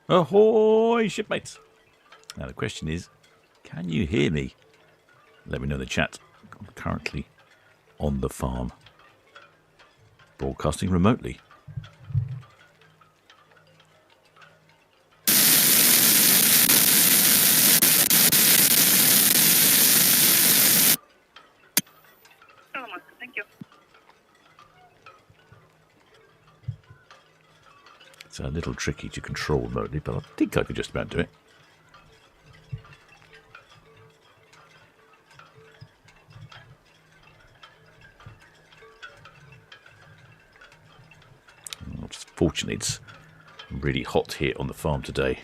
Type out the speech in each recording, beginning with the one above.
Ahoy, shipmates! Now the question is, can you hear me? Let me know in the chat. I'm currently on the farm, broadcasting remotely. Thank you. It's a little tricky to control remotely, but I think I could just about do it. Fortunately, it's really hot here on the farm today.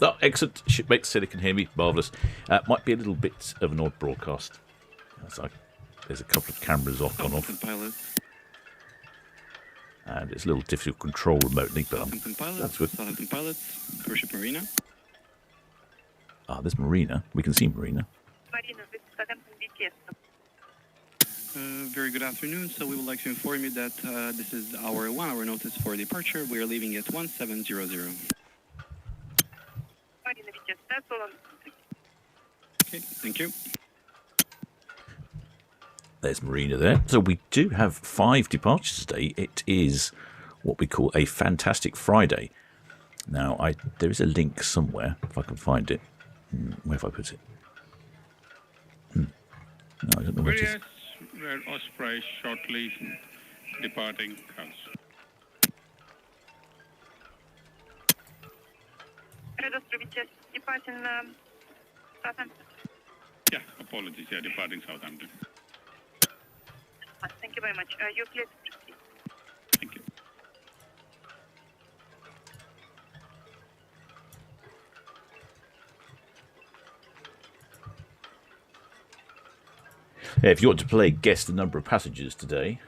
Oh, excellent. Shipmates said they can hear me. Marvellous. Might be a little bit of an odd broadcast. There's a couple of cameras off on off. And it's a little difficult to control remotely, but that's good. Southampton pilots, cruise ship Marina. Ah, there's Marina. We can see Marina. Marina, with Southampton busiest. Very good afternoon. So we would like to inform you that this is our 1 hour notice for departure. We are leaving at 1700. Marina, busiest. That's all. Okay, thank you. There's Marina there. So we do have 5 departures today. It is what we call a fantastic Friday. Now, there is a link somewhere, if I can find it. Where have I put it? No, I don't know where it is. Red Osprey shortly departing house. Red Osprey, busiest. Departing Southampton. Yeah, apologies. Yeah, departing Southampton. Thank you very much. You're clear to proceed. Thank you. Yeah, if you want to play Guess the Number of Passengers today,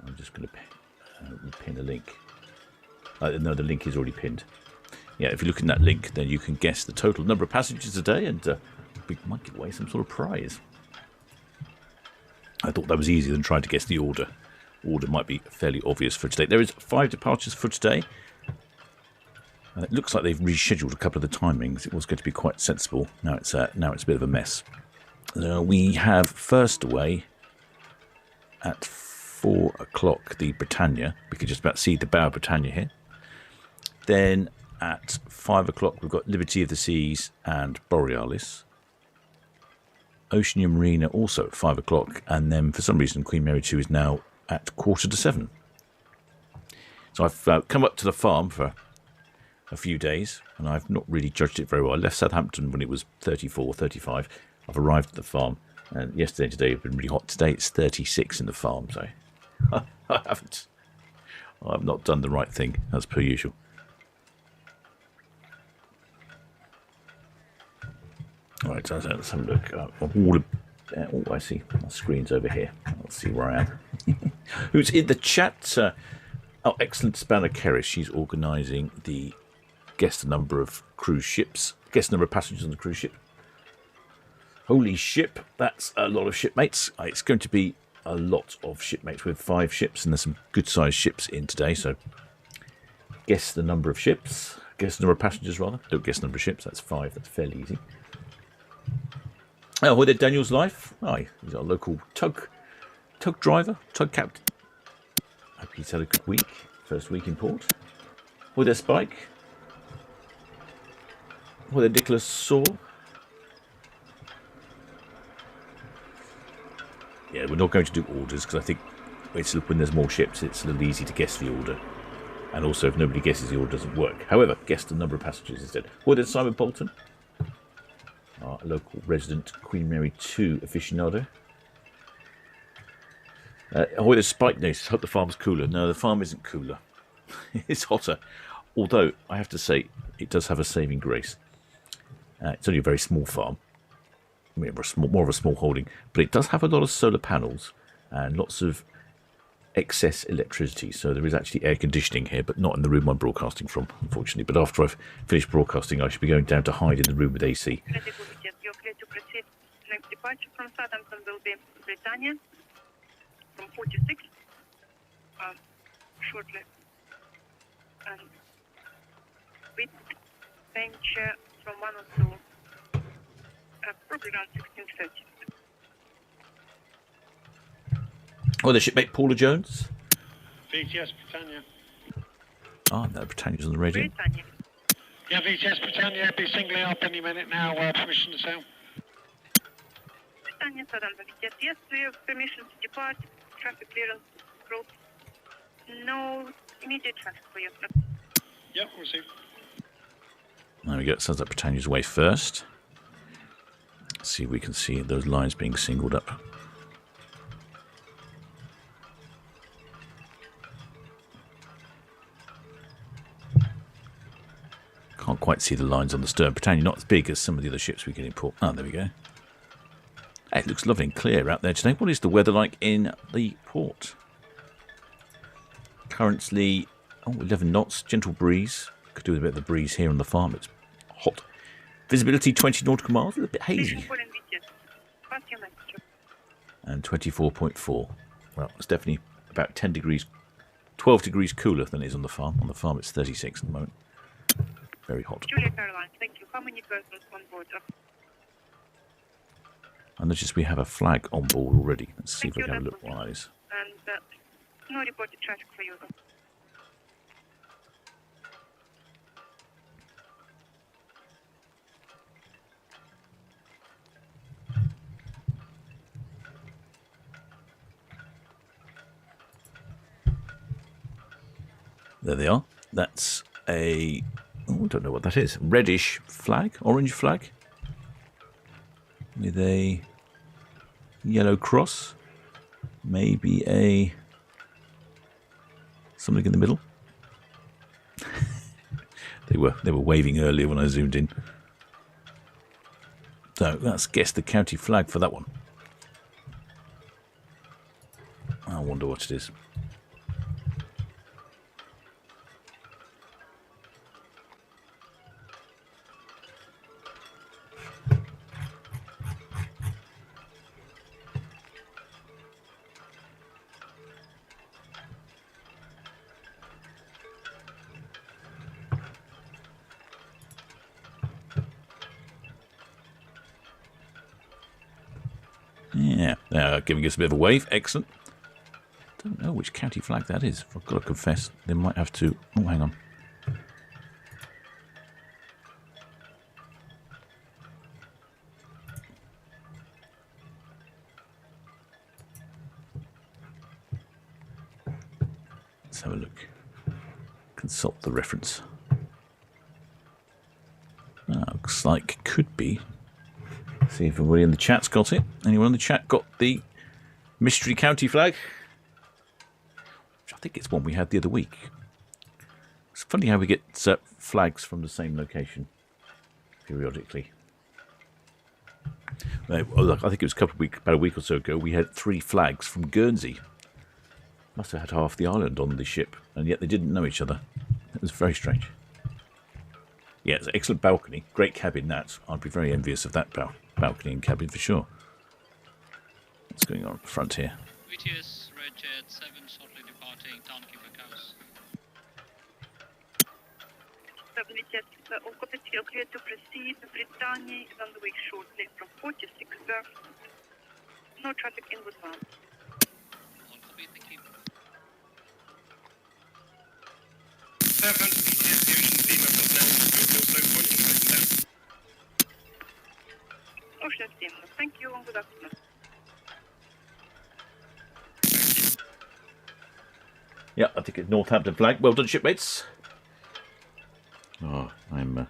I'm just going to pin a link. No, the link is already pinned. Yeah, if you look in that link, then you can guess the total number of passengers today, and we might give away some sort of prize. I thought that was easier than trying to guess the order. Order might be fairly obvious for today. There is 5 departures for today. It looks like they've rescheduled a couple of the timings. It was going to be quite sensible. Now it's a bit of a mess. We have first away at 4 o'clock the Britannia. We can just about see the bow of Britannia here. Then at 5 o'clock we've got Liberty of the Seas and Borealis. Oceania Marina also at 5 o'clock, and then for some reason Queen Mary 2 is now at 6:45. So I've come up to the farm for a few days, and I've not really judged it very well. I left Southampton when it was 34, 35. I've arrived at the farm, and yesterday and today have been really hot. Today it's 36 in the farm, so I've not done the right thing, as per usual. All right, so let's have a look. I see. My screen's over here. Let's see where I am. Who's in the chat? Excellent. Spanner Kerris. She's organising the guess the number of cruise ships. Guess the number of passengers on the cruise ship. Holy ship. That's a lot of shipmates. It's going to be a lot of shipmates with 5 ships, and there's some good-sized ships in today, so guess the number of ships. Guess the number of passengers, rather. Don't guess the number of ships. That's 5. That's fairly easy. Oh, there, Daniel's life. Hi, he's our local tug driver, tug captain. Hope he's had a good week. First week in port. Oh, there, Spike. Oh, there, Nicholas Saw. Yeah, we're not going to do orders because I think when there's more ships, it's a little easy to guess the order. And also, if nobody guesses, the order doesn't work. However, guess the number of passengers instead. Oh, there's Simon Bolton. Our local resident Queen Mary 2 aficionado. There's Spike Nace. Hope the farm's cooler. No, the farm isn't cooler. It's hotter. Although, I have to say, it does have a saving grace. It's only a very small farm. I mean, more of a small holding. But it does have a lot of solar panels and lots of excess electricity. So there is actually air conditioning here, but not in the room I'm broadcasting from, unfortunately. But after I've finished broadcasting, I should be going down to hide in the room with AC. You're clear to proceed. Next departure from Southampton will be Britannia from 46 shortly. And with venture from 102, probably around 16:30. Oh, the shipmate Paula Jones. VTS Britannia. Oh, no, Britannia's on the radio. Britannia. Yeah, VTS Britannia, be singling up any minute now, permission to sail. Britannia, Southampton, VTS. Yes, we have permission to depart. Traffic clearance route. No immediate traffic for you. Yep, received. There we go. It sounds like Britannia's away first. Let's see if we can see those lines being singled up. Can't quite see the lines on the stern. Britannia not as big as some of the other ships we get in port. Oh, there we go. Hey, it looks lovely and clear out there today. What is the weather like in the port? Currently, 11 knots, gentle breeze. Could do with a bit of the breeze here on the farm. It's hot. Visibility 20 nautical miles. A bit hazy. And 24.4. Well, it's definitely about 10 degrees, 12 degrees cooler than it is on the farm. On the farm, it's 36 at the moment. Very hot. Julia Caroline, thank you. How many persons on board? I notice we have a flag on board already. Let's see if we can have a look while that is. And no reported traffic for you. There they are. That's a... Oh, I don't know what that is. Reddish flag? Orange flag? With a yellow cross. Maybe a... something in the middle. They were waving earlier when I zoomed in. So let's guess the county flag for that one. I wonder what it is. Yeah, giving us a bit of a wave. Excellent. Don't know which county flag that is. I've got to confess. They might have to... Oh, hang on. Let's have a look. Consult the reference. Looks like could be. See if everybody in the chat's got it. Anyone in the chat got the mystery county flag? Which I think it's one we had the other week. It's funny how we get flags from the same location periodically. Look, I think it was about a week or so ago, we had 3 flags from Guernsey. Must have had half the island on the ship, and yet they didn't know each other. It was very strange. Yeah, it's an excellent balcony. Great cabin, that. I'd be very envious of that balcony and cabin for sure. What's going on at the front here? VTS, Red Jet 7, shortly departing Town Quay for coast. 7 VTS, all copy, feel clear to proceed. Britannia is on the way shortly from 46 berth. No traffic inward bound. All copy, thank you. 7 VTS Division C, left us down, Ocean Steam, thank you and good afternoon. Yeah, I think it's Northampton flag. Well done, shipmates. Oh, I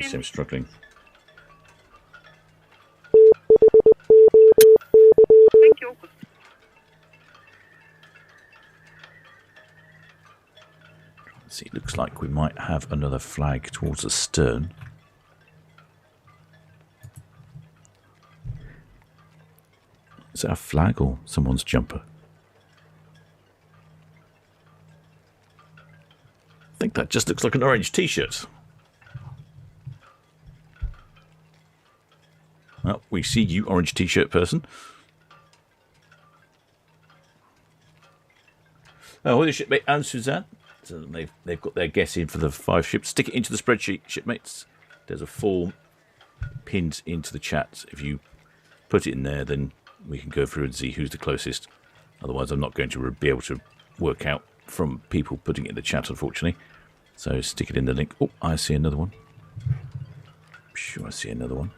see I'm struggling. Thank you. Let's see, it looks like we might have another flag towards the stern. Is that a flag or someone's jumper? I think that just looks like an orange t-shirt. Well, we see you, orange t-shirt person. Oh, the shipmate and Suzanne. So they've got their guess in for the 5 ships. Stick it into the spreadsheet, shipmates. There's a form pinned into the chat. If you put it in there, then we can go through and see who's the closest. Otherwise, I'm not going to be able to work out from people putting it in the chat, unfortunately. So stick it in the link. Oh, I see another one. Sure, I see another one.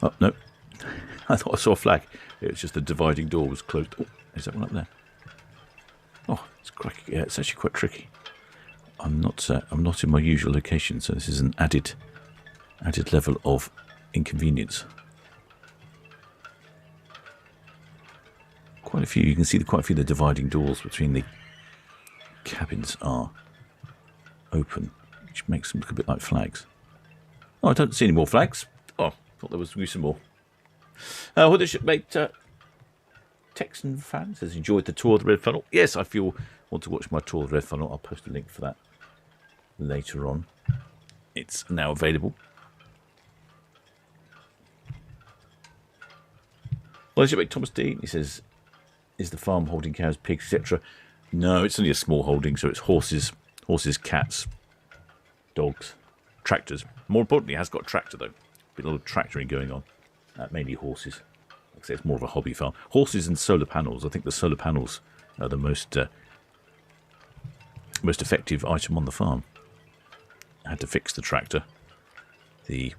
Oh, no. I thought I saw a flag. It was just the dividing door was closed. Oh, is that one up there? Oh, it's quite, yeah, it's actually quite tricky. I'm not in my usual location, so this is an added level of inconvenience. Quite a few. You can see quite a few of the dividing doors between the cabins are open, which makes them look a bit like flags. Oh, I don't see any more flags. Oh, thought there was some more. What the shipmate Texan fan says, enjoyed the tour of the Red Funnel. Yes, if you want to watch my tour of the Red Funnel, I'll post a link for that later on. It's now available. Well, the shipmate Thomas Dean, he says, is the farm holding cows, pigs, etc.? No, it's only a small holding, so it's horses, cats, dogs, tractors. More importantly, it has got a tractor, though. A lot of tractoring going on. Mainly horses. Like I say, it's more of a hobby farm. Horses and solar panels. I think the solar panels are the most effective item on the farm. I had to fix the tractor. The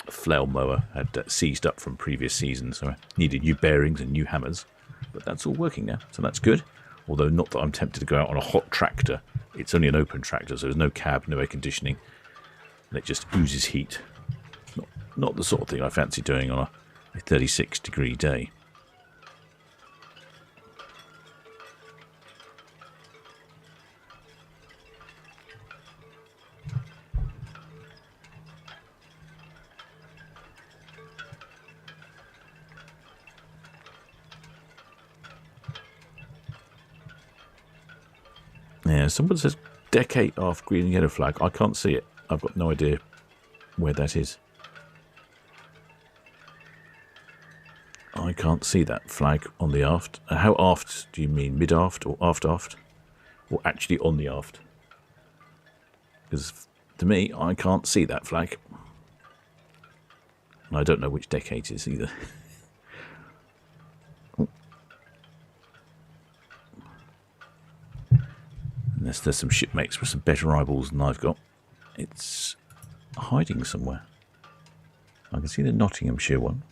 flail mower had seized up from previous seasons, so I needed new bearings and new hammers. But that's all working now, so that's good. Although not that I'm tempted to go out on a hot tractor. It's only an open tractor, so there's no cab, no air conditioning. And it just oozes heat. Not the sort of thing I fancy doing on a 36-degree day. Yeah, someone says decade off green and yellow flag. I can't see it. I've got no idea where that is. I can't see that flag on the aft. How aft do you mean? Mid-aft or aft-aft? Or actually on the aft? Because to me, I can't see that flag. And I don't know which deck 8 is either. Unless there's some shipmates with some better eyeballs than I've got. It's hiding somewhere. I can see the Nottinghamshire one.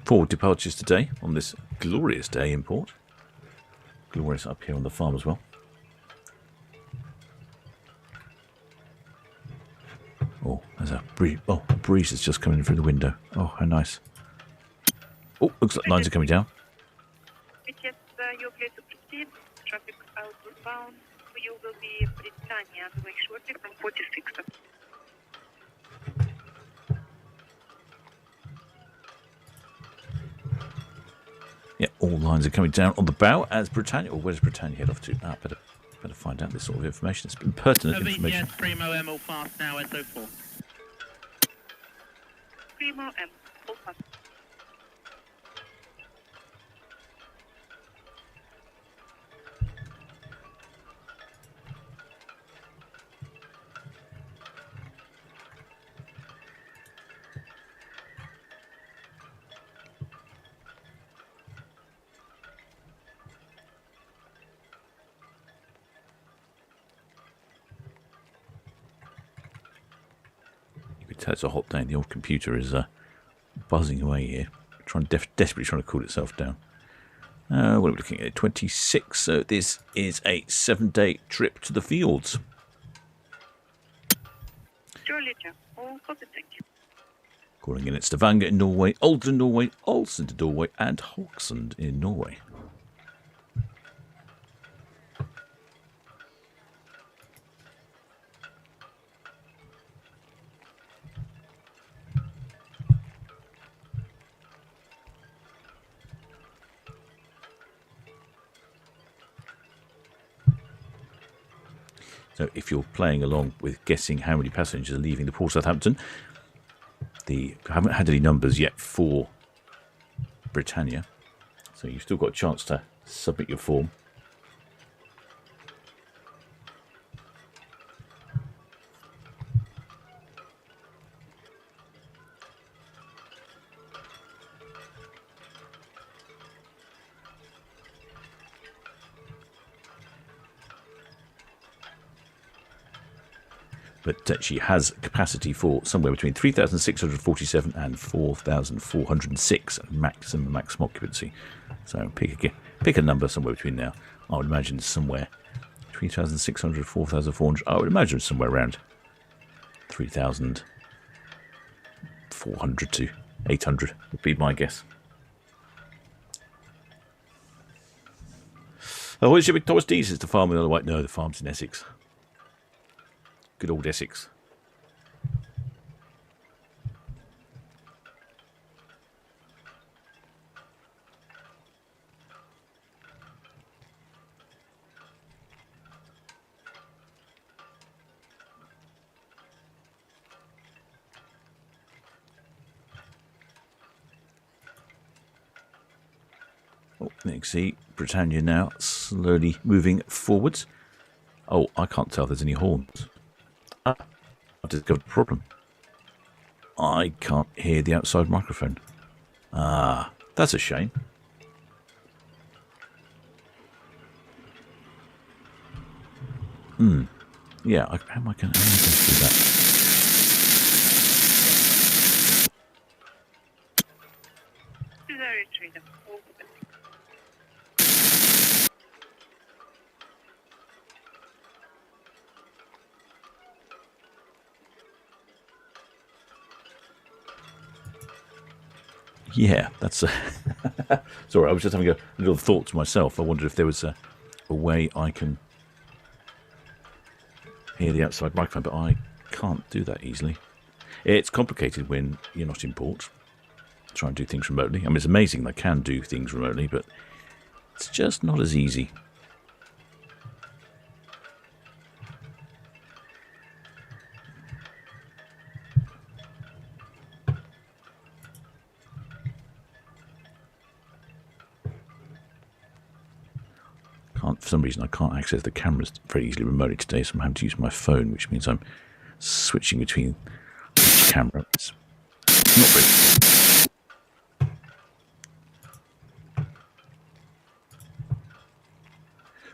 Four departures today on this glorious day in port. Glorious up here on the farm as well. Oh, there's a breeze. Oh, a breeze is just coming in through the window. Oh, how nice. Oh, looks like lines are coming down. Yes, you're clear to proceed. Traffic outward bound. You will be Britannia on the way shortly from 46. Yeah, all lines are coming down on the bow as Britannia. Or where does Britannia head off to? Better find out this sort of information. It's been pertinent information. Yes, Primo M all fast now, SO4. Primo M, all fast. It's a hot day. The old computer is buzzing away here, desperately trying to cool itself down. What are we looking at? 26. So this is a 7-day trip to the fields. Surely, all copy, thank you. Calling in at Stavanger in Norway, Olden in Norway, Ålesund in Norway, and Haugesund in Norway. So if you're playing along with guessing how many passengers are leaving the port of Southampton, I haven't had any numbers yet for Britannia, so you've still got a chance to submit your form. But she has capacity for somewhere between 3,647 and 4,406 maximum occupancy. So pick a number somewhere between there. I would imagine somewhere 3,600, 4,400. I would imagine somewhere around 3,400 to 800 would be my guess. Oh, is it Thomas Dees? Is the farm in the other way? No, the farm's in Essex. Good old Essex. Oh, you can see Britannia now slowly moving forwards. Oh, I can't tell if there's any horns. I've discovered a problem. I can't hear the outside microphone. Ah, that's a shame. Yeah, how am I going to do that? Very true. Yeah, that's sorry, I was just having a little thought to myself. I wondered if there was a way I can hear the outside microphone, but I can't do that easily. It's complicated when you're not in port. Try and do things remotely. I mean, it's amazing they can do things remotely, but it's just not as easy. For some reason, I can't access the cameras very easily remotely today, so I'm having to use my phone, which means I'm switching between each camera. It's not very...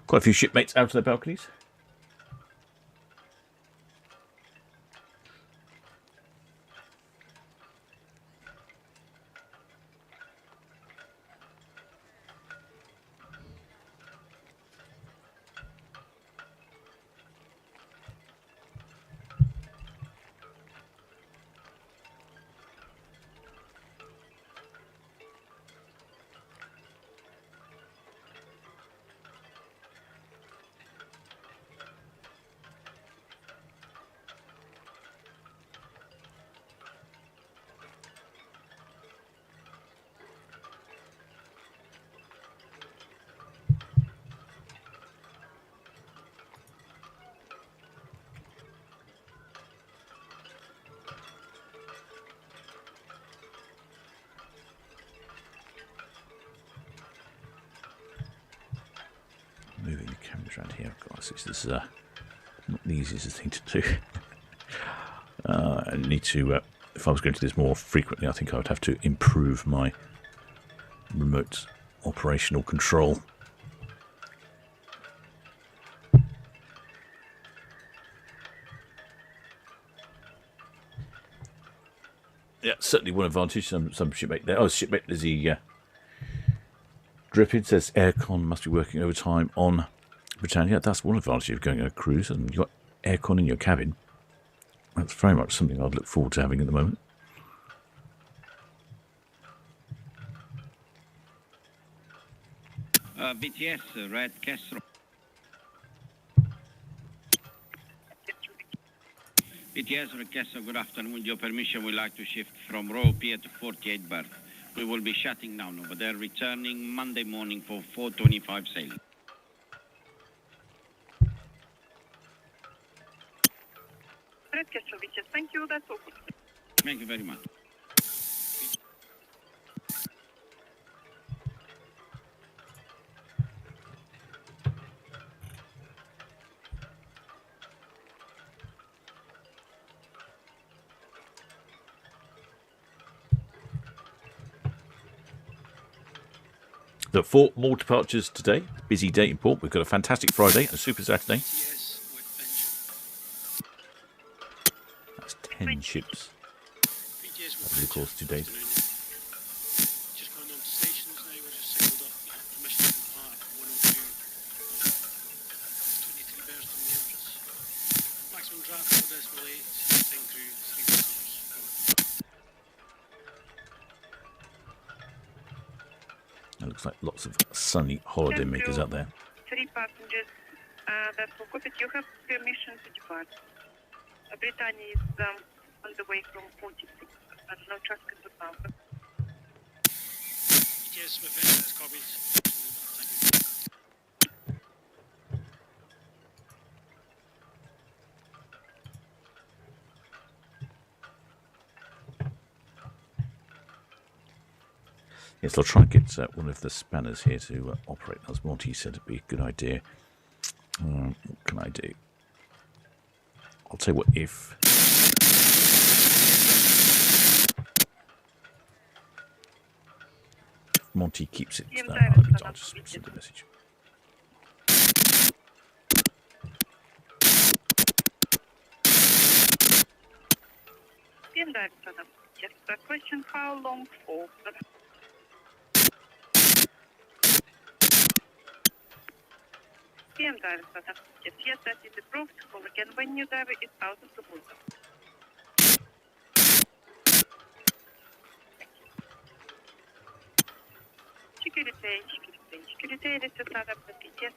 Quite a few shipmates out of their balconies. Moving the cameras around here, guys. This is not the easiest thing to do. I need to, if I was going to do this more frequently, I think I would have to improve my remote operational control. Yeah, certainly one advantage. Some shipmate there. Oh, shipmate, there's the dripping. Says aircon must be working overtime on Britannia. That's one advantage of going on a cruise, and you've got aircon in your cabin. That's very much something I'd look forward to having at the moment. BTS, Red Castro. BTS, Red Castro, good afternoon. With your permission, we'd like to shift from row pier to 48 berth. We will be shutting down over there, returning Monday morning for 4:25 sailing. Red Castle, which is thank you, that's all. Thank you very much. So 4 more departures today. Busy day in port. We've got a fantastic Friday and a super Saturday. Yes, with venture. That's 10 ships BTS with over the course of 2 days. Just going on to stations now. We're just signalled off. We have permission to depart at 102. 23 bears from the entrance. Maximum draft 4.8. Time through 3 passengers. Over. It looks like lots of sunny holiday makers out there. 3 passengers, that's all copied. You have permission to depart. Britannia is on the way from 46. No traffic to south. BTS with venture as copies. Thank you. Yes, I'll try and get one of the spanners here to operate. As Monty said, it'd be a good idea. What can I do? I'll tell you what, if Monty keeps it, I'll just send a message. PM Dive, just a question, how long for? PM Dive, yes, that is approved. Call again when new diver is out of the water. Security, this is not up the PTS.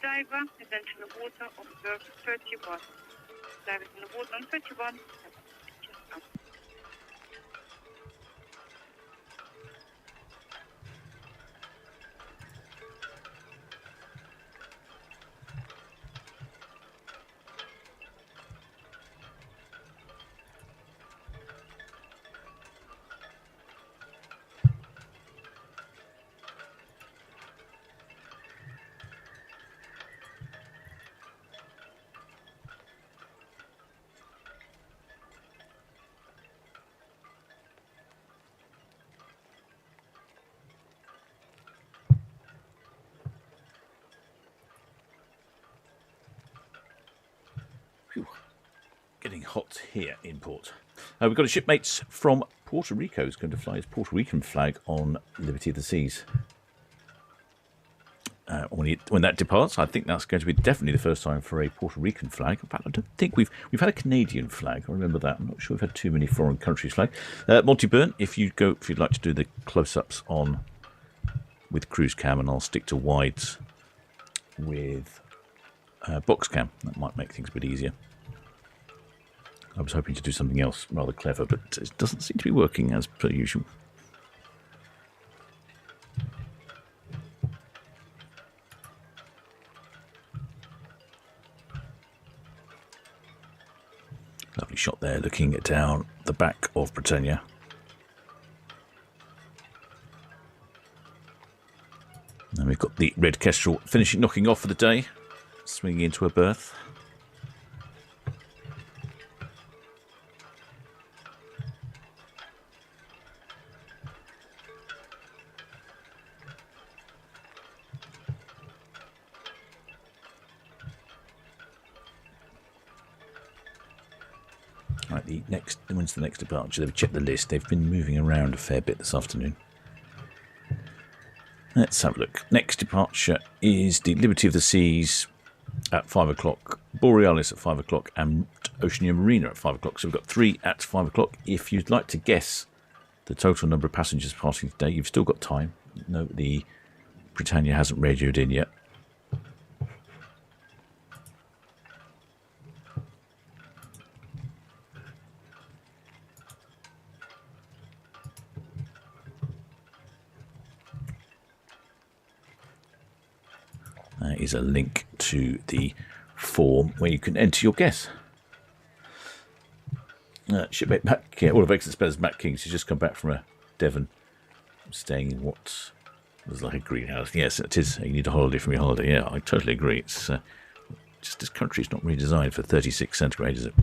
Diver is entering the water, observe 31. Diver is in the water on 31. Getting hot here in port. We've got a Shipmates from Puerto Rico who's going to fly his Puerto Rican flag on Liberty of the Seas. When that departs, I think that's going to be definitely the first time for a Puerto Rican flag. In fact, I don't think we've had a Canadian flag. I remember that. I'm not sure we've had too many foreign countries' flag. Monty Byrne, if you'd like to do the close-ups on with cruise cam, and I'll stick to wides with box cam. That might make things a bit easier. I was hoping to do something else rather clever, but it doesn't seem to be working as per usual. Lovely shot there, looking down the back of Britannia. And we've got the Red Kestrel finishing, knocking off for the day, swinging into her berth. Right, when's the next departure? They've checked the list. They've been moving around a fair bit this afternoon. Let's have a look. Next departure is the Liberty of the Seas at 5 o'clock, Borealis at 5 o'clock, and Oceania Marina at 5 o'clock. So we've got 3 at 5 o'clock. If you'd like to guess the total number of passengers passing today, you've still got time. No, the Britannia hasn't radioed in yet. Is a link to the form where you can enter your guess. Shipmate Matt King, all of excellent spellers, Matt King. She's just come back from a Devon, staying in what was like a greenhouse. Yes, it is. You need a holiday from your holiday. Yeah, I totally agree. It's just this country's not really designed for 36 centigrade, is it?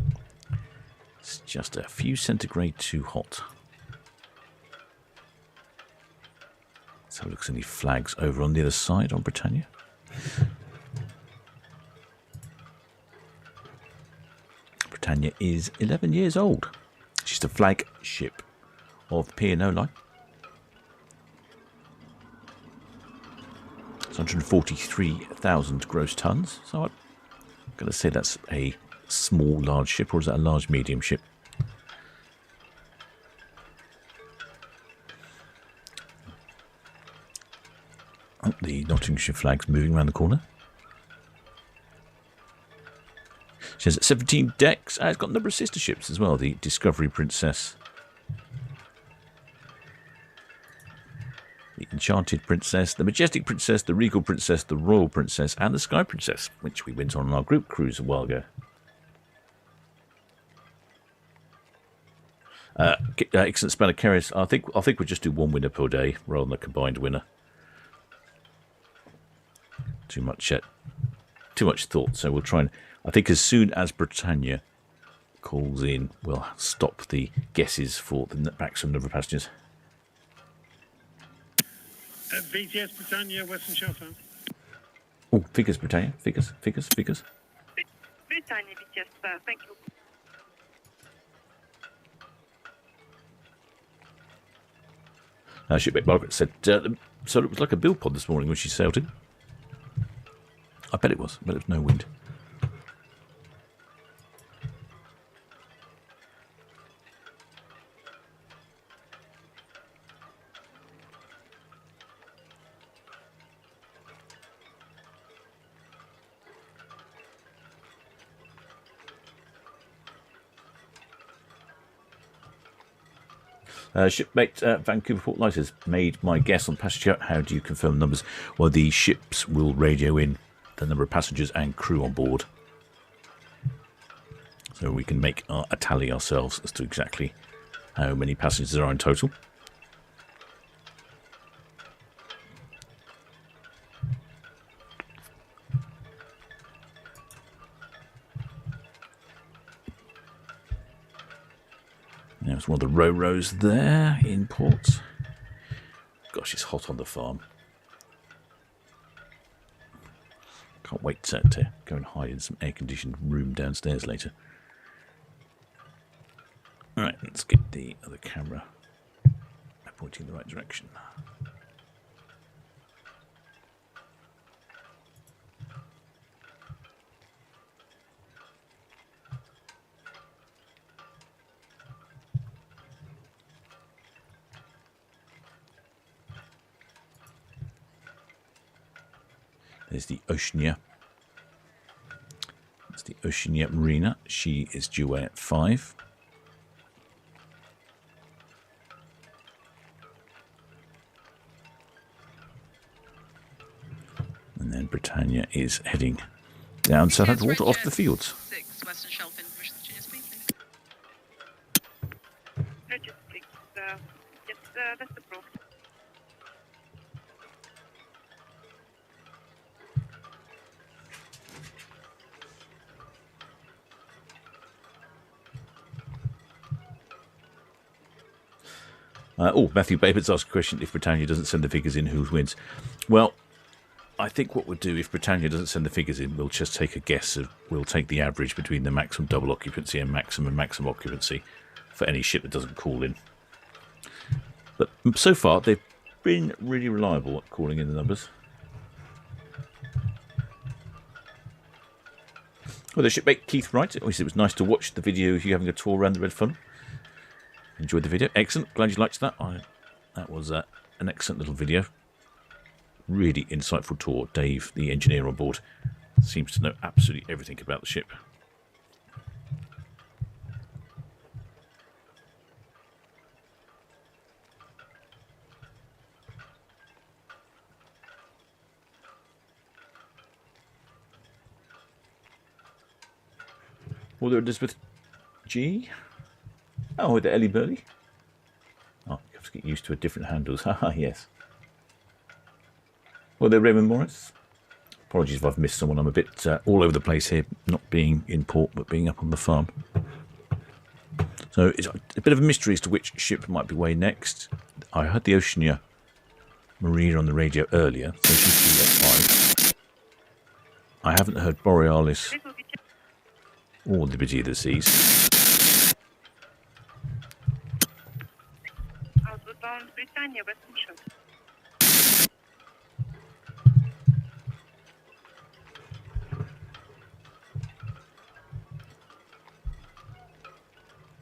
It's just a few centigrade too hot. Let's have a look at any flags over on the other side on Britannia. Britannia is 11 years old. She's the flagship of the P&O line. It's 143,000 gross tons. So I'm going to say that's a small, large ship, or is that a large, medium ship? Oh, the Nottinghamshire flag's moving around the corner. She has 17 decks. It's got a number of sister ships as well. The Discovery Princess, the Enchanted Princess, the Majestic Princess, the Regal Princess, the Royal Princess, and the Sky Princess, which we went on our group cruise a while ago. Excellent speller carriers. I think we'll just do one winner per day rather than a combined winner. Too much thought. So we'll try and. I think as soon as Britannia calls in, we'll stop the guesses for the maximum number of passengers. BTS Britannia, Western Shelter. Oh, figures, Britannia. Figures. Britannia, yes, thank you. Shipmate Margaret said, so it was like a bill pod this morning when she sailed in. I bet it was. I bet it was no wind. Shipmate Vancouver Port Light has made my guess on passenger. How do you confirm numbers? Well, the ships will radio in the number of passengers and crew on board, so we can make a tally ourselves as to exactly how many passengers there are in total. There's one of the Ro-Ros there in port. Gosh, it's hot on the farm. Can't wait to go and hide in some air-conditioned room downstairs later. Alright, let's get the other camera pointing in the right direction. There's the Oceania. It's the Oceania Marina. She is due away at 5. And then Britannia is heading down Southampton water off the fields. 6, Western Shelton, permission to change speed, please. Register 6, yes, that's approved. Matthew Babert's asked a question: if Britannia doesn't send the figures in, who wins? Well, I think what we'll do, if Britannia doesn't send the figures in, we'll just take a guess. We'll take the average between the maximum double occupancy and maximum occupancy for any ship that doesn't call in. But so far, they've been really reliable at calling in the numbers. Well, the shipmate Keith Wright. He said it was nice to watch the video of you having a tour around the Red Fun. Enjoyed the video. Excellent. Glad you liked that. That was an excellent little video. Really insightful tour. Dave, the engineer on board, seems to know absolutely everything about the ship. Well, there, Elizabeth G. Oh, the Ellie Burley. Oh, you have to get used to a different handles. Haha, yes. Well, they're Raymond Morris. Apologies if I've missed someone. I'm a bit all over the place here, not being in port, but being up on the farm. So it's a bit of a mystery as to which ship might be way next. I heard the Oceania Marina on the radio earlier, so she's due at 5. I haven't heard Borealis or Liberty of the Seas. Outbound Britannia, Western Shore.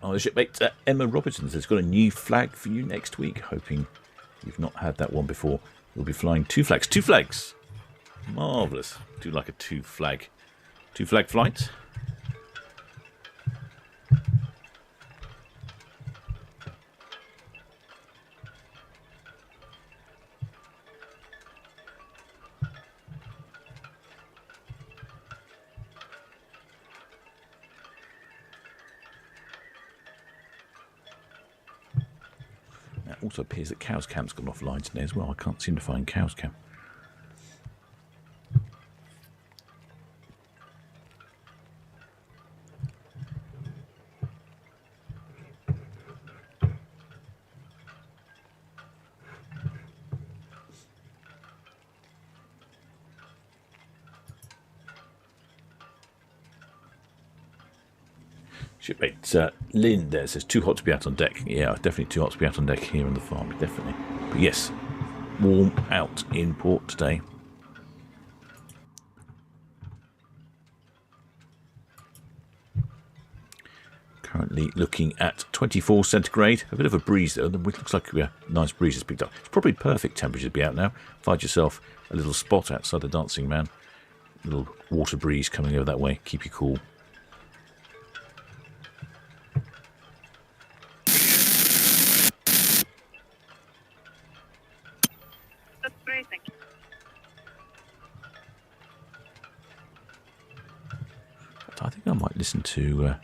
Oh, the shipmate Emma Robertson has got a new flag for you next week. Hoping you've not had that one before. We'll be flying 2 flags. 2 flags! Marvellous. Do like a 2 flag flight. Also appears that Cow's Camp's gone offline today as well. I can't seem to find Cow's Camp. Shipmate Lynn there says too hot to be out on deck. Yeah, definitely too hot to be out on deck here on the farm, definitely. But yes, warm out in port today. Currently looking at 24 centigrade. A bit of a breeze though. It looks like a nice breeze has picked up. It's probably perfect temperature to be out now. Find yourself a little spot outside the Dancing Man. A little water breeze coming over that way. Keep you cool. That's great, thank you. I think I might listen to.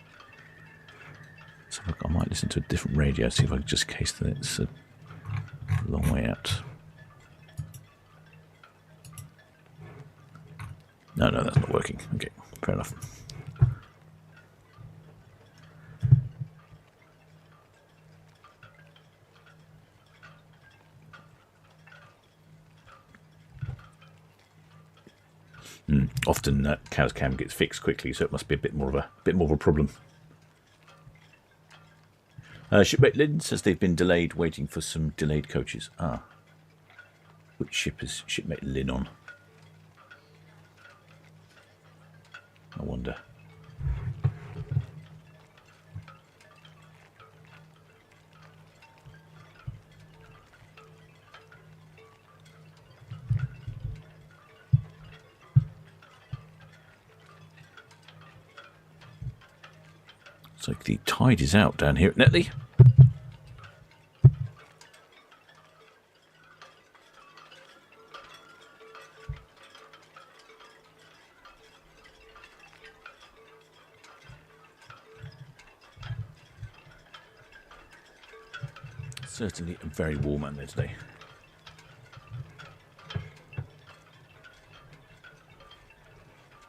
I might listen to a different radio. See if I can just case that it's a long way out. No, that's not working. Okay, fair enough. Often Cow's Cam gets fixed quickly, so it must be a bit more of a problem. Shipmate Lynn says they've been delayed, waiting for some delayed coaches. Ah, which ship is Shipmate Lynn on? I wonder. Looks like the tide is out down here at Netley. Certainly very warm out there today.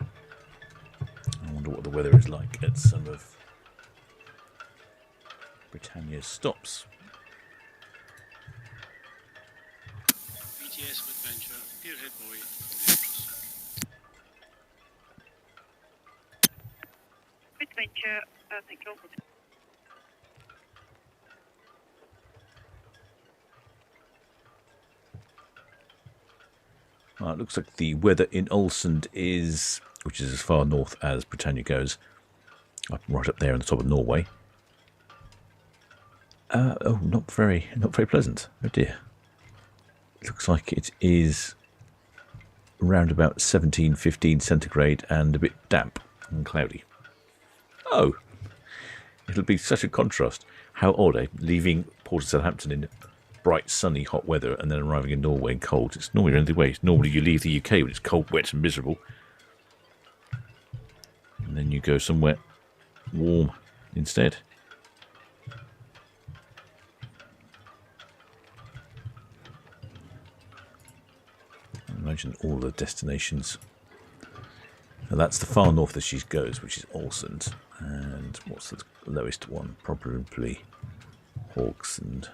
I wonder what the weather is like at some of Britannia's stops. BTS Adventure, Pierhead Boy, Adventure, thank you. It looks like the weather in Olsund is, which is as far north as Britannia goes, right up there on the top of Norway. Oh, not very pleasant. Oh dear. It looks like it is around about 17, 15 centigrade and a bit damp and cloudy. Oh, it'll be such a contrast. How odd, eh? Leaving Port of Southampton in bright, sunny, hot weather and then arriving in Norway in cold. It's normally the way. Normally you leave the UK when it's cold, wet and miserable. And then you go somewhere warm instead. imagine all the destinations. Now that's the far north that she goes, which is Olsend. And what's the lowest one? Probably Hawks and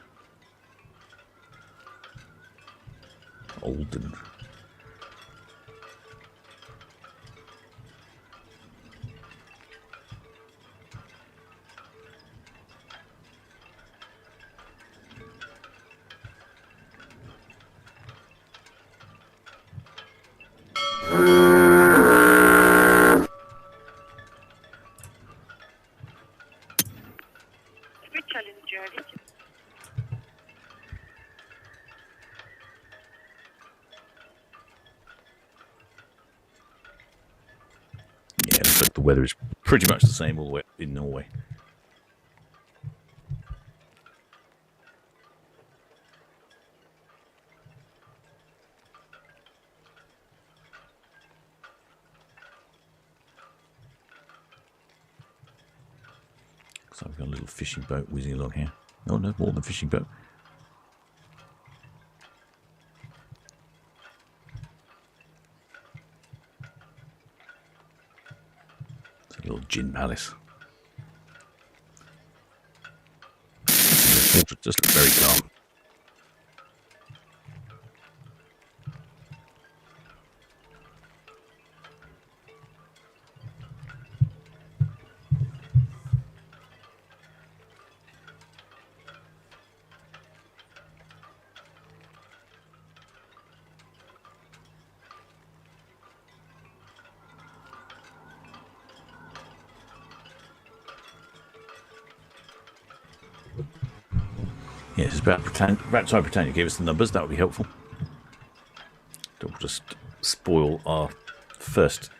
Olden. Which Challenger awaited? Yeah, looks like the weather is pretty much the same all the way up in Norway. So we've got a little fishing boat whizzing along here. Oh no, more than a fishing boat. It's a little gin palace. The water just looks very calm. Yes, it's about time Britannia gave us the numbers. That would be helpful. Don't just spoil our first.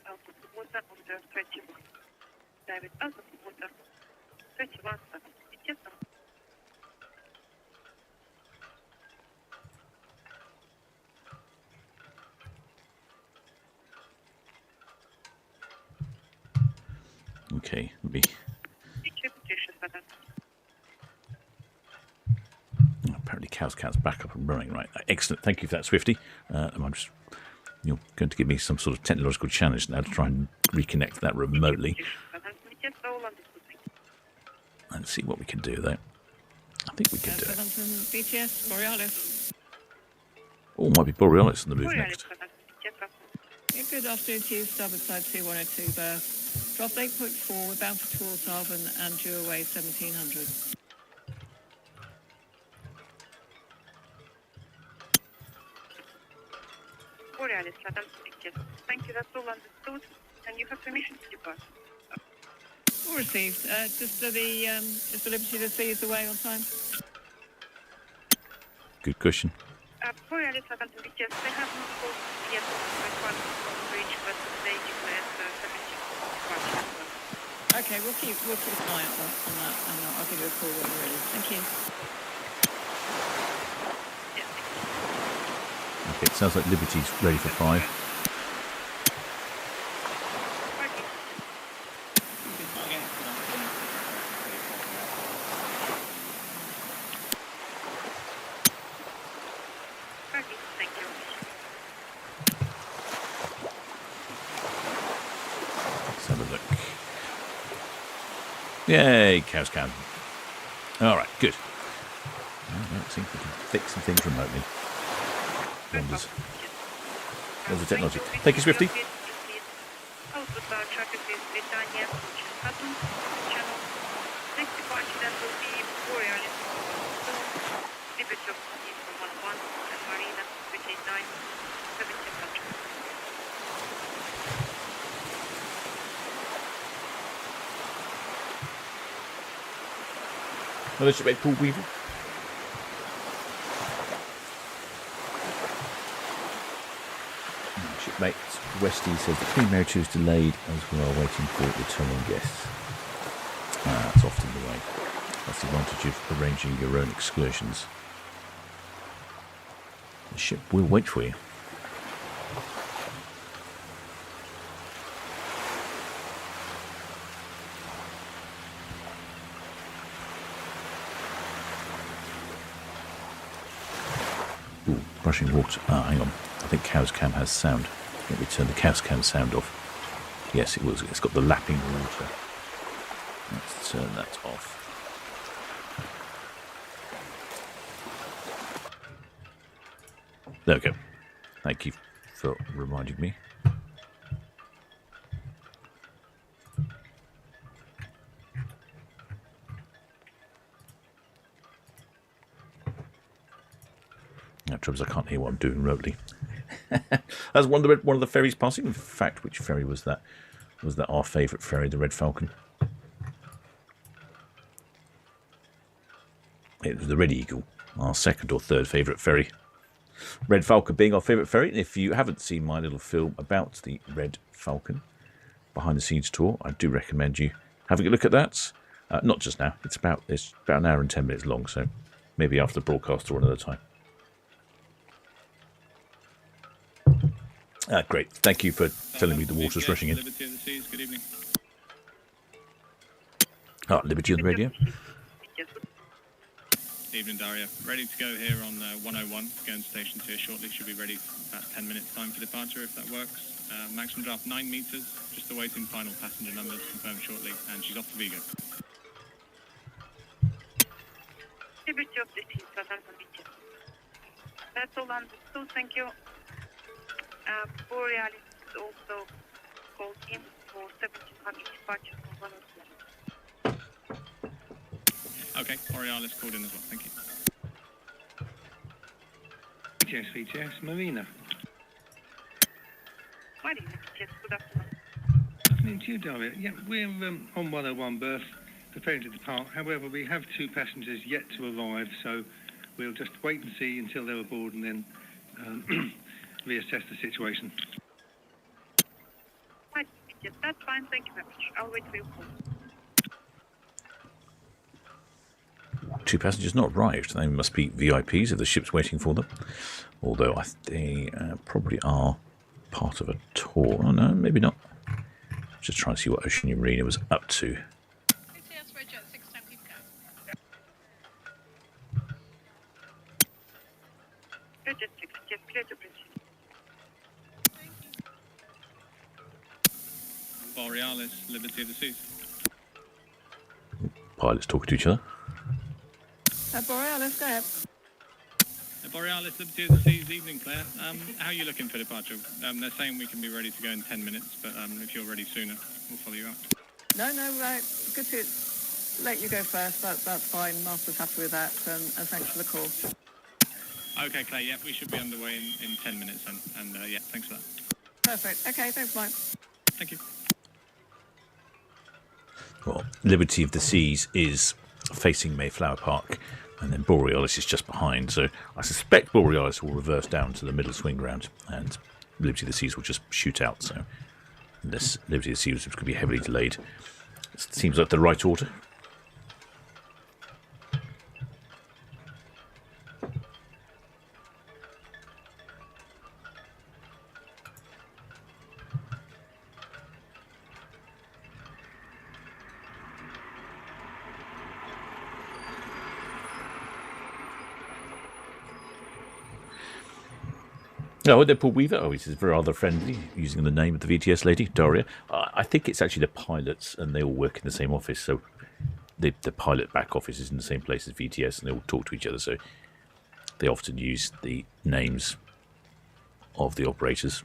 Out of the water on the 21. David out of the water. 21 seconds. Okay, let me. Apparently, Cow's back up and running. Right, excellent. Thank you for that, Swifty. I'm just you're going to give me some sort of technological challenge now to try and reconnect that remotely and see what we can do there. I think we can do it. Southampton, BTS, Borealis. Oh, might be Borealis on the move next. Yeah, good afternoon to you, starboard side 2102 berth. Drop 8.4, we're bound for Torshavn and due away 1700. Borealis, Southampton, busiest. Thank you, that's all understood. And you have permission to depart. All received. Just is the Liberty of the Seas away on time? Good question. Borealis, Southampton, busiest. They have not called yet requirements from the bridge, but they declared permission to departure as well. Okay, we'll keep an eye on that, and I'll give you a call when we're ready. Thank you. Yes, thank you. Okay, it sounds like Liberty's ready for 5. Parking. Parking, thank you. Let's have a look. Yay, cows can. All right, good. Let's see if we can fix some things remotely. Wonders. Wonders of technology. Thank you, Swifty. Outbound traffic is Britannia, Southampton, channel. Next departure that will be Borealis, Liberty of the Seas from 11, and Marina, 389, 1700. Hello, Shipmate Paul Weaver. Shipmates Westy says the Queen Mary 2 is delayed as we are waiting for returning guests. That's often the way. That's the advantage of arranging your own excursions. The ship will wait for you. Ooh, brushing water. Hang on. I think Cow's Cam has sound. Let me turn the Cow's Cam sound off. Yes, it was. It's got the lapping water. Let's turn that off. There we go. Thank you for reminding me. No, trouble is I can't hear what I'm doing remotely. That's one of the ferries passing. In fact, which ferry was that? Was that our favourite ferry, the Red Falcon? It was the Red Eagle, our second or third favourite ferry. Red Falcon being our favourite ferry. And if you haven't seen my little film about the Red Falcon, behind the scenes tour, I do recommend you having a look at that. Not just now. It's about an hour and 10 minutes long, so maybe after the broadcast or another time. Great. Thank you for telling me the water's rushing in. Liberty of the Seas, good evening. Liberty on the radio. Evening, Daria. Ready to go here on 101. Going to station 2 shortly. Should be ready about 10 minutes time for departure if that works. Maximum draft 9 metres. Just awaiting final passenger numbers confirmed shortly. And she's off to Vigo. Liberty of the Seas, Southampton, busiest. That's all understood, thank you. Borealis also called in for 1700 departure from 102. Okay, Borealis called in as well. Thank you. VTS, Marina. Marina, yes, good afternoon. Afternoon to you, Daria. Yeah, we're on 101 berth, preparing to depart. However, we have 2 passengers yet to arrive, so we'll just wait and see until they're aboard and then reassess the situation. Yes, that's fine, thank you very much. I'll wait for your call. 2 passengers not arrived. They must be VIPs if the ship's waiting for them. Although they probably are part of a tour. Oh, no, maybe not. Just trying to see what Oceania Marina was up to. BTS Roger, 610 people go. Roger, 6, yes, clear to proceed. Borealis, Liberty of the Seas. Pilots talking to each other. Borealis, go ahead. Borealis, Liberty of the Seas, evening, Claire. How are you looking for departure? They're saying we can be ready to go in 10 minutes, but if you're ready sooner, we'll follow you up. No, right. Good to let you go first. That's fine. Master's happy with that. And thanks for the call. Okay, Clay, yeah, we should be underway in 10 minutes then. And yeah, thanks for that. Perfect. Okay, thanks, Mike. Thank you. Well, Liberty of the Seas is facing Mayflower Park, and then Borealis is just behind. So I suspect Borealis will reverse down to the middle swing ground, and Liberty of the Seas will just shoot out. So unless Liberty of the Seas could be heavily delayed, it seems like the right order. Oh, they're Paul Weaver. Oh, he's rather friendly, using the name of the VTS lady, Daria. I think it's actually the pilots, and they all work in the same office. So the pilot back office is in the same place as VTS, and they all talk to each other. So they often use the names of the operators.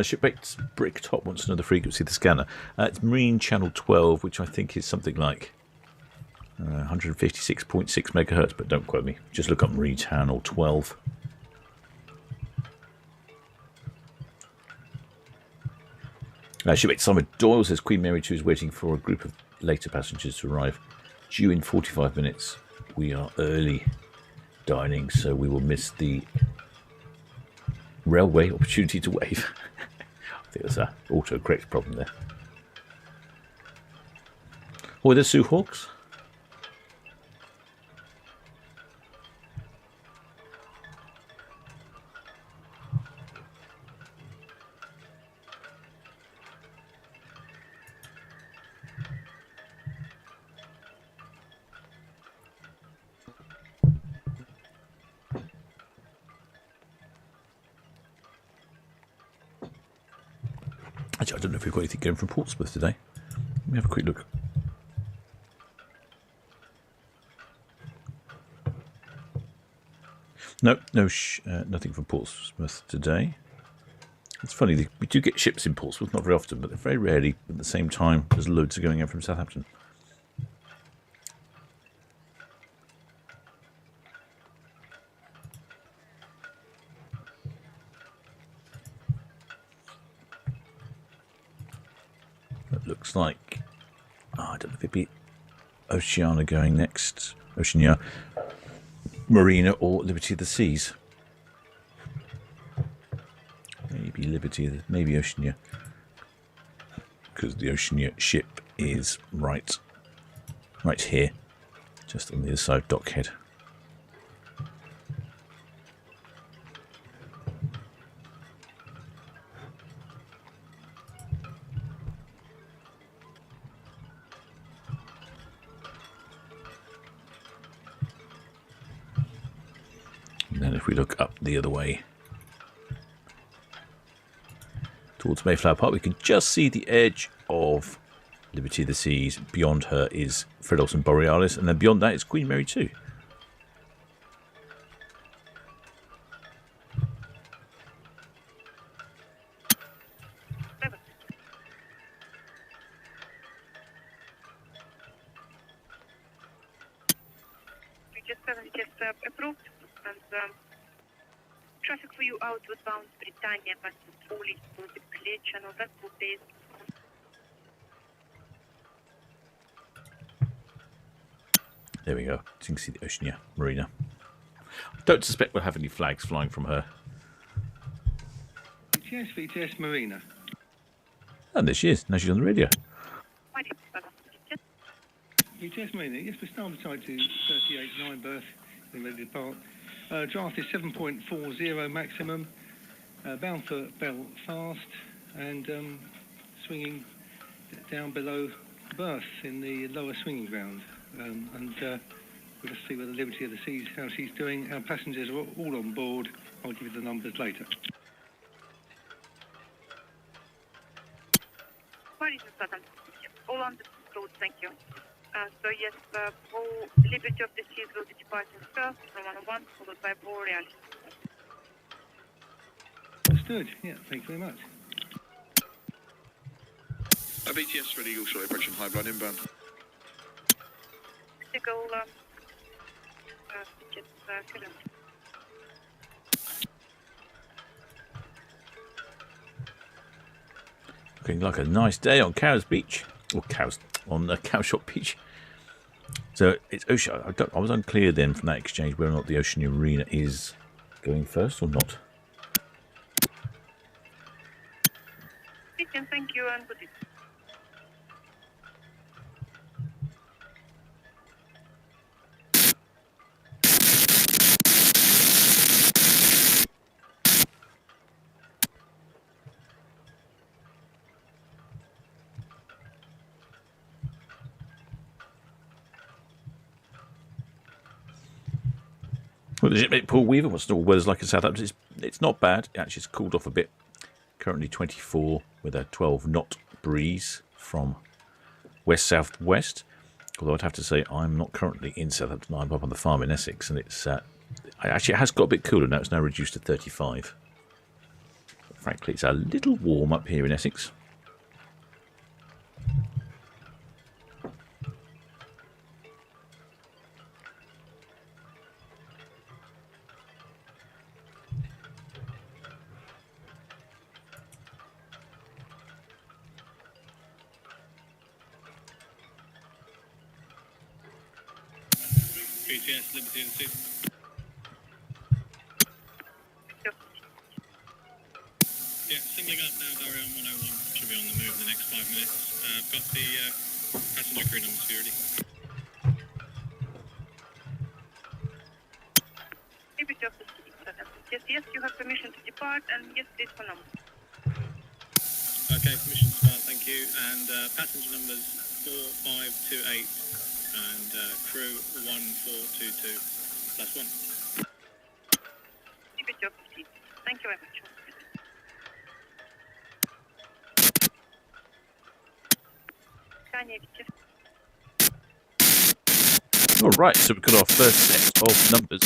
Shipmates Bricktop wants to know the frequency of the scanner. It's Marine Channel 12, which I think is something like 156.6 megahertz, but don't quote me. Just look up Marine Channel 12. Shipmate Simon Doyle says Queen Mary 2 is waiting for a group of later passengers to arrive. Due in 45 minutes. We are early dining, so we will miss the railway opportunity to wave. I think there's an autocorrect problem there. Oh, there's Sioux Hawks. Actually, I don't know if we've got anything going from Portsmouth today. Let me have a quick look. No, nothing from Portsmouth today. It's funny, we do get ships in Portsmouth, not very often, but they're very rarely at the same time as loads are going in from Southampton. It looks like, I don't know if it'd be Oceania going next, Oceania Marina or Liberty of the Seas. Maybe Liberty, maybe Oceania, because the Oceania ship is right here, just on the other side of Dockhead. And then if we look up the other way towards Mayflower Park, we can just see the edge of Liberty of the Seas. Beyond her is Fred Olsen Borealis, and then beyond that is Queen Mary 2. Just approved, and traffic for you outward bound Britannia, but fully to the clear channel. That will be. There we go. So you can see the Oceania Marina. I don't suspect we'll have any flags flying from her. Yes, VTS Marina. And there she is. Now she's on the radio. VTS Marina, yes, we're starting side to 38.9 berth, we're ready to depart. Draft is 7.40 maximum, bound for Belfast, and swinging down below berth in the lower swinging ground. We'll just see whether Liberty of the Seas, how she's doing. Our passengers are all on board. I'll give you the numbers later. All understood, thank you. So yes, Liberty of the Seas will be departing first from 101, followed by Borealis. Understood. Yeah, thank you very much. BTS ready, Eagle Short approaching high blind inbound. Tactical, just, current. Looking like a nice day on Cows Beach. Or Cows on Cowshot Beach. So it's Ocean. I was unclear then from that exchange whether or not the Oceania Marina is going first or not. Thank you and good evening. Well, the shipmate Paul Weaver, what's the weather's like in Southampton? It's not bad. Actually, it's cooled off a bit. Currently 24 with a 12 knot breeze from west-southwest. Although I'd have to say I'm not currently in Southampton. I'm up on the farm in Essex, and it's actually it has got a bit cooler now. It's now reduced to 35. But frankly, it's a little warm up here in Essex. BTS, Liberty and Sea. Yeah, singling up now, Darion 101. Should be on the move in the next 5 minutes. I've got the passenger crew numbers for you ready. Yes, you have permission to depart, and yes, please for number. Okay, permission to start, thank you. And passenger numbers 4528 and crew 1422 plus 1. Thank you very much. All right, so we've got our first set of numbers.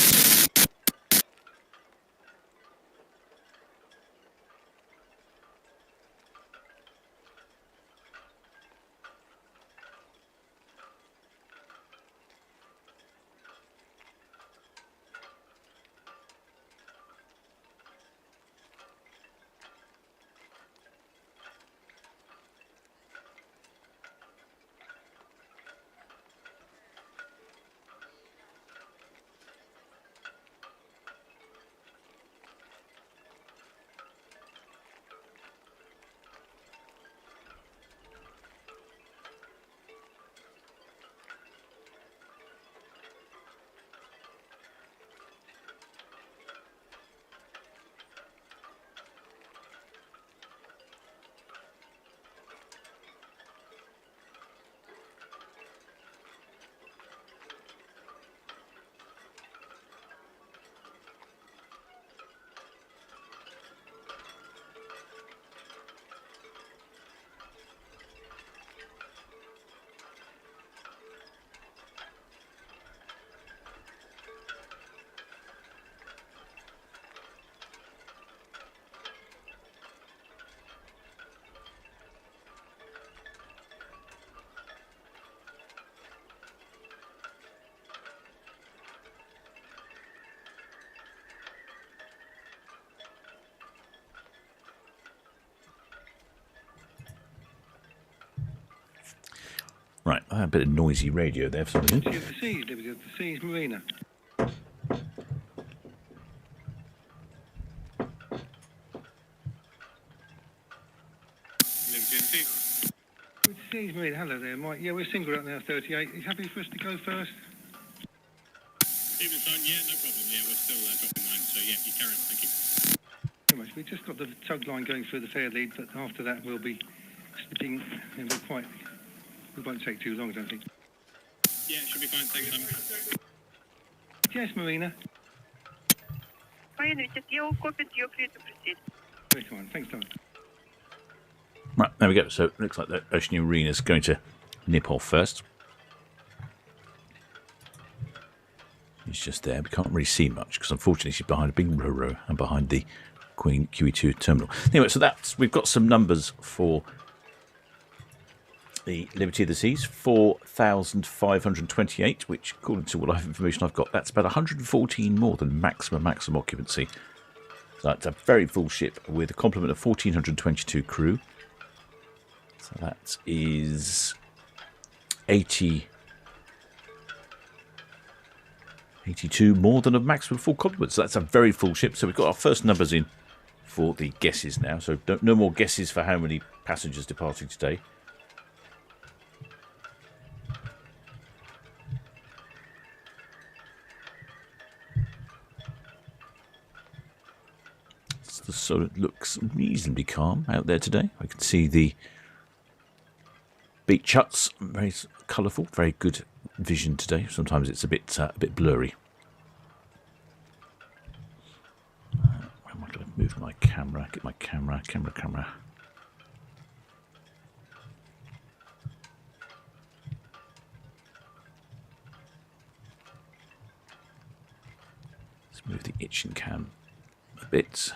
Right, I had a bit of noisy radio there for some reason. Liberty of the Seas, Liberty of the Seas Marina. Liberty and Sea. Liberty of the Seas Marina, hello there, Mike. Yeah, we're single out now, 38. Are you happy for us to go first? Leave it on, yeah, no problem. Yeah, we're still dropping line, so yeah, you carry on, thank you. Very much. We've just got the tug line going through the fair lead, but after that we'll be slipping, and it won't take too long, I don't think. Yeah, it should be fine, thanks, Simon. Yes, Marina. Fine, you copied, you're clear to proceed. Very kind. Thanks, Tom. Right, there we go. So it looks like the Oceania Marina is going to nip off first. She's just there. We can't really see much because unfortunately she's behind a big row and behind the Queen QE2 terminal. Anyway, so we've got some numbers for the Liberty of the Seas, 4,528, which, according to what information I've got, that's about 114 more than maximum occupancy. So that's a very full ship with a complement of 1,422 crew. So that is 82 more than a maximum full complement. So that's a very full ship. So we've got our first numbers in for the guesses now. So no more guesses for how many passengers departing today. So it looks reasonably calm out there today. I can see the beach huts, very colourful, very good vision today. Sometimes it's a bit blurry. Where am I going to move my camera? Get my camera. Let's move the itching cam a bit.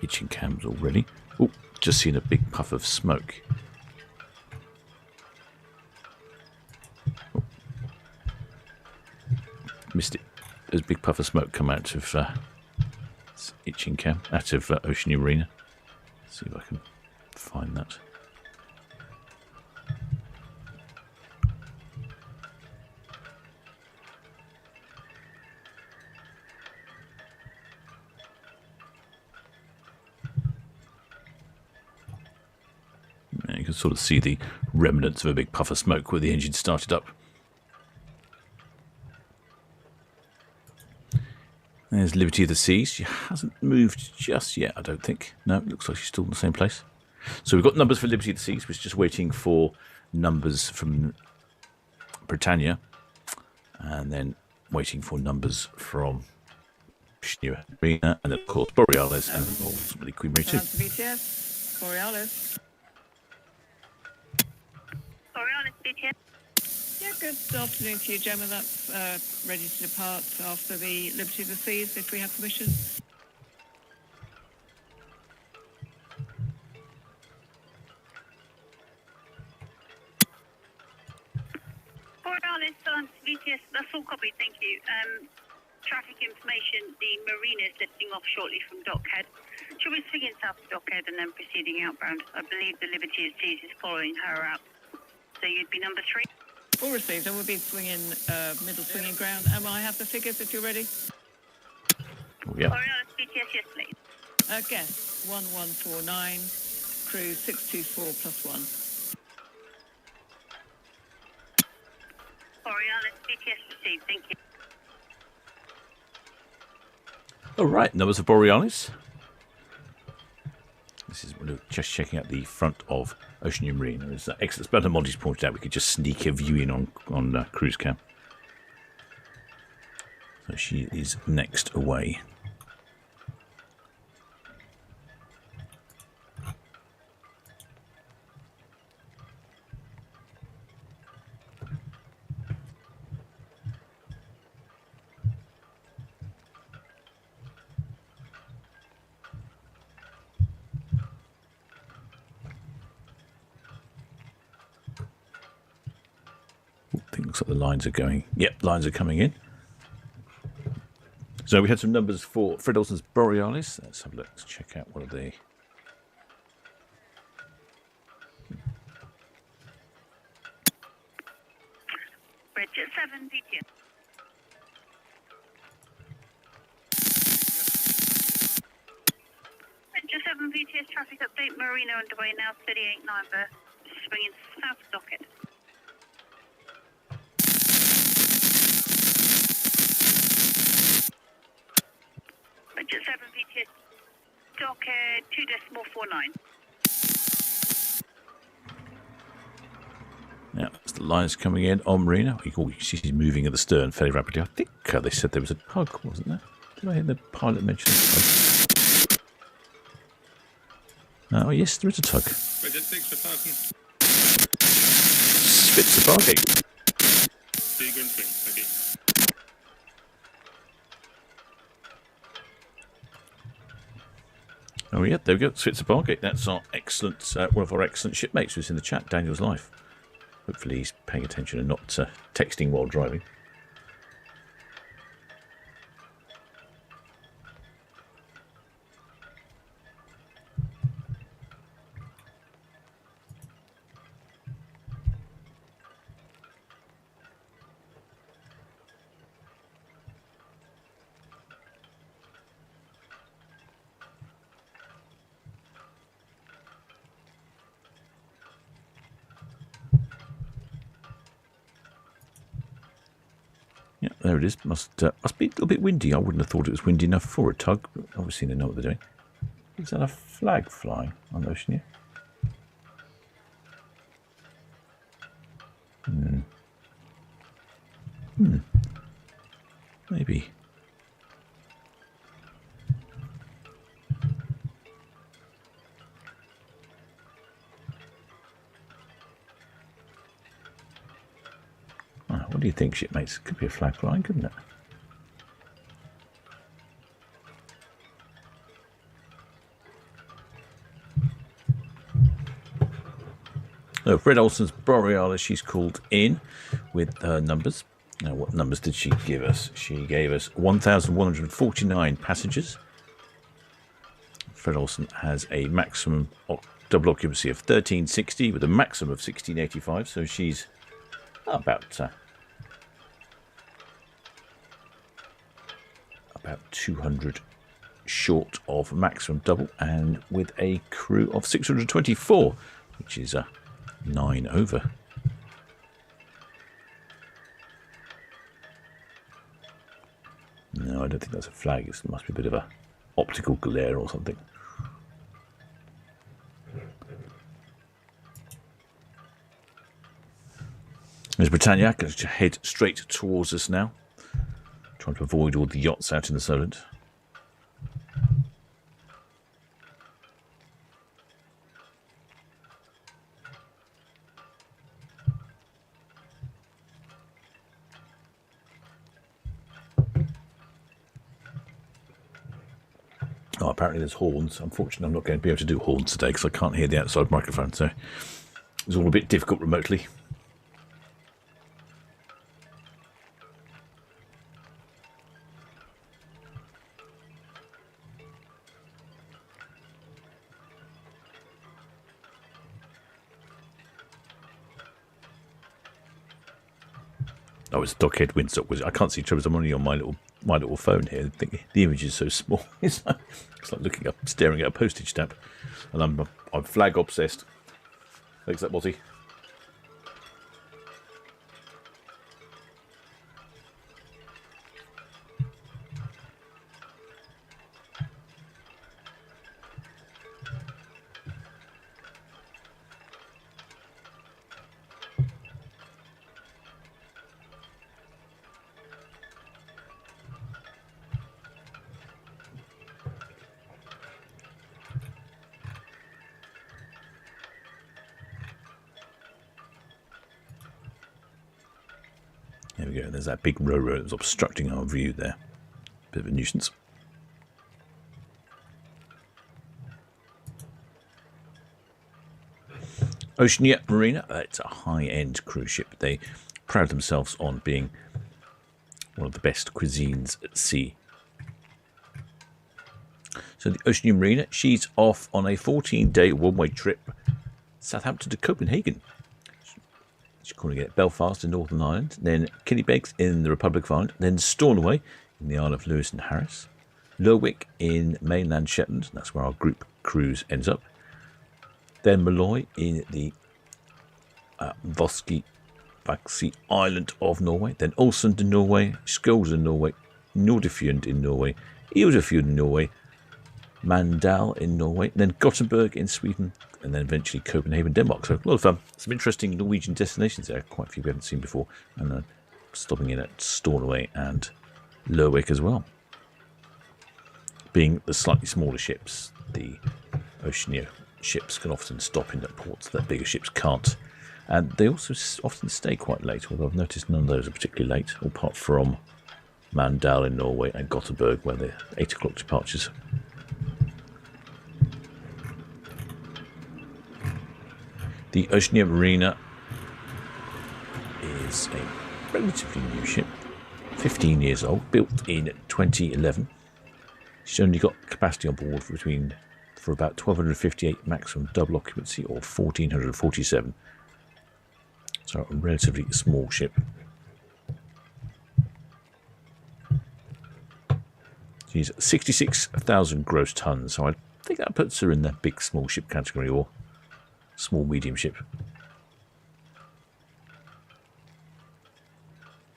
Itching cams already. Oh, just seen a big puff of smoke. Oh. Missed it. There's a big puff of smoke come out of itching cam, out of Oceania Marina. Let's see if I can find that. You can sort of see the remnants of a big puff of smoke where the engine started up. There's Liberty of the Seas. She hasn't moved just yet, I don't think. No, it looks like she's still in the same place. So we've got numbers for Liberty of the Seas. We're just waiting for numbers from Britannia. And then waiting for numbers from Oceania Marina. And then, of course, Borealis and ultimately Queen Mary 2. BTS, Borealis. Borealis, BTS. Yeah, good afternoon to you, Gemma. That's ready to depart after the Liberty of the Seas, if we have permission. Borealis, BTS, that's all copied, thank you. Traffic information, the Marina is lifting off shortly from Dockhead. She'll be swinging south to Dockhead and then proceeding outbound. I believe the Liberty of the Seas is following her out. So you'd be number 3. All received, and we'll be swinging, middle swinging ground. I have the figures if you're ready. Oh, yeah. Borealis, BTS, yes, please. Guest 1149, crew 624 plus 1. Borealis, BTS received, thank you. All right, numbers of Borealis. This is just checking out the front of Oceania Marina. As excellent Spelter Monty's pointed out, we could just sneak a view in on cruise cam. So she is next away. Looks like the lines are going. Yep, lines are coming in. So we had some numbers for Fred Olsen's Borealis. Let's have a look. Let's check out what are they. Bridget 7, BTS. Bridget 7, BTS traffic update. Marina underway now, 38.9 berth. Swinging south Dockhead. Bridget 7, BTS, Dockhead 2.49. Yeah, that's the lines coming in on Marina. Oh, she's moving at the stern fairly rapidly. I think they said there was a pug, wasn't there? Did I hear the pilot mention a pug? Oh, yes, there is a tug. Bridget 6 for Falcon. Spits the bargate. Big and swing. Thank you. Oh, yeah, there we go. Switzer Bargate. That's our excellent, one of our excellent shipmates who's in the chat, Daniel's Life. Hopefully he's paying attention and not texting while driving. Yeah, there it is. Must be a little bit windy. I wouldn't have thought it was windy enough for a tug, but obviously they know what they're doing. Is that a flag flying on Oceania? Maybe. What do you think, shipmates? Could be a flag flying, couldn't it? So Fred Olsen's Borealis, she's called in with her numbers. Now, what numbers did she give us? She gave us 1,149 passengers. Fred Olsen has a maximum double occupancy of 1360 with a maximum of 1685. So she's about 200 short of maximum double, and with a crew of 624, which is 9 over. No, I don't think that's a flag. It must be a bit of a optical glare or something. There's Britannia going to head straight towards us now, trying to avoid all the yachts out in the Solent. Oh, apparently there's horns. Unfortunately, I'm not going to be able to do horns today because I can't hear the outside microphone, so it's all a bit difficult remotely. Oh, it's Dockhead Windsock. I can't see Trevor's. I'm only on my little phone here. I think the image is so small. It's like looking up, staring at a postage stamp. And I'm flag obsessed. Thanks, that Mozzie. There we go. There's that big row that's obstructing our view there. Bit of a nuisance. Oceania Marina. It's a high-end cruise ship. They pride themselves on being one of the best cuisines at sea. So the Oceania Marina, she's off on a 14-day one-way trip, Southampton to Copenhagen. She's calling it Belfast in Northern Ireland, then Killybegs in the Republic of Ireland, then Stornoway in the Isle of Lewis and Harris, Lerwick in mainland Shetland, that's where our group cruise ends up, then Malloy in the Vaxi Island of Norway, then Ålesund in Norway, Skjold in Norway, Nordefjord in Norway, Eldefjord in Norway, Mandal in Norway, then Gothenburg in Sweden, and then eventually Copenhagen, Denmark. So a lot of some interesting Norwegian destinations there, quite a few we haven't seen before, and stopping in at Stornoway and Lerwick as well. Being the slightly smaller ships, the Oceania ships can often stop in at ports that bigger ships can't. And they also often stay quite late, although I've noticed none of those are particularly late, apart from Mandal in Norway and Gothenburg, where they're 8 o'clock departures. The Oceania Marina is a relatively new ship, 15 years old, built in 2011. She's only got capacity on board for about 1,258 maximum double occupancy, or 1,447. So a relatively small ship. She's 66,000 gross tons, so I think that puts her in the big small ship category, or small medium ship.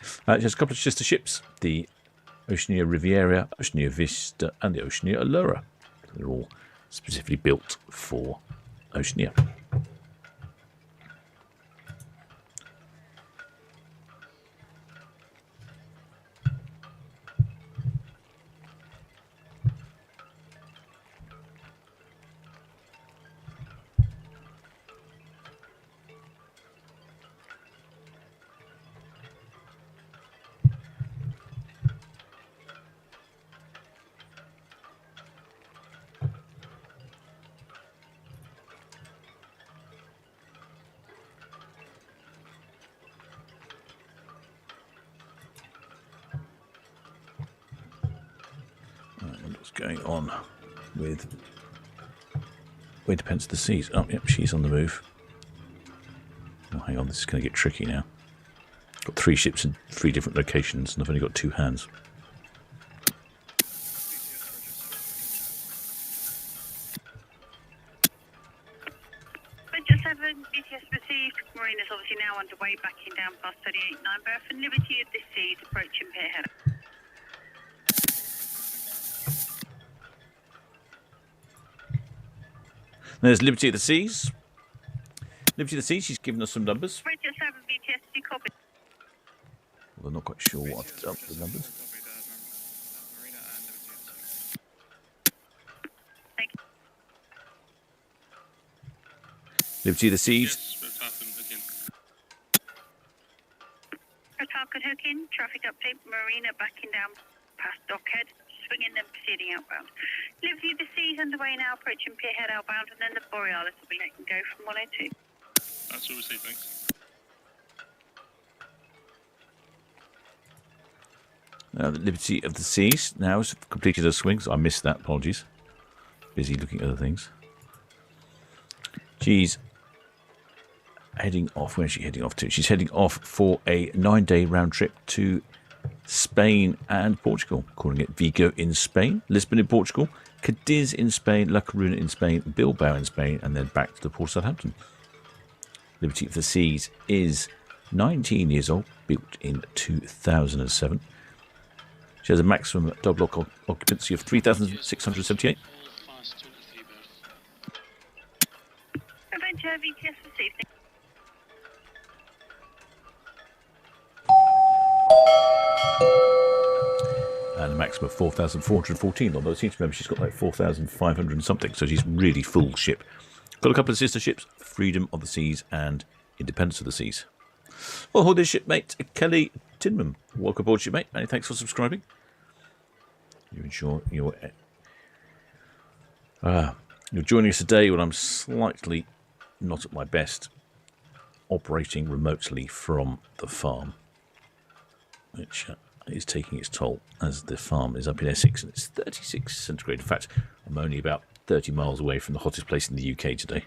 She has a couple of sister ships, the Oceania Riviera, Oceania Vista, and the Oceania Allura. They're all specifically built for Oceania. What's going on with where depends the seas? Oh, yep, she's on the move. Oh, hang on, this is going to get tricky now. Got 3 ships in 3 different locations, and I've only got 2 hands. Just 7, BTS received. Marine is obviously now underway, backing down past 38.9 berth, and Liberty of the Seas approaching pier header. There's Liberty of the Seas. Liberty of the Seas, she's given us some numbers. Bridge 7, BTS, do you copy? Well, I'm not quite sure what I've done with the numbers. Thank you. Liberty of the Seas. Falcon hook in, traffic update, Marina backing down past Dockhead, swinging then proceeding outbound. Liberty of the Seas underway now, approaching pier head outbound, and then the Borealis will be letting go from 102. That's all received, thanks. Now, the Liberty of the Seas now has completed her swings. I missed that, apologies. Busy looking at other things. She's heading off. Where's she heading off to? She's heading off for a 9-day round trip to Spain and Portugal, calling it Vigo in Spain, Lisbon in Portugal, Cadiz in Spain, La Coruña in Spain, Bilbao in Spain, and then back to the port of Southampton. Liberty of the Seas is 19 years old, built in 2007. She has a maximum double occupancy of 3,678. Adventure VTS received. And a maximum of 4,414, although it seems to remember she's got like 4,500 and something, so she's really full ship. Got a couple of sister ships, Freedom of the Seas and Independence of the Seas. Well, hold this shipmate, Kelly Tinman. Welcome aboard, shipmate. Many thanks for subscribing. You ensure you're joining us today when I'm slightly not at my best, operating remotely from the farm, which is taking its toll, as the farm is up in Essex and it's 36 centigrade. In fact, I'm only about 30 miles away from the hottest place in the UK today.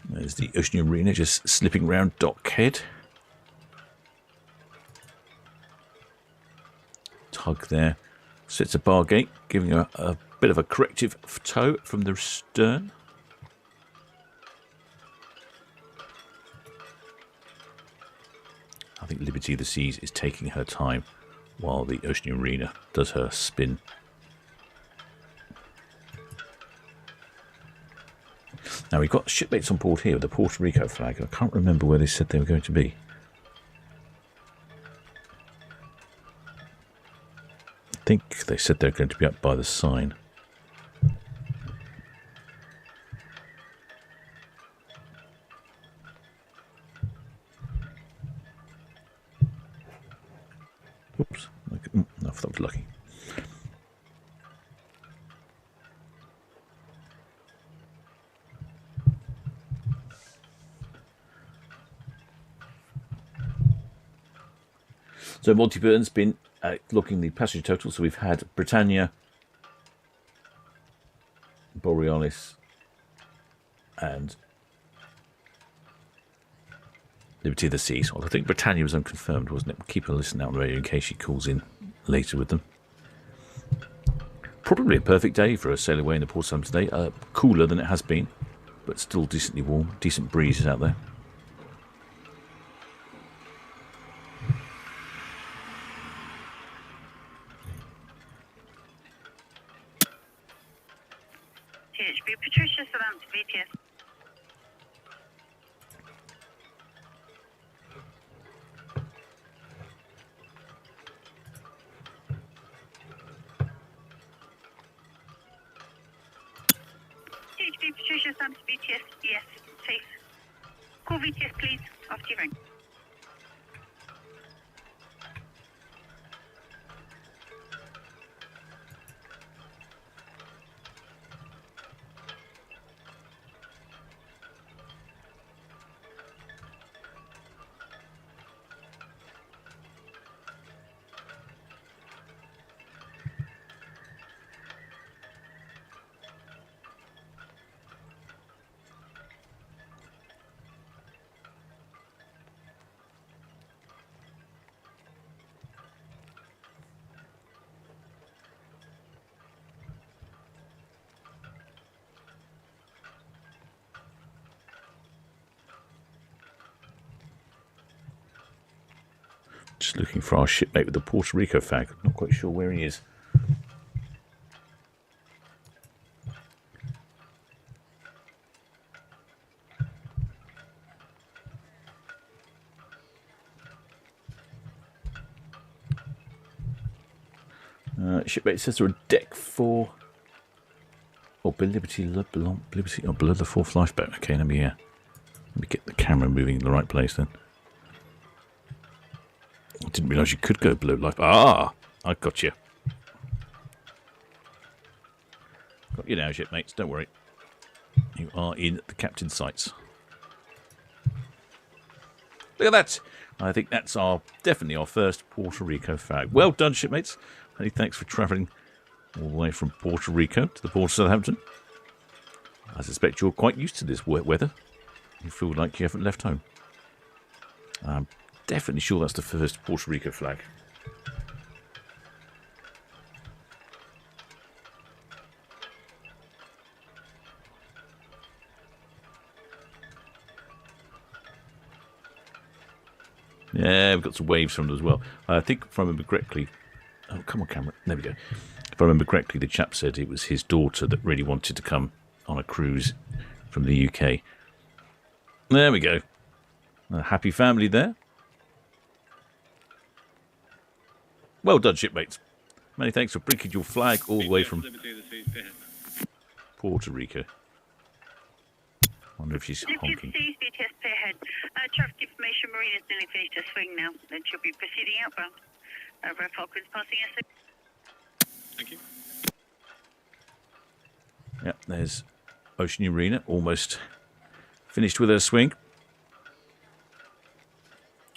There's the Oceania Marina just slipping round Dockhead. Tug there sits a bar gate, giving her a bit of a corrective tow from the stern. I think Liberty of the Seas is taking her time while the Oceania Marina does her spin. Now we've got Shipmates on board here with the Puerto Rico flag. I can't remember where they said they were going to be. I think they said they're going to be up by the sign. Oops, I thought I was lucky. So Monty Burton's been looking the passenger total. So we've had Britannia, Borealis, and Liberty of the Seas. Well, I think Britannia was unconfirmed, wasn't it? We'll keep a listen out on the radio in case she calls in later with them. Probably a perfect day for a sail away in the Port Southampton today. Cooler than it has been, but still decently warm. Decent breezes out there. THB Patricia, Southampton, BTS. THB Patricia, Southampton, BTS, yes, safe. Call VTS, please, after you ring. Just looking for our shipmate with the Puerto Rico flag. Not quite sure where he is. Shipmate says they're on deck 4. Oh, Liberty, Liberty, oh, below the 4th lifeboat. Okay, let me get the camera moving in the right place then. I didn't realise you could go below life. Ah, I got you. Got you now, shipmates. Don't worry. You are in the captain's sights. Look at that. I think that's definitely our first Puerto Rico flag. Well done, shipmates. Many thanks for travelling all the way from Puerto Rico to the port of Southampton. I suspect you're quite used to this wet weather. You feel like you haven't left home. I'm definitely sure that's the first Puerto Rico flag. Yeah, we've got some waves from it as well. I think if I remember correctly... Oh, come on, camera. There we go. If I remember correctly, the chap said it was his daughter that really wanted to come on a cruise from the UK. There we go. A happy family there. Well done, shipmates. Many thanks for bringing your flag all the way from Puerto Rico. I wonder if she's honking. Traffic information, Marina's nearly finished her swing now. Then she'll be proceeding outbound. Over Falcons passing us. Thank you. Yep, there's Oceania Marina, almost finished with her swing.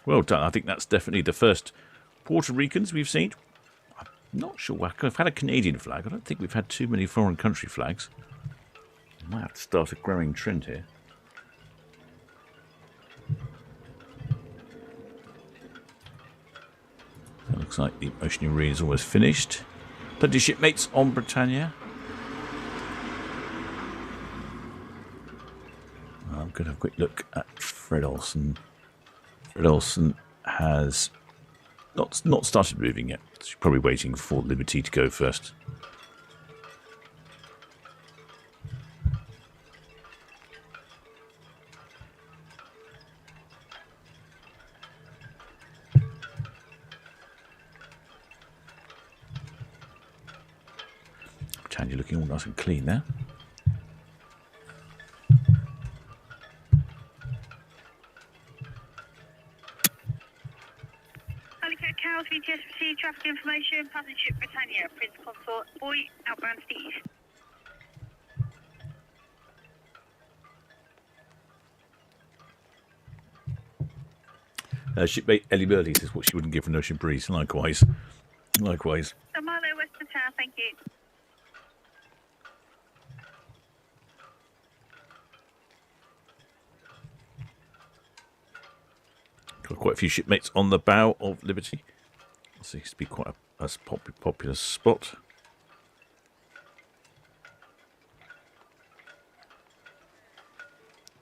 Well done. I think that's definitely the first Puerto Ricans we've seen. I'm not sure. I've had a Canadian flag. I don't think we've had too many foreign country flags. I might have to start a growing trend here. It looks like the Oceania Marina is almost finished. Plenty of shipmates on Britannia. I'm going to have a quick look at Fred Olsen. Fred Olsen has not started moving yet. She's probably waiting for Liberty to go first. Britannia looking all nice and clean there. Cows, VTS received traffic information, passenger ship Britannia, Prince Consort, Boy, outbound to the east. Shipmate Ellie Burley says what she wouldn't give for an ocean breeze. Likewise. Likewise. So Milo, Western Town, thank you. Got quite a few shipmates on the bow of Liberty. Seems to be quite a popular spot.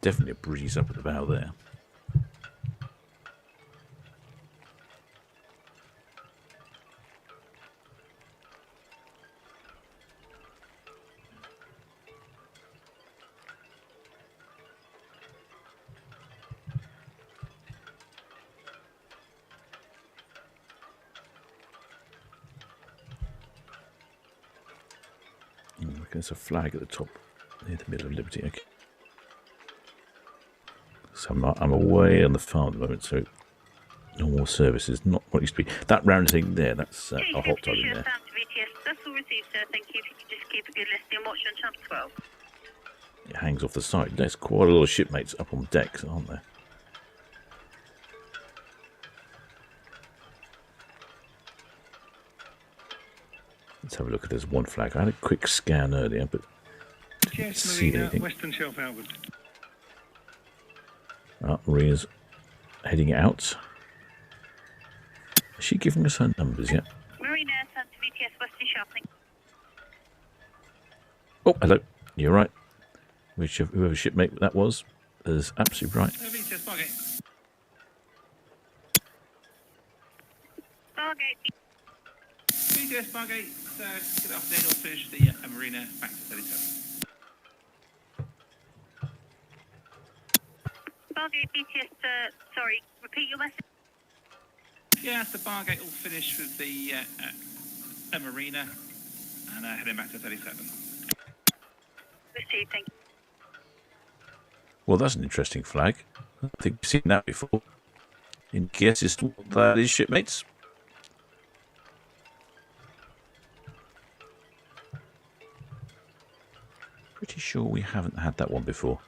Definitely a breeze up at the bow there. There's a flag at the top near the middle of Liberty. Okay. So I'm away on the farm at the moment, so normal service is not what it used to be. That round thing there, that's a hot tub in there. That's all received, sir. Thank you. If you could just keep a good listing and watch on channel 12. It hangs off the side. There's quite a lot of shipmates up on decks, aren't there? Let's have a look if there's one flag. I had a quick scan earlier, but didn't see Marina, anything. Western Shelf outward. Maria's heading out. Is she giving us her numbers yet? Marina, Santa VTS, Western Shopping. Oh, hello. You're right. Whoever shipmate that was is absolutely right. VTS Bargate. Bargate. VTS Bargate, good afternoon. We'll finish the Marina back to 37. Bargate VTS, sorry, repeat your message. Yeah, the Bargate will finish with the Marina and heading back to 37. Received, thank you. Well, that's an interesting flag. I think we've seen that before. In guess as to what that is, shipmates. Pretty sure we haven't had that one before.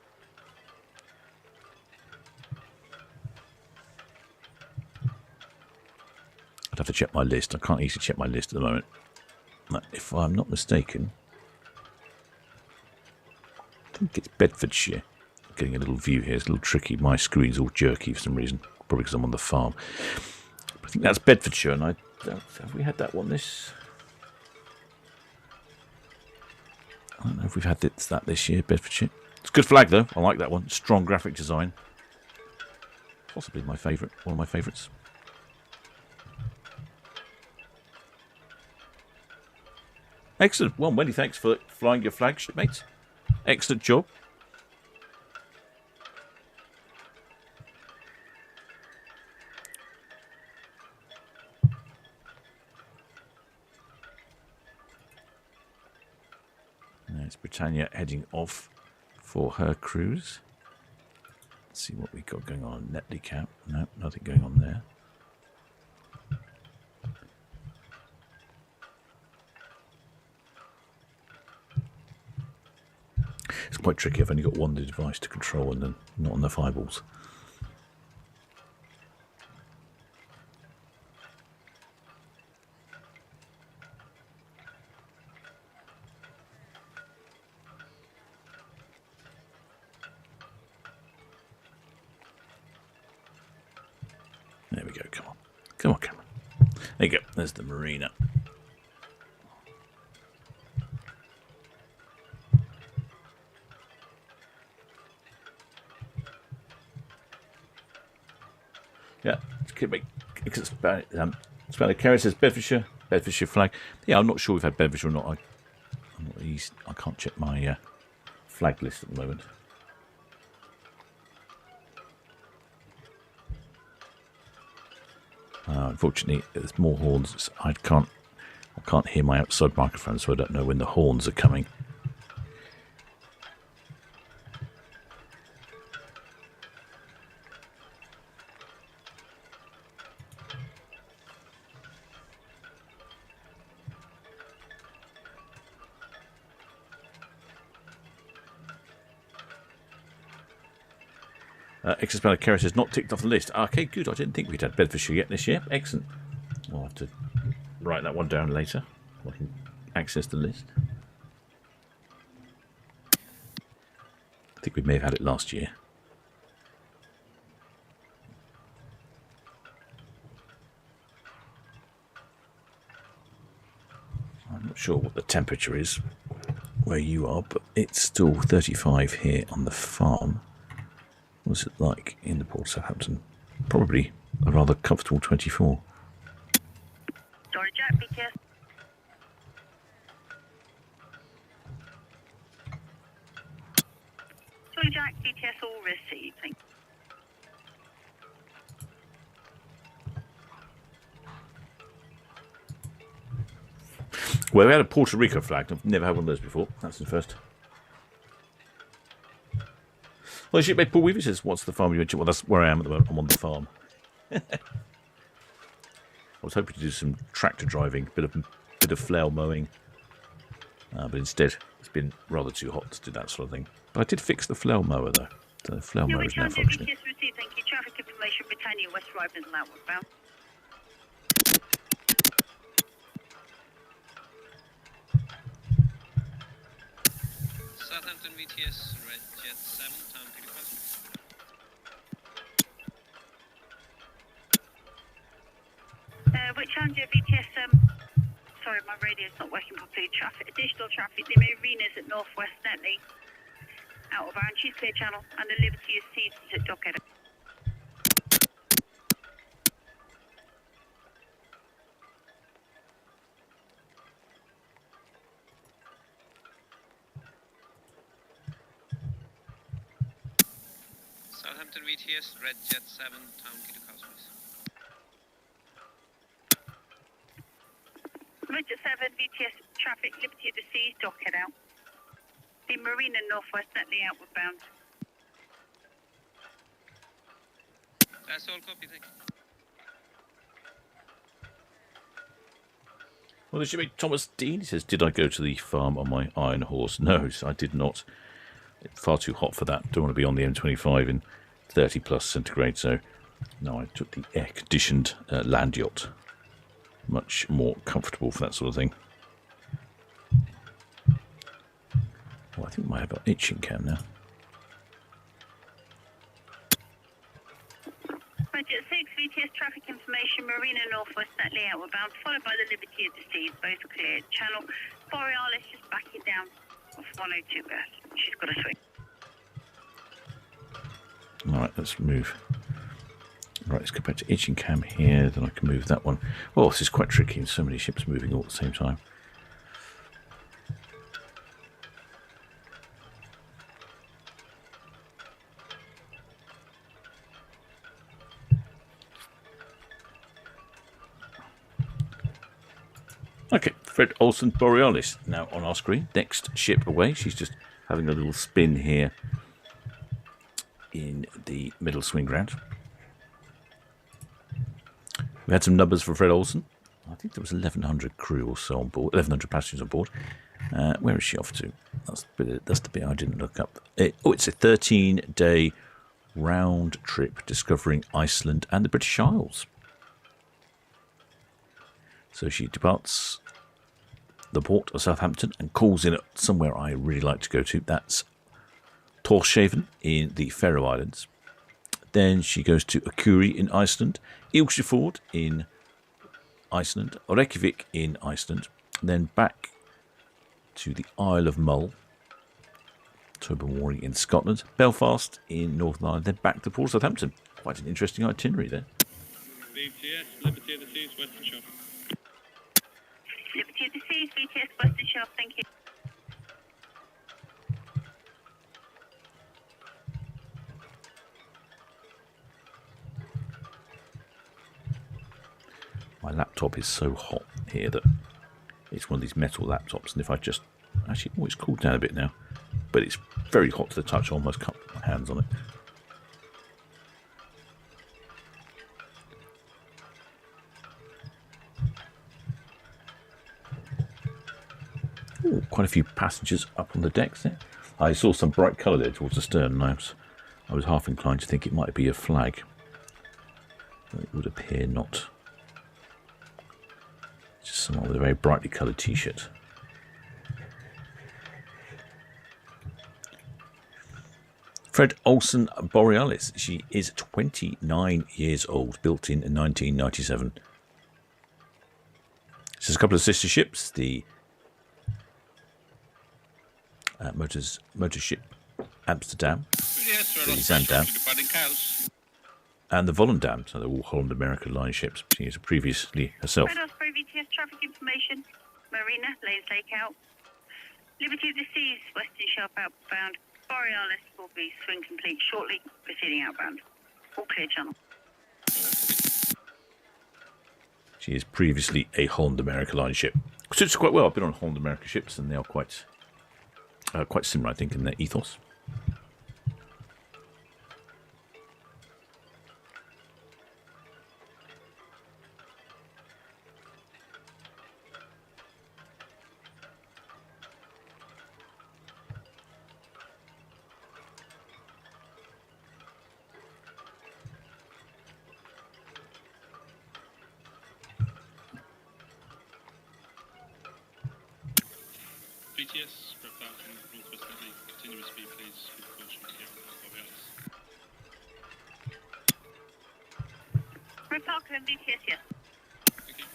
I'd have to check my list. I can't easily check my list at the moment. If I'm not mistaken, I think it's Bedfordshire. Getting a little view here. It's a little tricky. My screen's all jerky for some reason. Probably because I'm on the farm. But I think that's Bedfordshire, and I don't, have we had that one this? I don't know if we've had that this year, Bedfordshire. It's a good flag though. I like that one. Strong graphic design. Possibly my favourite. One of my favourites. Excellent. Well, many thanks for flying your flag, shipmates. Excellent job. There's Britannia heading off for her cruise. Let's see what we've got going on. Netley Cap. No, nothing going on there. It's quite tricky. I've only got one device to control and then not enough eyeballs. There we go. Come on. Come on, camera. There you go. There's the marina. Yeah, Spanish carrier says Bedfordshire flag. Yeah, I'm not sure we've had Bedfordshire or not. I'm not easy. I can't check my flag list at the moment. Unfortunately, there's more horns. I can't hear my outside microphone, so I don't know when the horns are coming. Exospanish Carrier says not ticked off the list. Okay, good. I didn't think we'd had Bedfordshire yet this year. Excellent. I'll have to write that one down later so I can access the list. I think we may have had it last year. I'm not sure what the temperature is where you are, but it's still 35 here on the farm. What's it like in the port of Southampton? Probably a rather comfortable 24. Sorry, Jack, BTS. Sorry, Jack, BTS all received. Thank you. Well, we had a Puerto Rico flag. I've never had one of those before. That's the first. Well, Shipmate Paul Weaver says, what's the farm you mentioned? Well, that's where I am at the moment. I'm on the farm. I was hoping to do some tractor driving, bit of flail mowing. But instead, it's been rather too hot to do that sort of thing. But I did fix the flail mower, though. The flail mower is now functioning. Thank you. Traffic information, Britannia, West Ryburn, and outward bound. Southampton VTS, Red Jet 7, Town Quay to Passangers. Which Challenger VTS, sorry, my radio's not working properly. Additional traffic, the Marinas at Northwest Netley, out of bound, she's clear channel, and the Liberty is seized at Dockhead. Southampton VTS, Red Jet 7, Town Quay to Passangers. Red Jet 7 VTS traffic, Liberty of the Seas, Dockhead out. The Marina Northwest Netley outward bound. That's all, copy, thank you. Well, there should be Thomas Dean. He says, did I go to the farm on my iron horse? No, I did not. It's far too hot for that. Don't want to be on the M25 in 30 plus centigrade. So, no, I took the air-conditioned land yacht. Much more comfortable for that sort of thing. Oh, I think we might have our itching cam now. Jet 6 VTS traffic information, Marina Northwest Netley outward bound, followed by the Liberty of the Seas, both cleared. Channel Borealis just backing down off 102 berth. She's got a swing. Alright, let's move. Right, let's go back to itching cam here, then I can move that one. Oh, this is quite tricky. There's so many ships moving all at the same time. Okay, Fred Olsen Borealis now on our screen. Next ship away. She's just having a little spin here in the middle swing ground. We had some numbers for Fred Olsen. I think there was 1,100 crew or so on board, 1,100 passengers on board. Where is she off to? That's the bit I didn't look up. It's a 13-day round trip discovering Iceland and the British Isles. So she departs the port of Southampton and calls in at somewhere I really like to go to. That's Tórshavn in the Faroe Islands. Then she goes to Akurey in Iceland, Ísafjörður in Iceland, Reykjavik in Iceland, then back to the Isle of Mull, Tobermory in Scotland, Belfast in Northern Ireland, then back to Port Southampton. Quite an interesting itinerary there. VTS, Liberty of the Seas, Western Shop. Liberty of the Seas, VTS Western Shop, thank you. My laptop is so hot here that it's one of these metal laptops, and if I just actually, oh, it's cooled down a bit now, but it's very hot to the touch. I almost cut my hands on it. Ooh, quite a few passengers up on the decks there. I saw some bright colour there towards the stern, and I was half inclined to think it might be a flag. But it would appear not. Just someone with a very brightly coloured t-shirt. Fred Olsen Borealis. She is 29 years old, built in 1997. There's a couple of sister ships, the motor ship Amsterdam, the Zandam, and the Volendam. So they're all Holland America line ships. She is previously herself. Fred Osprey, VTS traffic information. Marina, Lays Lake out. Liberty of the Seas, Western Shop outbound. Borealis will be swing complete shortly, proceeding outbound. All clear channel. She is previously a Holland America line ship. Suits quite well. I've been on Holland America ships, and they are quite similar, I think, in their ethos. VTS, Red Falcon, Northwest Italy, continuous speed please, with caution here on Borealis. Red Falcon, VTS, yes. Thank you.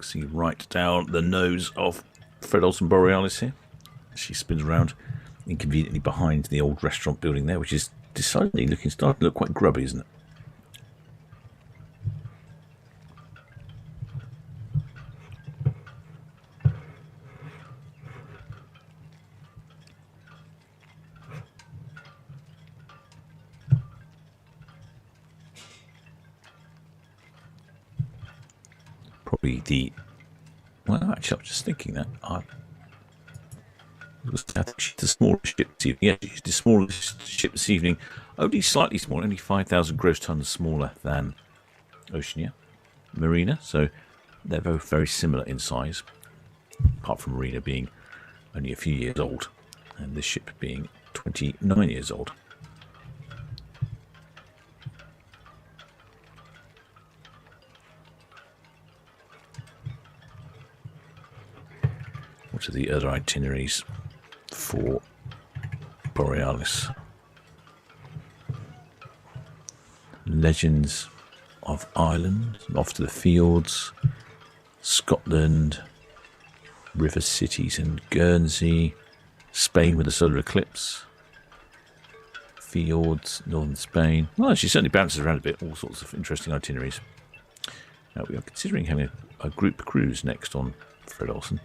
See right down the nose of Fred Olsen Borealis here. She spins around inconveniently behind the old restaurant building there, which is decidedly starting to look quite grubby, isn't it? Probably well, actually, I was just thinking that I think she's the smallest ship this evening. Yeah, she's the smallest ship this evening. Only slightly smaller, only 5,000 gross tons smaller than Oceania Marina. So they're both very similar in size, apart from Marina being only a few years old, and this ship being 29 years old. What are the other itineraries for Borealis? Legends of Ireland, off to the fields, Scotland, river cities and Guernsey, Spain with a solar eclipse, fields, northern Spain. Well, she certainly bounces around a bit, all sorts of interesting itineraries. Now, we are considering having a group cruise next on Fred Olsen.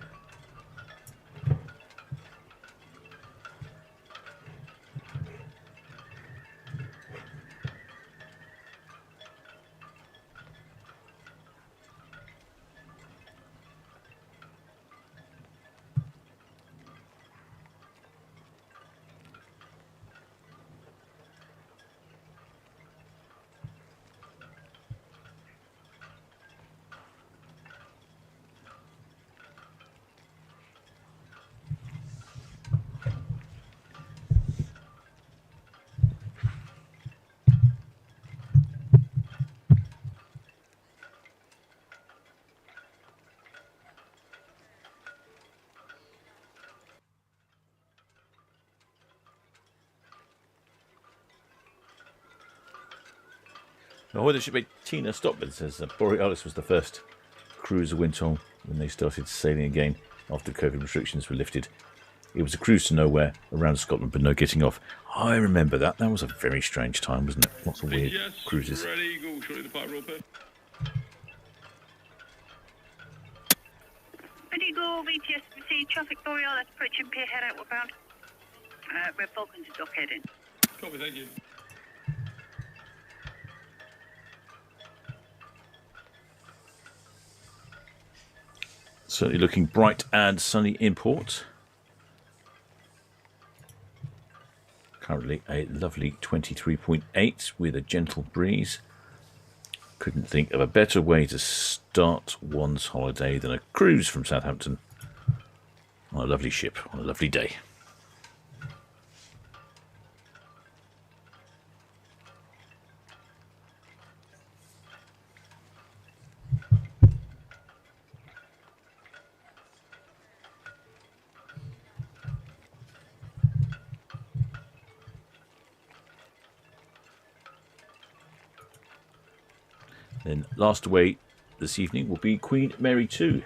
Ahoy, the shipmate Tina Stockman says Borealis was the first cruiser went on when they started sailing again after COVID restrictions were lifted. It was a cruise to nowhere around Scotland, but no getting off. I remember that. That was a very strange time, wasn't it? Lots of weird cruises. Ready, go shortly depart Roper. Ready, go, VTS, we see traffic Borealis approaching pier head outward bound. Red Falcon to dock heading. Copy, thank you. Certainly looking bright and sunny in port. Currently a lovely 23.8 with a gentle breeze. Couldn't think of a better way to start one's holiday than a cruise from Southampton on a lovely ship on a lovely day. Then last away this evening will be Queen Mary 2.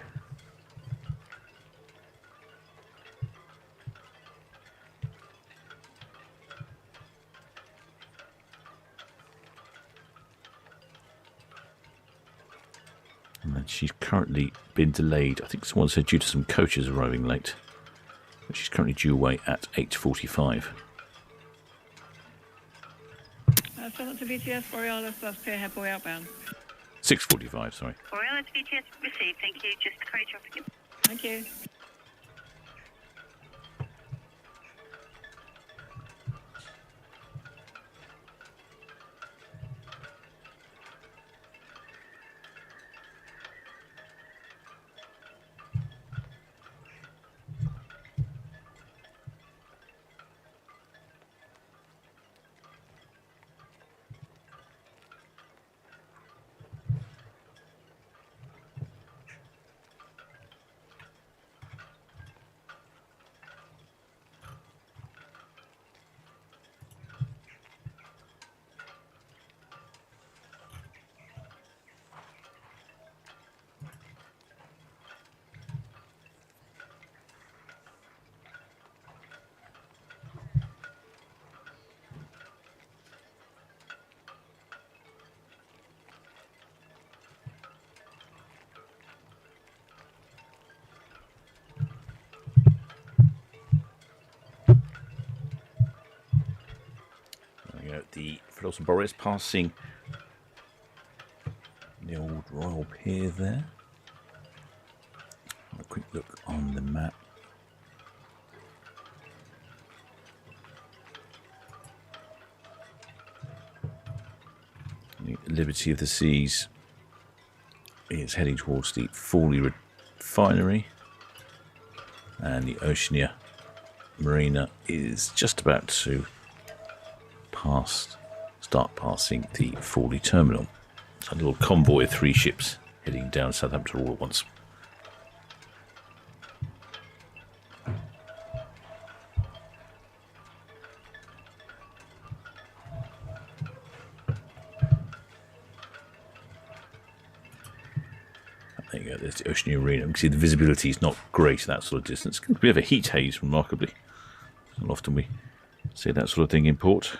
And she's currently been delayed. I think someone said due to some coaches arriving late. But she's currently due away at 8:45. Solent to VTS, Borealis, that's pier head boy outbound. 6:45, sorry. Borealis VTS received, thank you. Just carry traffic. Thank you. The Philosophers Borealis passing the old Royal Pier there. A quick look on the map. The Liberty of the Seas is heading towards the Fawley refinery, and the Oceania Marina is just about to start passing the Fawley terminal. It's a little convoy of 3 ships heading down Southampton all at once. There you go, there's the Oceania Marina. You can see the visibility is not great at that sort of distance. It's a bit of a heat haze, remarkably. Not often we see that sort of thing in port.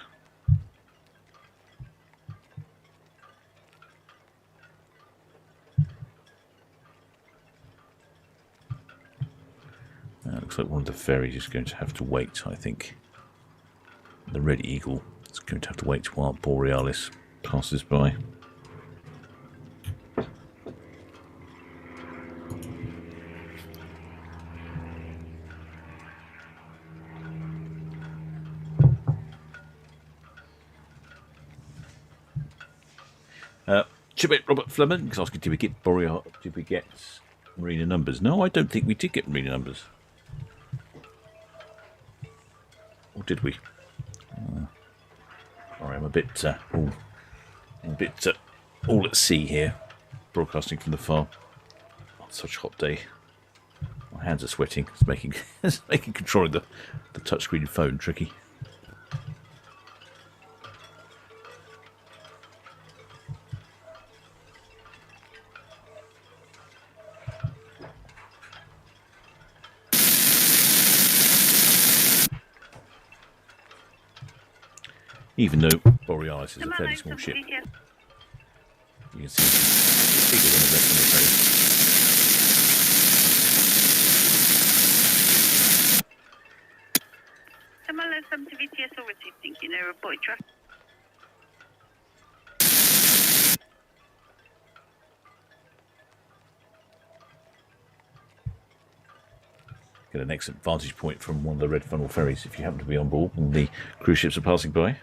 Looks like one of the ferries is going to have to wait, I think. The Red Eagle is going to have to wait while Borealis passes by. Shipmate Robert Fleming is asking, did we get Marina numbers? No, I don't think we did get Marina numbers. Or did we? Sorry, I'm a bit all at sea here, broadcasting from the farm on such a hot day. My hands are sweating. It's making controlling the touchscreen phone tricky. even though Borealis is a fairly small ship. You can see it's bigger than the rest of the ferry. Tamala, some to VTS over to thinking they report traffic. Get an excellent vantage point from one of the red funnel ferries if you happen to be on board and the cruise ships are passing by.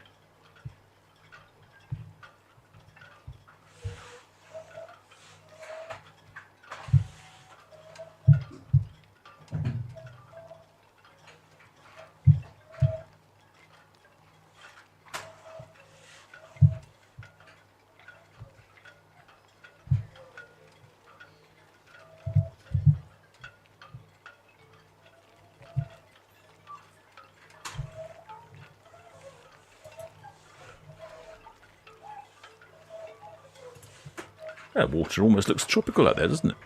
That water almost looks tropical out there, doesn't it?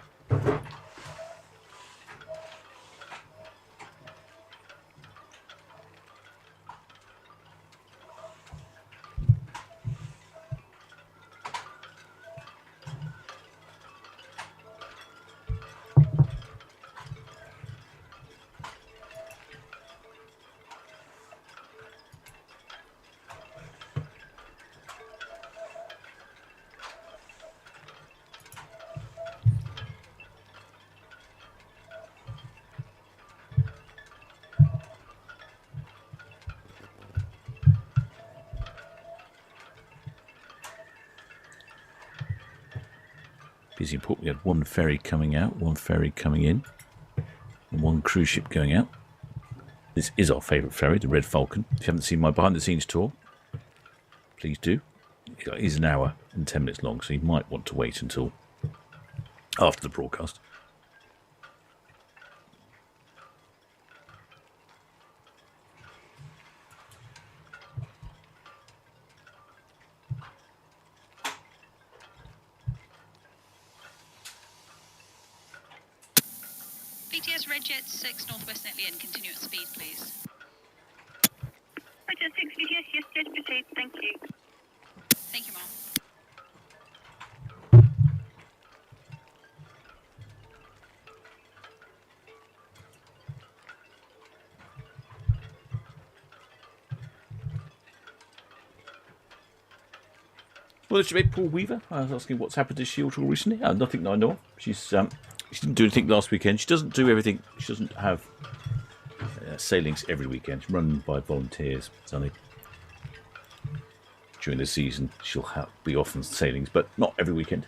Busy port. We had one ferry coming out, one ferry coming in, and one cruise ship going out. This is our favourite ferry, the Red Falcon. If you haven't seen my behind-the-scenes tour, please do. It is an hour and 10 minutes long, so you might want to wait until after the broadcast. BTS Red Jet 6 Northwest Netley and continue at speed, please. Roger, 6 VTS, yes, yes, proceed, thank you. Thank you, Mom. Well, the shipmate Paul Weaver. I was asking what's happened to she all recently. Nothing that I know of. She didn't do anything last weekend. She doesn't do everything. She doesn't have sailings every weekend. It's run by volunteers. It's only during the season she'll be off on sailings, but not every weekend.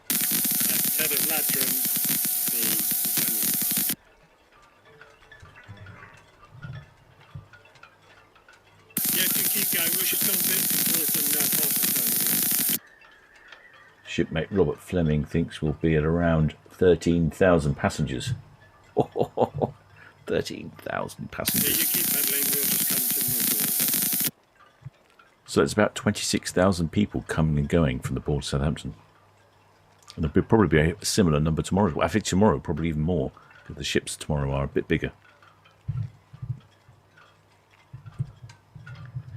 Ted of Ladrum, yeah, keep going. We should come a bit towards them now. Shipmate Robert Fleming thinks we'll be at around 13,000 passengers. 13,000 passengers. Yeah, you keep pedaling, we'll just come to the north. So it's about 26,000 people coming and going from the port of Southampton. And there'll probably be a similar number tomorrow. Well, I think tomorrow, probably even more, because the ships tomorrow are a bit bigger.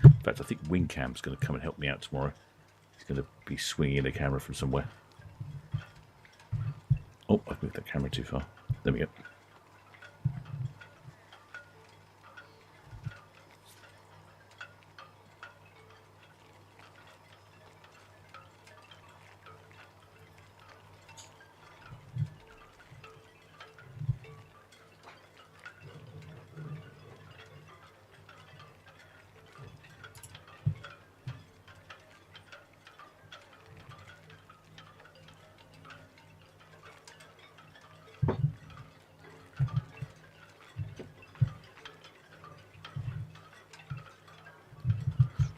In fact, I think Wingcam's going to come and help me out tomorrow. He's going to be swinging the camera from somewhere. Oh, I've moved that camera too far. There we go.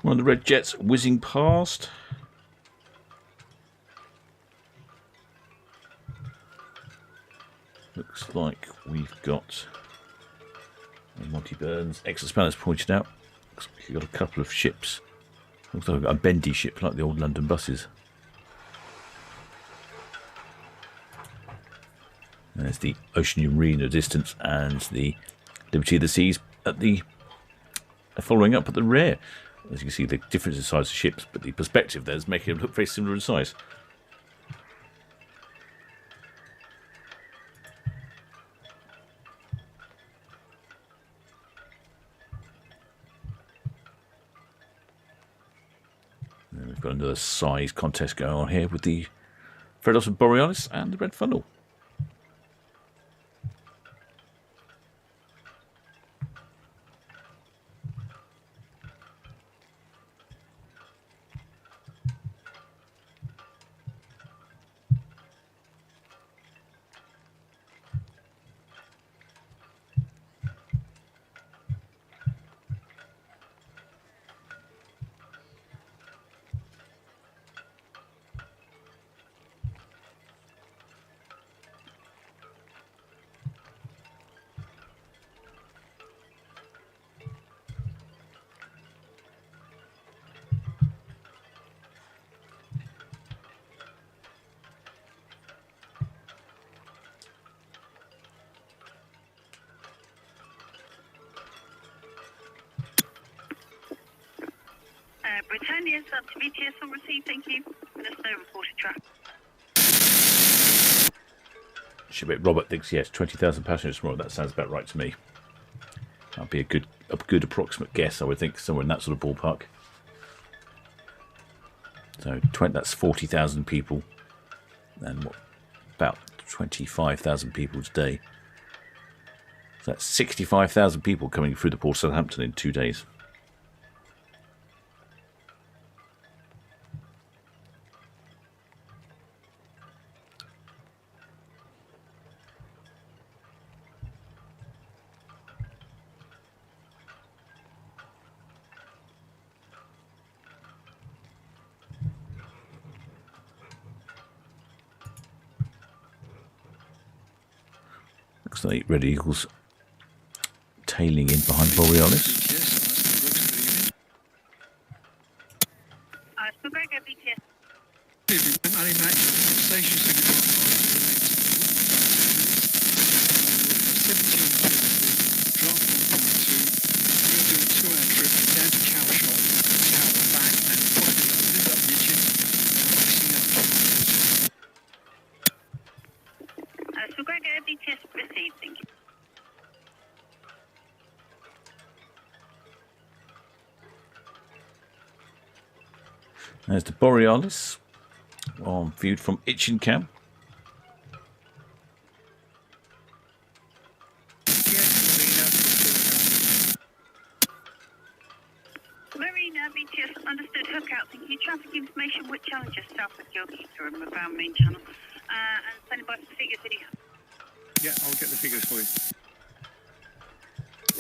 One of the red jets whizzing past. Looks like we've got Monty Burns, ex-Spanish pointed out. Looks like you've got a couple of ships. Looks like we've got a bendy ship like the old London buses. There's the Oceania Marina distance and the Liberty of the Seas at the following up at the rear. As you can see, the difference in size of ships, but the perspective there is making them look very similar in size. And we've got another size contest going on here with the Freddos of Borealis and the Red Funnel. Britannia, up to BTS on receive, thank you. There's no reported track. Shipmate Robert thinks yes, 20,000 passengers tomorrow. That sounds about right to me. That'd be a good approximate guess, I would think, somewhere in that sort of ballpark. So that's 40,000 people, and what, about 25,000 people today. So that's 65,000 people coming through the port of Southampton in 2 days. Looks like Red Eagles tailing in behind Borealis. Still going to BTS. Station signal drop 1.2. We'll do a 2-hour trip down to Cowshot, Tower back, and possibly live up Richard. Still going to BTS receive, thank you. There's the Borealis, viewed from Itchingham. Marina, BTS, understood, hook out, thank you. Traffic information, which challenges south of Gilgita and about main channel. And send by the figures that you have. Yeah, I'll get the figures for you.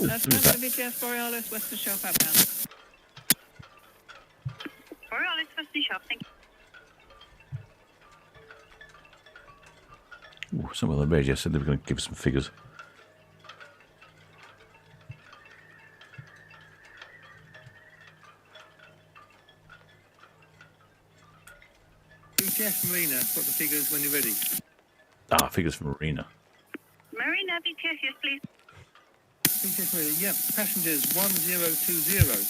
Ooh, That's who's that? BTS Borealis, Western Shelf outbound. Borealis, Western Shelf, thank you. Ooh, some of the radio said they were going to give us some figures. BTS Marina, got the figures when you're ready. Ah, figures from Marina. Marina, BTS, yes, please. BTS Marina, yeah, passengers 1020,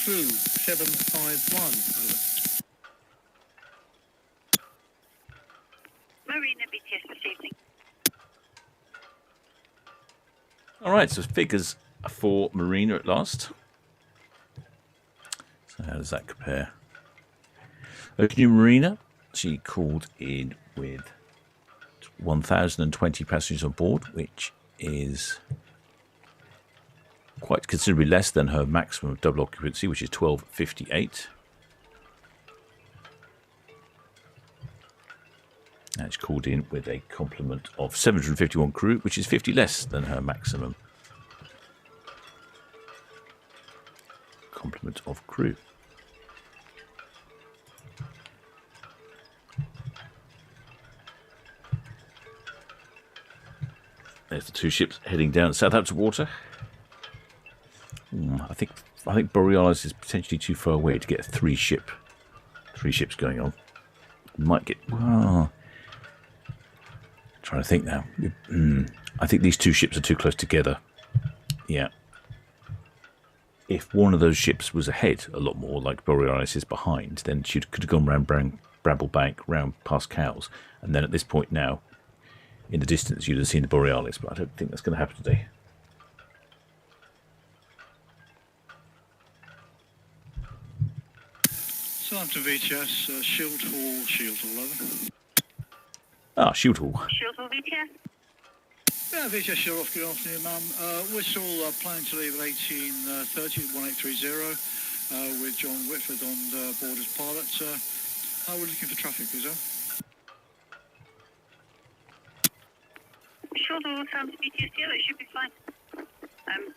crew 751. Over. Marina, BTS, receiving. All right, so figures for Marina at last. So how does that compare? Oceania Marina, she called in with 1,020 passengers on board, which is quite considerably less than her maximum of double occupancy, which is 1258. And she called in with a complement of 751 crew, which is 50 less than her maximum complement of crew. There's the two ships heading down Southampton water. I think Borealis is potentially too far away to get three ships going on. Might get trying to think now. I think these two ships are too close together Yeah. If one of those ships was ahead a lot more, like Borealis is behind, then she could have gone round Bramble Bank, round past Cowes, and then at this point now, in the distance, you'd have seen the Borealis, but I don't think that's going to happen today. Southampton VTS, Shield Hall, over. Ah, Shield Hall. Shield Hall VTS. Yeah, VTS Shield off, good afternoon, ma'am. We're still planning to leave at 18:30, 1830, with John Whitford on board as pilot. How are we looking for traffic, is there? Shield Hall, Southampton VTS, yeah, it should be fine.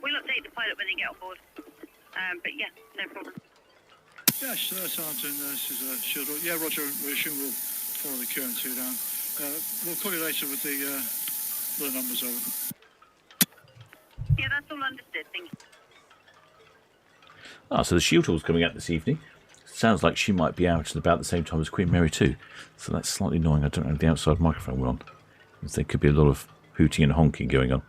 We'll update the pilot when they get on board. But yeah, no problem. Yes, Southampton, this is Shield Hall. Yeah, Roger, we assume we'll follow the QM2 down. We'll call you later with the numbers over. Yeah, that's all understood, thank you. Ah, so the Shield Hall's coming out this evening. Sounds like she might be out at about the same time as Queen Mary 2. So that's slightly annoying. I don't know if the outside microphone we're on. There could be a lot of hooting and honking going on.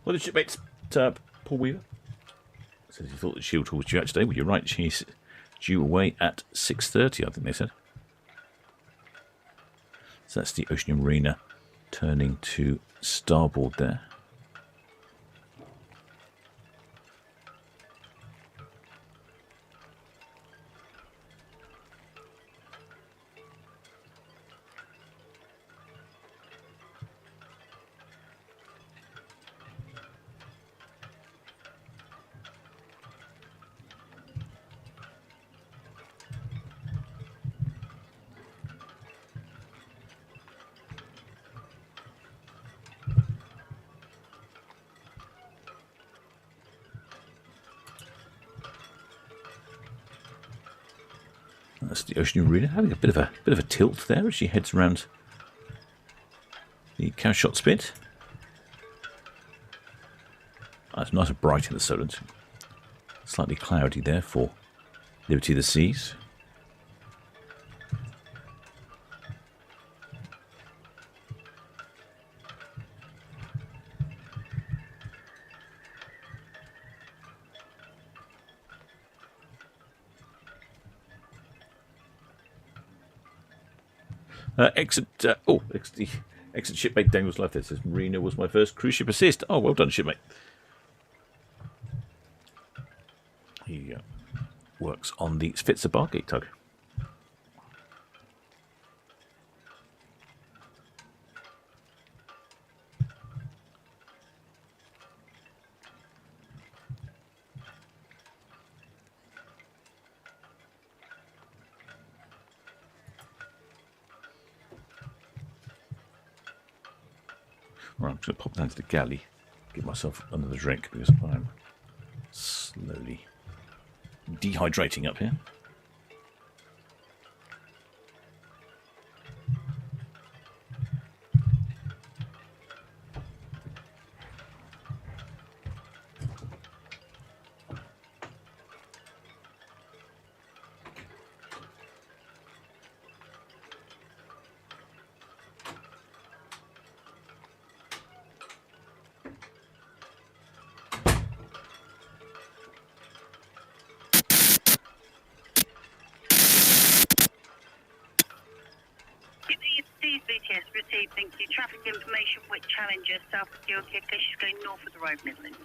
Well, the shipmates, Paul Weaver says he thought the Shield Hall was due out today. Well, you're right. She's due away at 6:30, I think they said. So that's the Oceania Marina turning to starboard there. That's the Oceania Marina, having a bit of a tilt there as she heads around the Cowshot Spit. Oh, it's nice and bright in the Solent. Slightly cloudy there for Liberty of the Seas. Exit shipmate Daniel's left there says Marina was my first cruise ship assist. Oh, well done, shipmate. He works on the Spitzer Bargate tug. Right, I'm just going to pop down to the galley, give myself another drink because I'm slowly dehydrating up here. VTS received, thank you. Traffic information with Challenger, South of Yorkshire, she's going north of the road, Midland.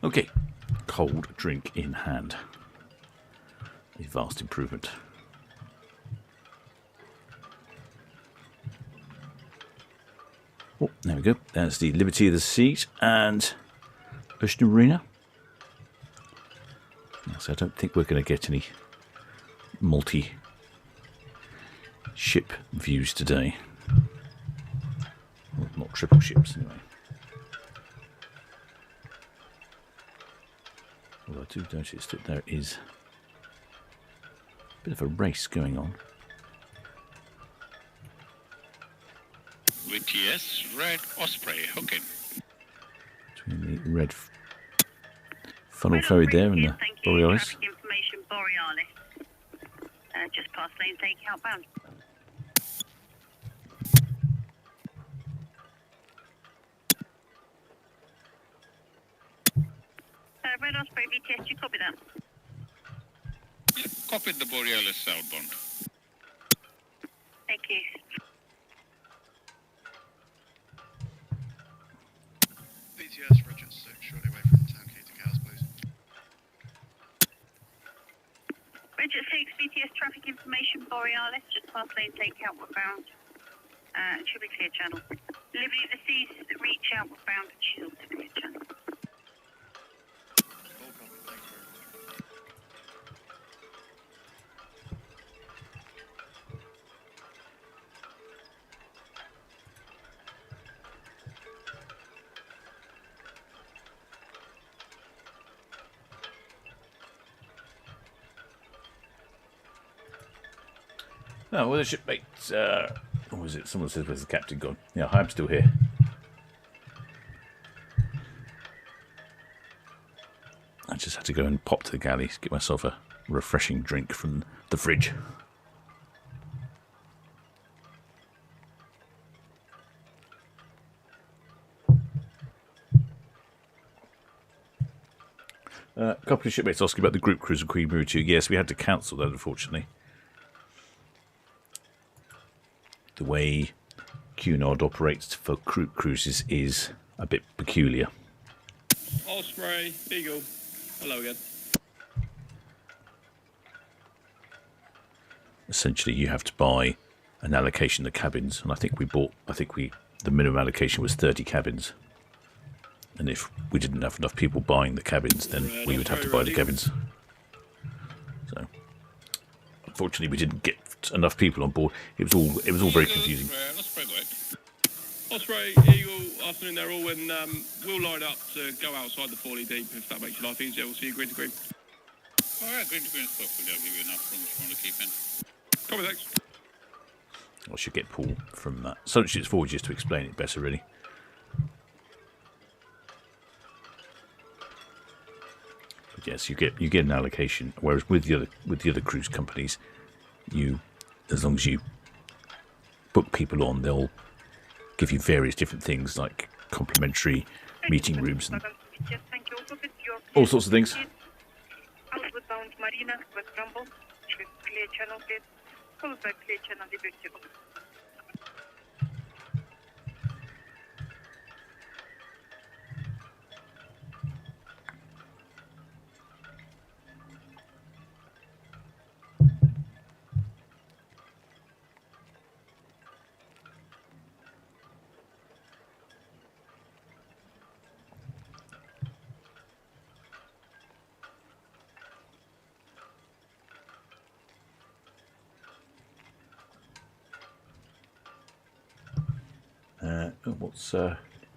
Okay, cold drink in hand. A vast improvement. Oh, there we go. That's the Liberty of the Seas and Oceania Marina. So I don't think we're going to get any multi-ship views today. Well, not triple ships, anyway. Although I do notice that there is a bit of a race going on. VTS Red Osprey hooking. Between the red funnel ferry there and the Borealis. Traffic information Borealis. Just past lane, take outbound. Red Osprey VTS, do you copy that? Copied the Borealis southbound. Thank you. VTS, Richard 6, shortly away from Town Quay to Cowes, please. Richard 6, VTS traffic information Borealis, just past lane, take outward bound. Should be clear channel. Liberty of the Seas, reach outward bound, shield to clear channel. Oh, well, the shipmates. What was it? Someone says, where's the captain gone? Yeah, I'm still here. I just had to go and pop to the galley to get myself a refreshing drink from the fridge. A couple of shipmates asking about the group cruise and Queen Mary 2. Yes, we had to cancel that, unfortunately. The way Cunard operates for group cruises is a bit peculiar. Osprey, Eagle. Hello again. Essentially, you have to buy an allocation of cabins, and I think the minimum allocation was 30 cabins. And if we didn't have enough people buying the cabins, then we would have to buy the cabins. So, unfortunately, we didn't get enough people on board. It was all very confusing. Osprey, Eagle, afternoon. They're all in. We'll line up to go outside the 40 deep if that makes your life easier. We'll see you green to green. All right, green to green is perfect. I'll give you enough room if you want to keep in. Copy, thanks. I should get Paul from Solent Ships forward just to explain it better, really. But yes, you get an allocation, whereas with the other cruise companies, as long as you book people on, they'll give you various different things like complimentary meeting rooms and all sorts of things. Outward bound Marina, West Rumble, clear channel, please. Followed by clear channel, Liberty.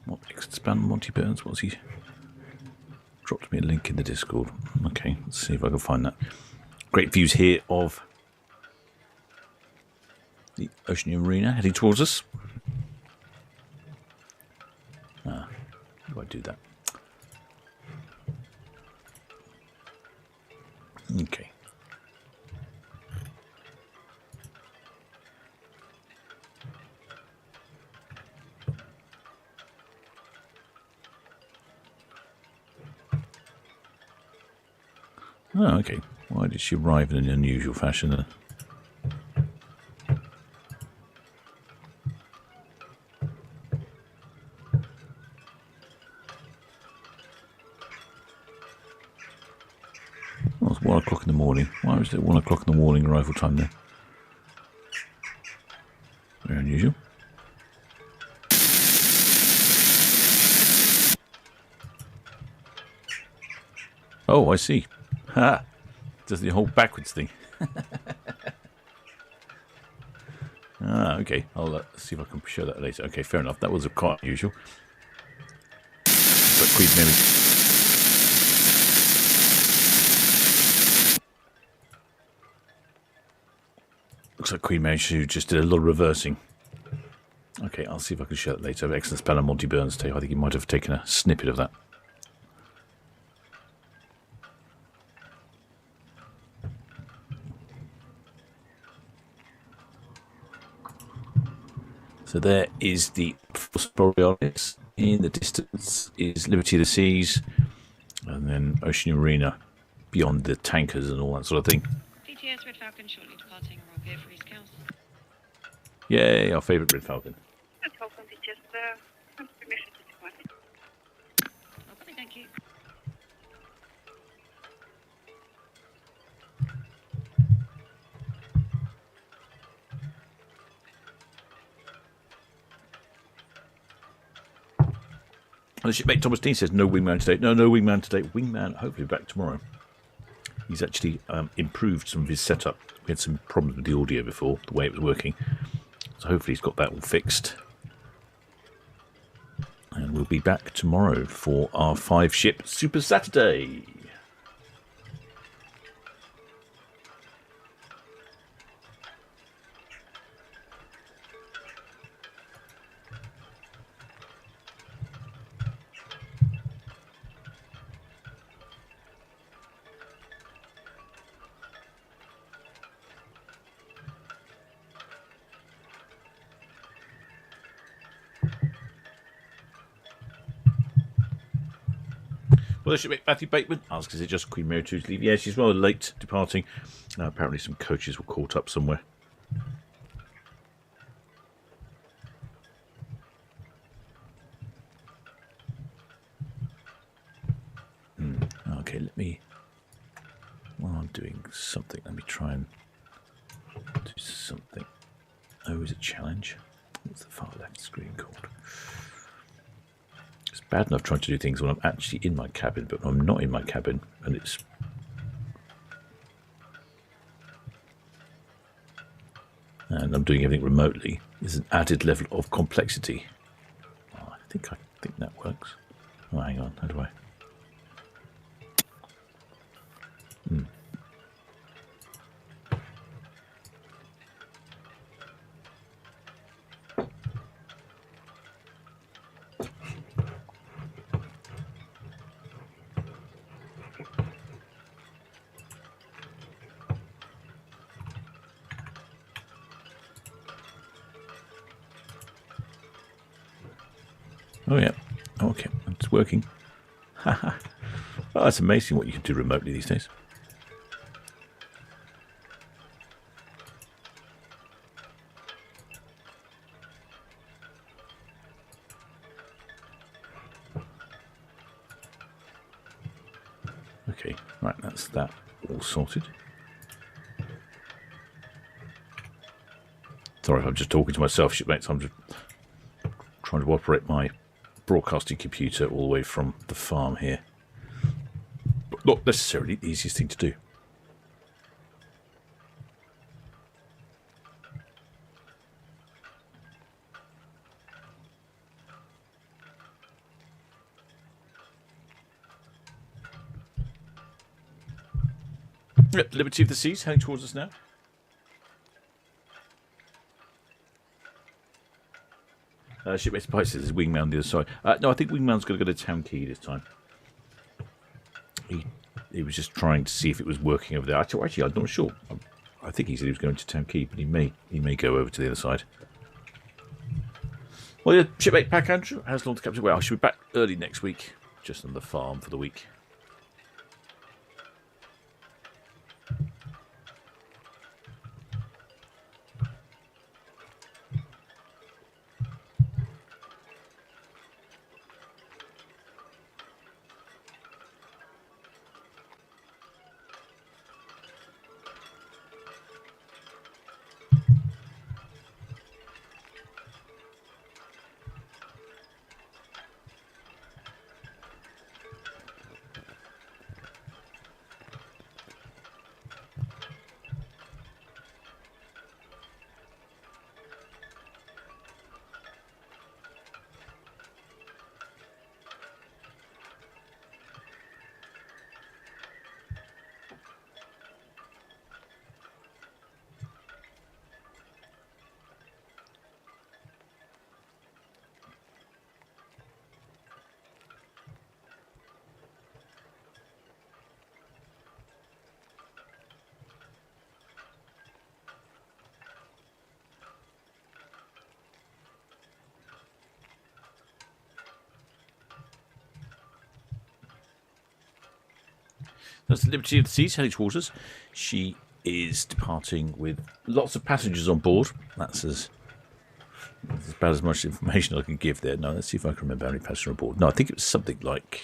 What expand Monty Burns? What's he dropped me a link in the Discord? Okay, let's see if I can find that. Great views here of the Oceania Marina heading towards us. How do I do that? Okay. Oh, okay. Why did she arrive in an unusual fashion then? Oh, it's 1 o'clock in the morning. Why was it 1 o'clock in the morning arrival time there? Very unusual. Oh, I see. Ha! Does the whole backwards thing. Ah, okay. I'll see if I can show that later. Okay, fair enough. That was quite unusual. But Queen Mary. Looks like Queen Mary just did a lot of reversing. Okay, I'll see if I can show that later. Excellent spell on Monty Burns' tape. I think he might have taken a snippet of that. So there is the Borealis. In the distance is Liberty of the Seas, and then Oceania Marina beyond the tankers and all that sort of thing. DTS Red Falcon shortly departing Rockville for East Coast. Yay, our favourite Red Falcon. Red Falcon, just permission to depart. Okay, thank you. The shipmate Thomas Dean says no wingman today. No wingman today. Wingman hopefully back tomorrow. He's actually improved some of his setup. We had some problems with the audio before, the way it was working. So hopefully he's got that all fixed. And we'll be back tomorrow for our 5-ship Super Saturday. Well, the shipmate Matthew Bateman asks, is it just Queen Mary 2's leave? Yeah, she's rather late departing. Apparently some coaches were caught up somewhere. Okay, let me, while I'm doing something, let me try and do something. Oh, is it challenge? What's the far left screen called? It's bad enough trying to do things when I'm actually in my cabin, but when I'm not in my cabin and it's... and I'm doing everything remotely, there's an added level of complexity. Oh, I think that works. Oh, hang on, how do I... Oh yeah, okay, it's working. Haha. Oh, it's amazing what you can do remotely these days. Okay, right, that's that all sorted. Sorry if I'm just talking to myself, shipmates. I'm just trying to operate my broadcasting computer all the way from the farm here. But not necessarily the easiest thing to do. Yep, Liberty of the Seas heading towards us now. Shipmates Pike says there's Wingman on the other side. No, I think Wingman's going to go to Town Quay this time. He was just trying to see if it was working over there. Actually, I'm not sure. I think he said he was going to Town Quay, but he may go over to the other side. Well, yeah, Shipmate Pack Andrew has launched Captain. Well, I should be back early next week, just on the farm for the week. That's the Liberty of the Seas, Helix Waters. She is departing with lots of passengers on board. That's about as much information I can give there. No, let's see if I can remember how many passengers on board. No, I think it was something like...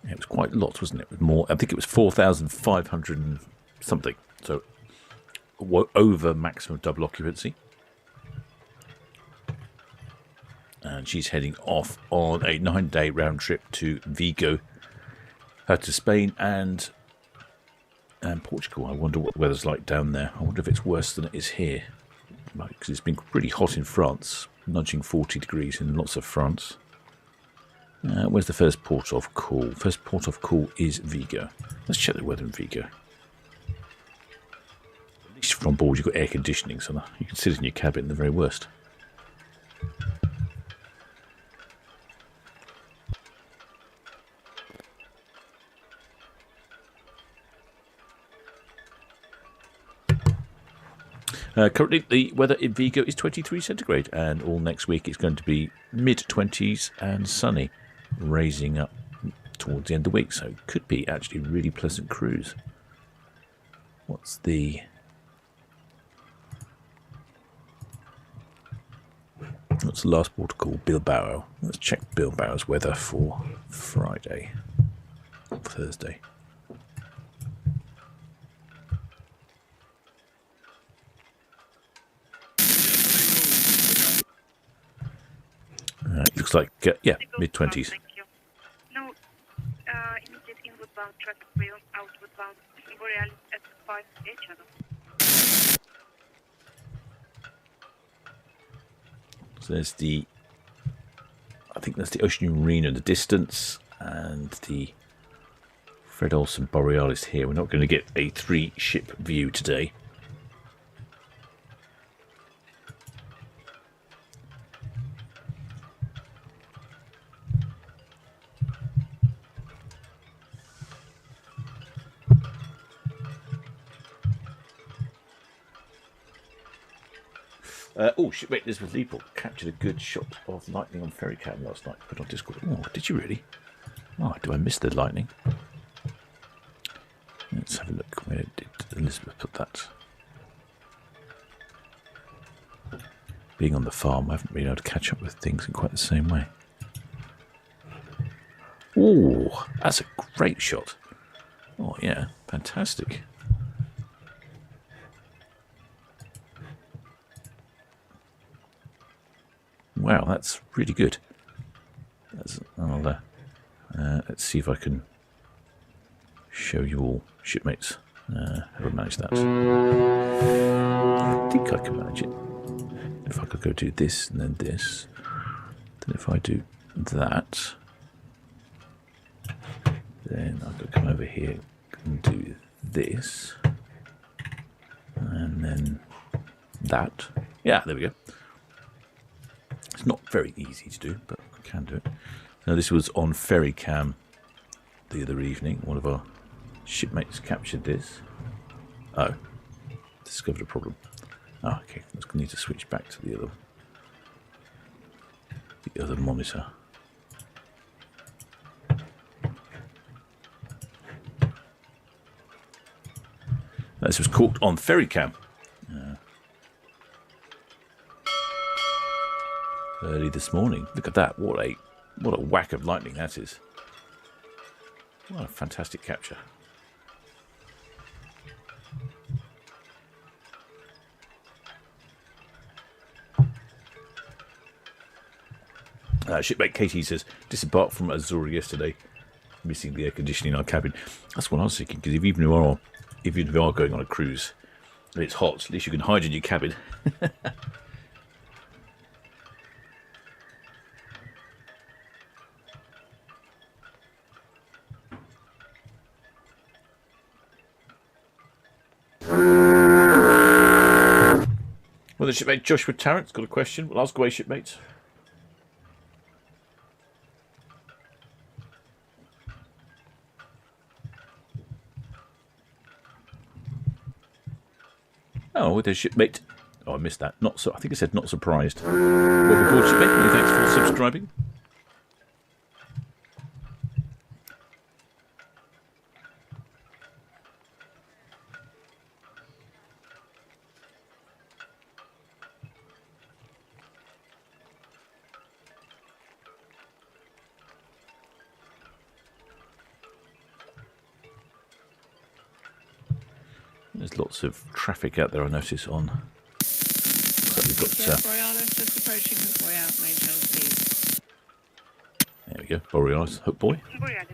Yeah, it was quite a lot, wasn't it? It was more. I think it was 4,500 and something. So over maximum double occupancy. And she's heading off on a 9-day round trip to Vigo, to Spain and Portugal. I wonder what the weather's like down there. I wonder if it's worse than it is here. Because it's been pretty hot in France, nudging 40 degrees in lots of France. Where's the first port of call? First port of call is Vigo. Let's check the weather in Vigo. At least from board you've got air conditioning, so you can sit in your cabin, the very worst. Currently, the weather in Vigo is 23 centigrade, and all next week it's going to be mid-20s and sunny, raising up towards the end of the week. So it could be actually a really pleasant cruise. What's the last port called? Bilbao. Let's check Bilbao's weather for Friday, Thursday. It looks like, yeah, mid-20s. Thank you. No, immediate inward bound traffic wheel, outward bound Borealis at 5A channel. So there's I think that's the Oceania Marina in the distance, and the Fred Olsen Borealis here. We're not going to get a 3-ship view today. Shipmate Elizabeth Leopold captured a good shot of lightning on ferry cam last night. Put on Discord. Oh, did you really? Oh, do I miss the lightning? Let's have a look. Where did Elizabeth put that? Being on the farm, I haven't been able to catch up with things in quite the same way. Oh, that's a great shot. Oh, yeah, fantastic. Wow, that's really good. Let's see if I can show you all shipmates. How do I manage that? I think I can manage it. If I could go do this and then this. Then if I do that, then I could come over here and do this. And then that. Yeah, there we go. It's not very easy to do, but I can do it. Now, this was on ferry cam the other evening. One of our shipmates captured this. Oh, discovered a problem. Oh, okay. I'm just going to need to switch back to the other monitor. This was caught on ferry cam. Early this morning. Look at that. What a whack of lightning that is. What a fantastic capture. Shipmate Katie says, disembarked from Azura yesterday, missing the air conditioning in our cabin. That's what I was thinking, because if you are going on a cruise and it's hot, at least you can hide in your cabin. Well, the shipmate Joshua Tarrant's got a question. Well, ask away, shipmates. Oh, with a shipmate. Oh, I missed that. Not so. I think I said not surprised. Welcome aboard, shipmate. Many thanks for subscribing. There's lots of traffic out there, I notice, on... So we've got, Borealis just approaching Convoy out, main channel speed. there we go, Borealis, Hook Boy. Borealis,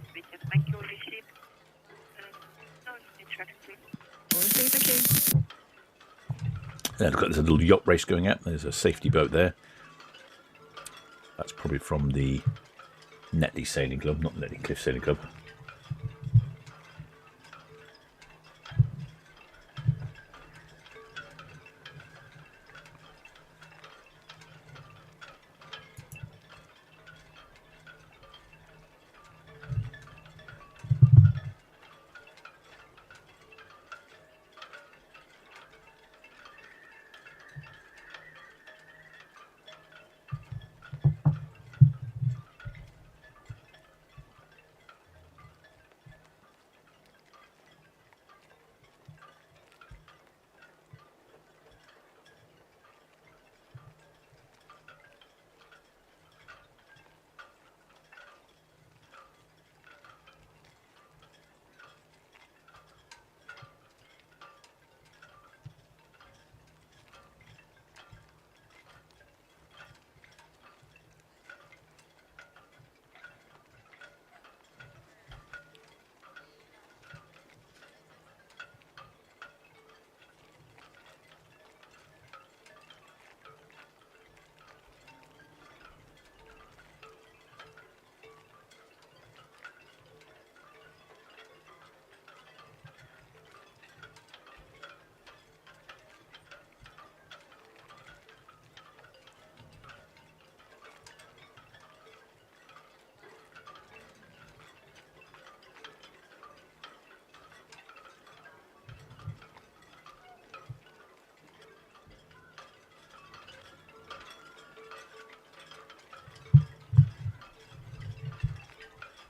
thank you, receive. No, in traffic, please. All received, thank you. Yeah, look, there's a little yacht race going out. There's a safety boat there. That's probably from the Netley Sailing Club, not Netley Cliff Sailing Club.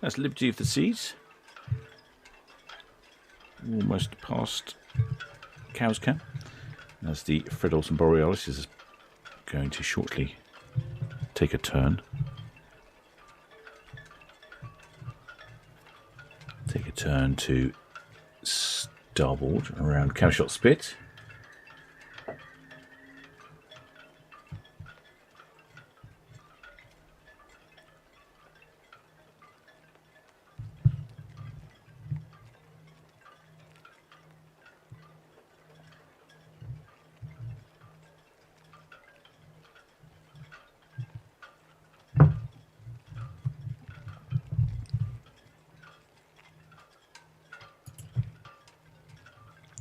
That's Liberty of the Seas. Almost past Cow's Camp. As the Fred Olsen Borealis is going to shortly take a turn. Take a turn to starboard around Cowshot Spit.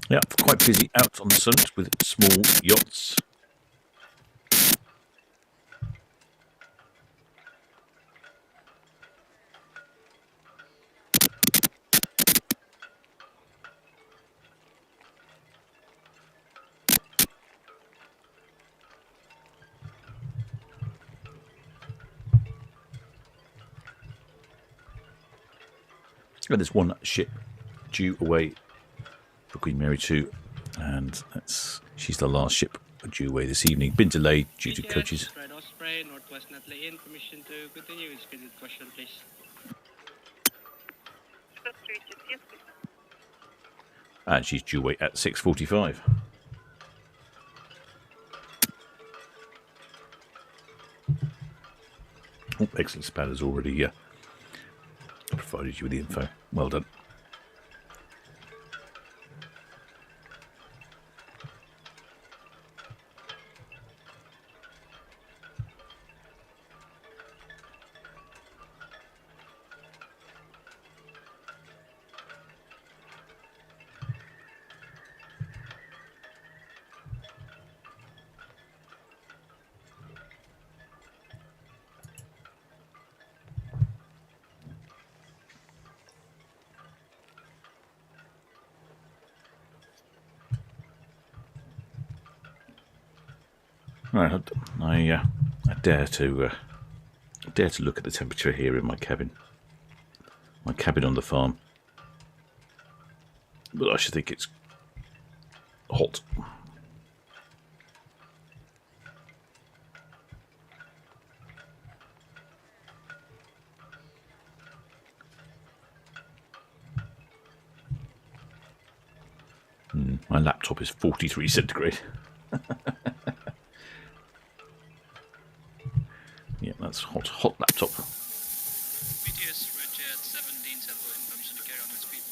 Yeah, quite busy out on the Solent with small yachts. And there's one ship due away for Queen Mary 2, and she's the last ship due away this evening. Been delayed due to coaches. Red Osprey, Northwest Netley in. Permission to continue. Is scheduled question, please. And she's due away at 6:45. Oh, excellent. Spatter's already provided you with the info. Well done. Right, I dare to look at the temperature here in my cabin on the farm, but I should think it's hot. My laptop is 43 centigrade. Yeah, that's hot laptop. BTS Red 17 Servo in permission to carry on with speed.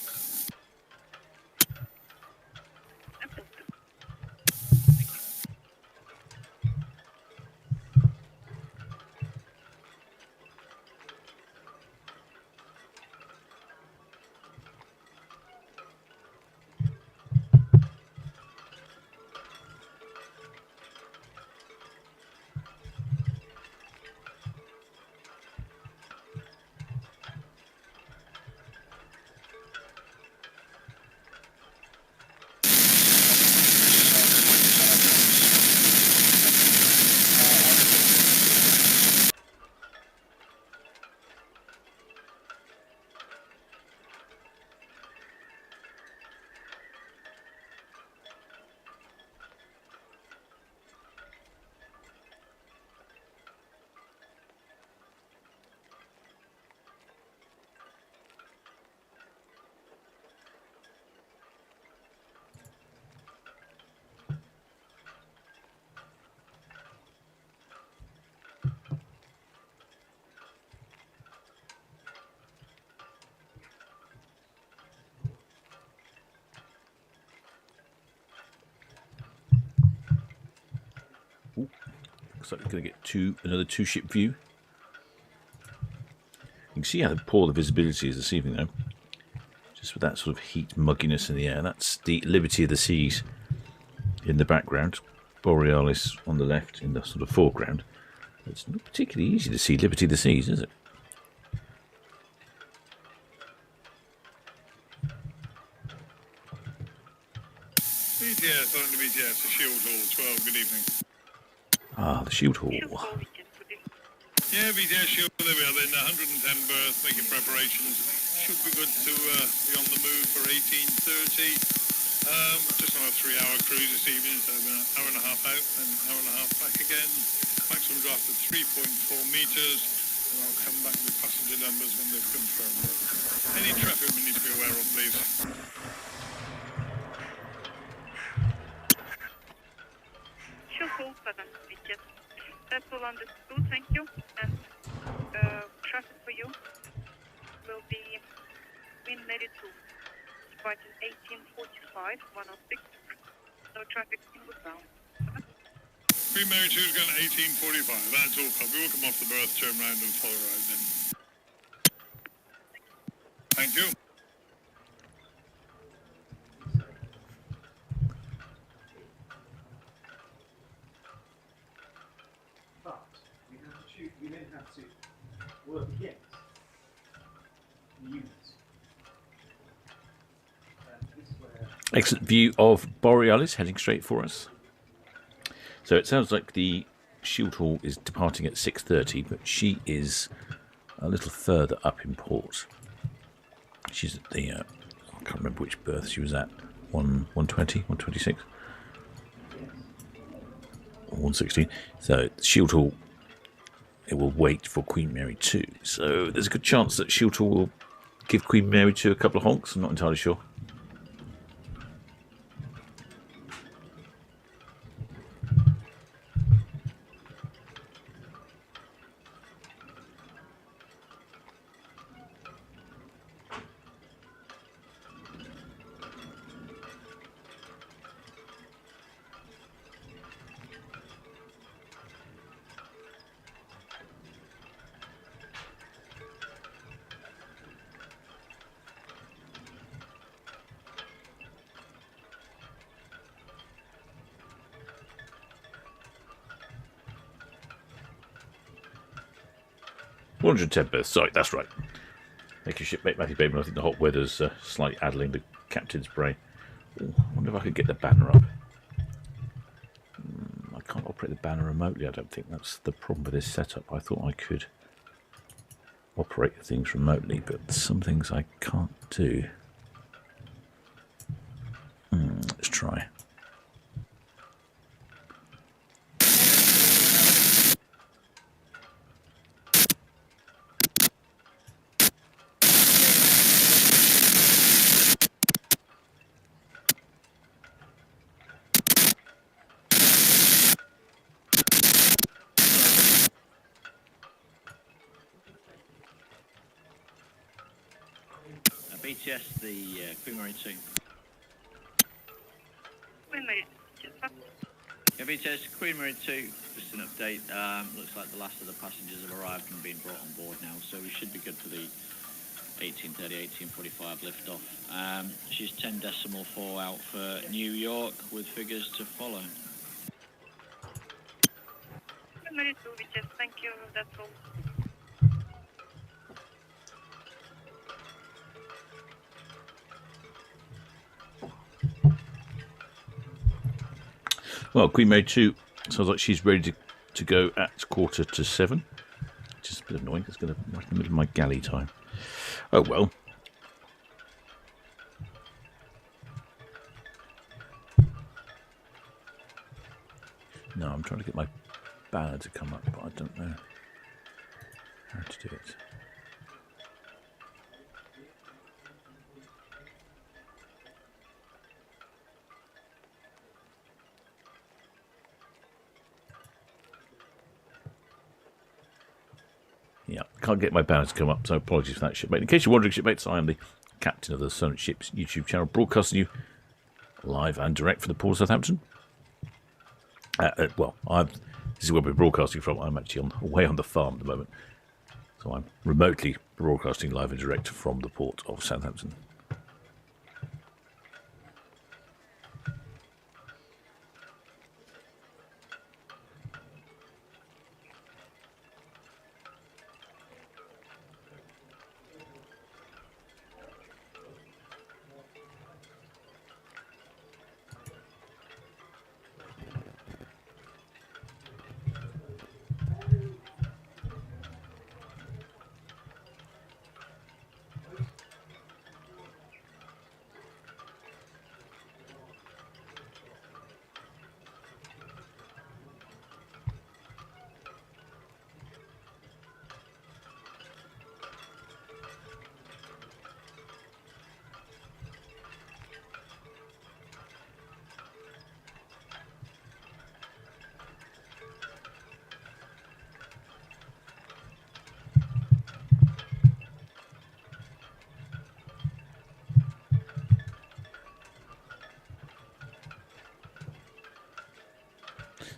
Looks like we're going to get another two-ship view. You can see how poor the visibility is this evening, though. Just with that sort of heat mugginess in the air. That's the Liberty of the Seas in the background. Borealis on the left in the sort of foreground. It's not particularly easy to see Liberty of the Seas, is it? BTS, on the BTS, the Shield Hall, 12, good evening. Ah, the Shield Hall. Yeah, BTS Shield, there we are then, 110 berth, making preparations. Should be good to be on the move for 18:30. Just on a 3-hour cruise this evening, so an hour and a half out and an hour and a half back again. Maximum draft of 3.4 metres, and I'll come back with passenger numbers when they've confirmed. Any traffic we need to be aware of, please. Shield Hall 7, BTS. That's all understood, thank you. And traffic for you will be wind 82, departing 1845, 106. No traffic inbound. Queen Mary 2 is going to 1845, that's all copy. We'll come off the berth, turn round and follow right then. Thank you. But we then have to work against the units. This is where Excellent view of Borealis heading straight for us. So it sounds like the Shield Hall is departing at 6:30, but she is a little further up in port. She's at the, I can't remember which berth she was at, 120, 126, or 116. So Shield Hall, it will wait for Queen Mary 2. So there's a good chance that Shield Hall will give Queen Mary 2 a couple of honks. I'm not entirely sure. $110 sorry, that's right. Make your shipmate Matty Bateman. I think the hot weather's slightly addling the captain's brain. Ooh, I wonder if I could get the banner up. I can't operate the banner remotely, I don't think. That's the problem with this setup. I thought I could operate things remotely, but some things I can't do. Let's try. BTS, the Queen Mary 2. Queen Mary, just up. Yeah, BTS, Queen Mary 2, just an update. Looks like the last of the passengers have arrived and been brought on board now, so we should be good for the 18:30, 18:45 liftoff. She's 10.4 out for New York with figures to follow. Queen Mary 2, just thank you, that's all. Well, Queen Mary 2 sounds like she's ready to go at 7:15. Which is a bit annoying. It's going to be right in the middle of my galley time. Oh, well. No, I'm trying to get my banner to come up, but I don't know how to do it. Yeah, can't get my banner to come up, so apologies for that, shipmate. In case you're wondering, shipmates, I am the captain of the Solent Ships YouTube channel, broadcasting you live and direct from the port of Southampton. This is where we're broadcasting from. I'm actually away on the farm at the moment, so I'm remotely broadcasting live and direct from the port of Southampton.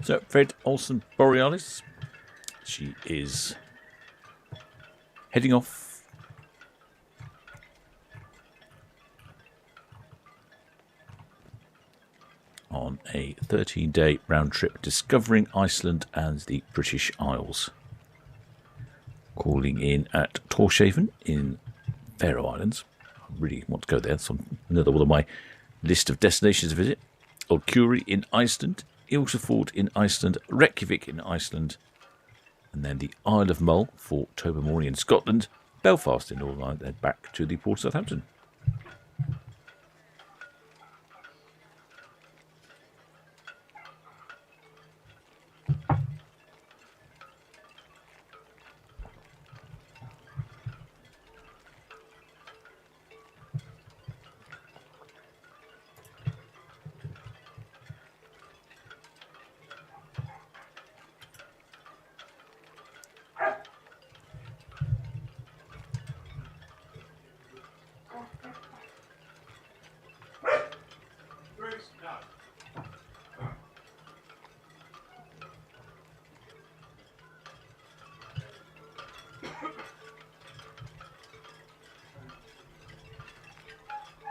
So, Fred Olsen Borealis, she is heading off on a 13-day round trip discovering Iceland and the British Isles. Calling in at Tórshavn in Faroe Islands. I really want to go there. It's on another one of my list of destinations to visit. Olkuri in Iceland. Ilsefjord in Iceland, Reykjavik in Iceland, and then the Isle of Mull for Tobermory in Scotland, Belfast in Northern Ireland, and back to the port of Southampton.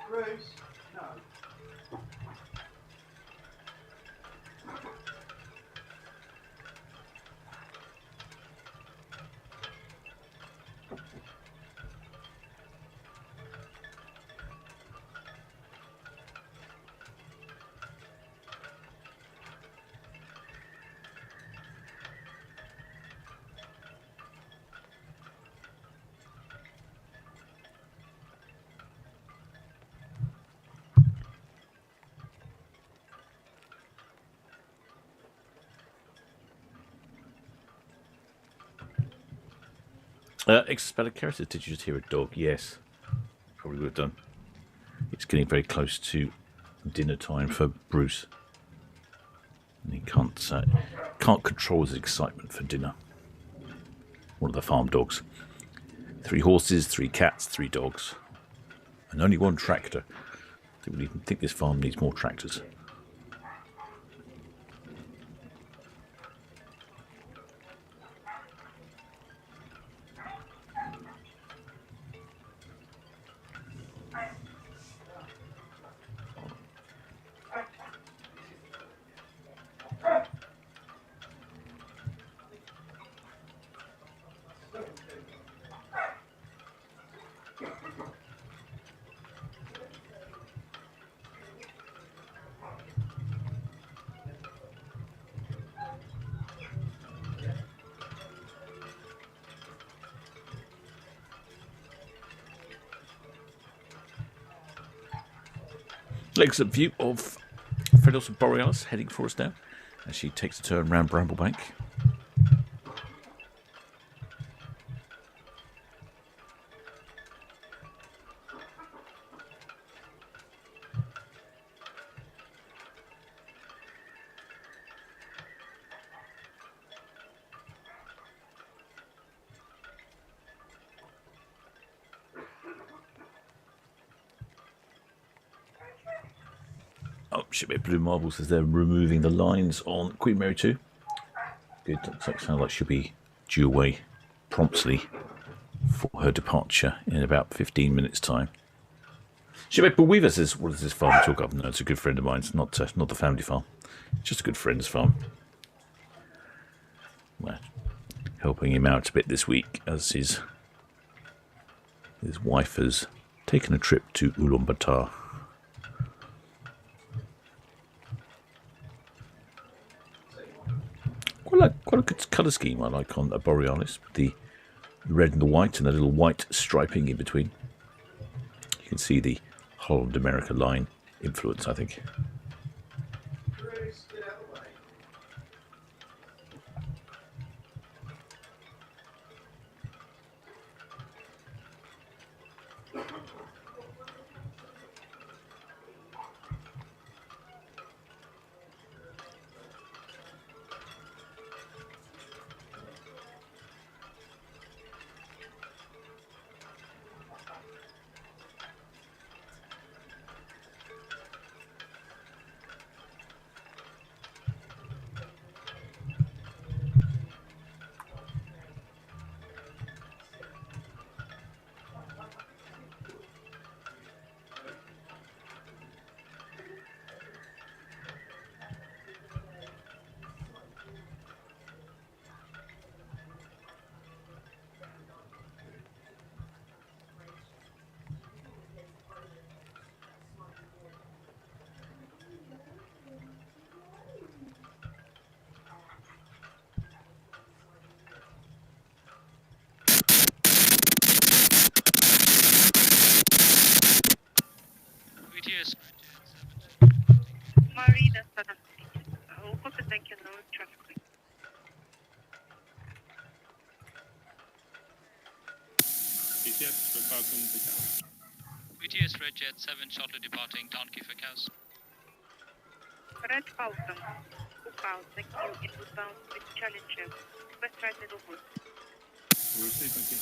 Bruce, no. Expellicarus, did you just hear a dog? Yes, probably would have done. It's getting very close to dinner time for Bruce, and he can't control his excitement for dinner. One of the farm dogs. 3 horses, 3 cats, 3 dogs, And only one tractor. I don't really think this farm needs more tractors. Excellent view of Fred Borealis heading for us now as she takes a turn round Bramblebank. Oh, Shipmate Blue Marble says they're removing the lines on Queen Mary 2. Good, that sounds like she'll be due away promptly for her departure in about 15 minutes' time. Shipmate Blue Weaver says, what is this farm talk of? No, it's a good friend of mine. It's not the family farm. Just a good friend's farm. Well, helping him out a bit this week as his wife has taken a trip to Ulaanbaatar. Quite a good colour scheme I like on a Borealis. The red and the white and the little white striping in between. You can see the Holland America line influence, I think. Marina, Southampton. Copy, thank you, no traffic. BTS, we're welcome to Cows. BTS Red Jet 7 shortly departing Town Quay for Cows. Red Falcon, Cows, thank you, inbound with Challenger, West Right Middle Wood. We'll see, thank you.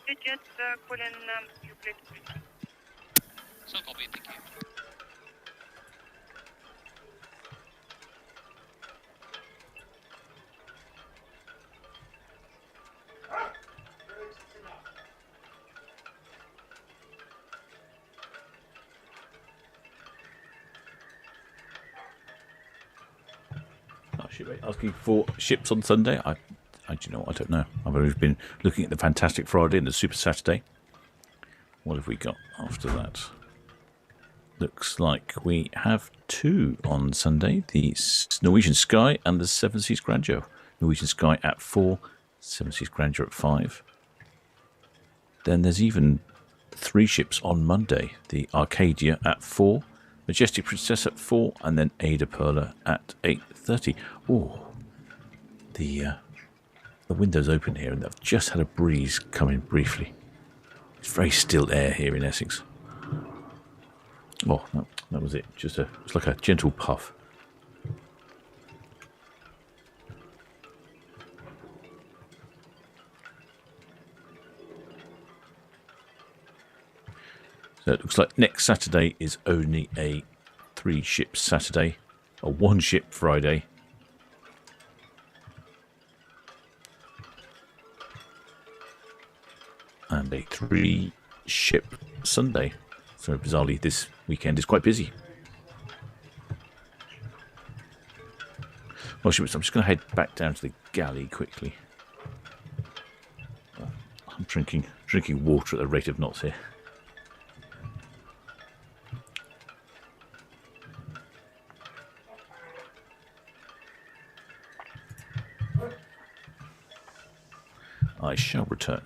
Red Jet, calling you plate. So copy, thank you. Asking for ships on Sunday. I do you know, I don't know. I've only been looking at the Fantastic Friday and the Super Saturday. What have we got after that? Looks like we have two on Sunday: the Norwegian Sky and the Seven Seas Grandeur. Norwegian Sky at 4, Seven Seas Grandeur at 5. Then there's even 3 ships on Monday: the Arcadia at 4. Majestic Princess at 4, and then Ada Perla at 8:30. Oh, the window's open here, and I've just had a breeze come in briefly. It's very still air here in Essex. Oh, no, that was it. It's like a gentle puff. So it looks like next Saturday is only a 3-ship Saturday, a 1-ship Friday, and a 3-ship Sunday. So bizarrely, this weekend is quite busy. Well, I'm just going to head back down to the galley quickly. I'm drinking water at the rate of knots here. I shall return.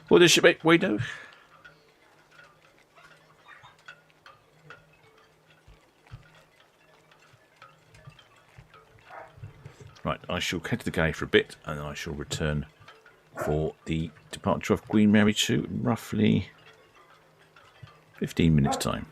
What does Shipmate we do? Right, I shall head to the galley for a bit, and then I shall return for the departure of Queen Mary 2 in roughly 15 minutes' time.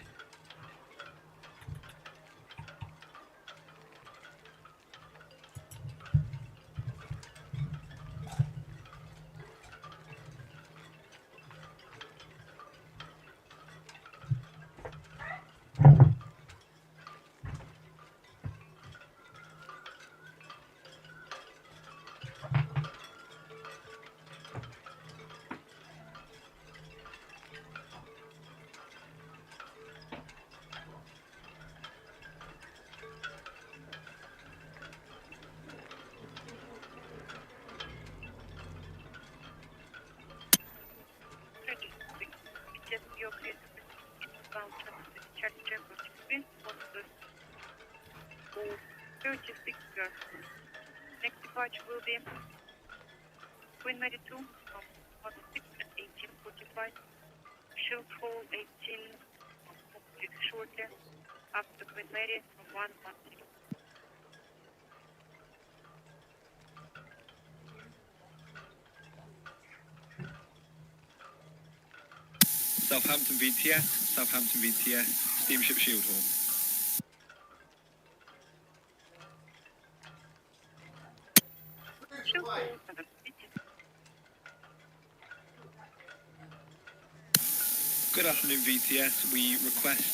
Next departure will be Queen Mary 2 from 16 at 18:45. She'll fall 18 shortly after Queen Mary from 1:10. Southampton VTS, steamship Shield Hall. She'll fall 7:50. Good afternoon, VTS. We request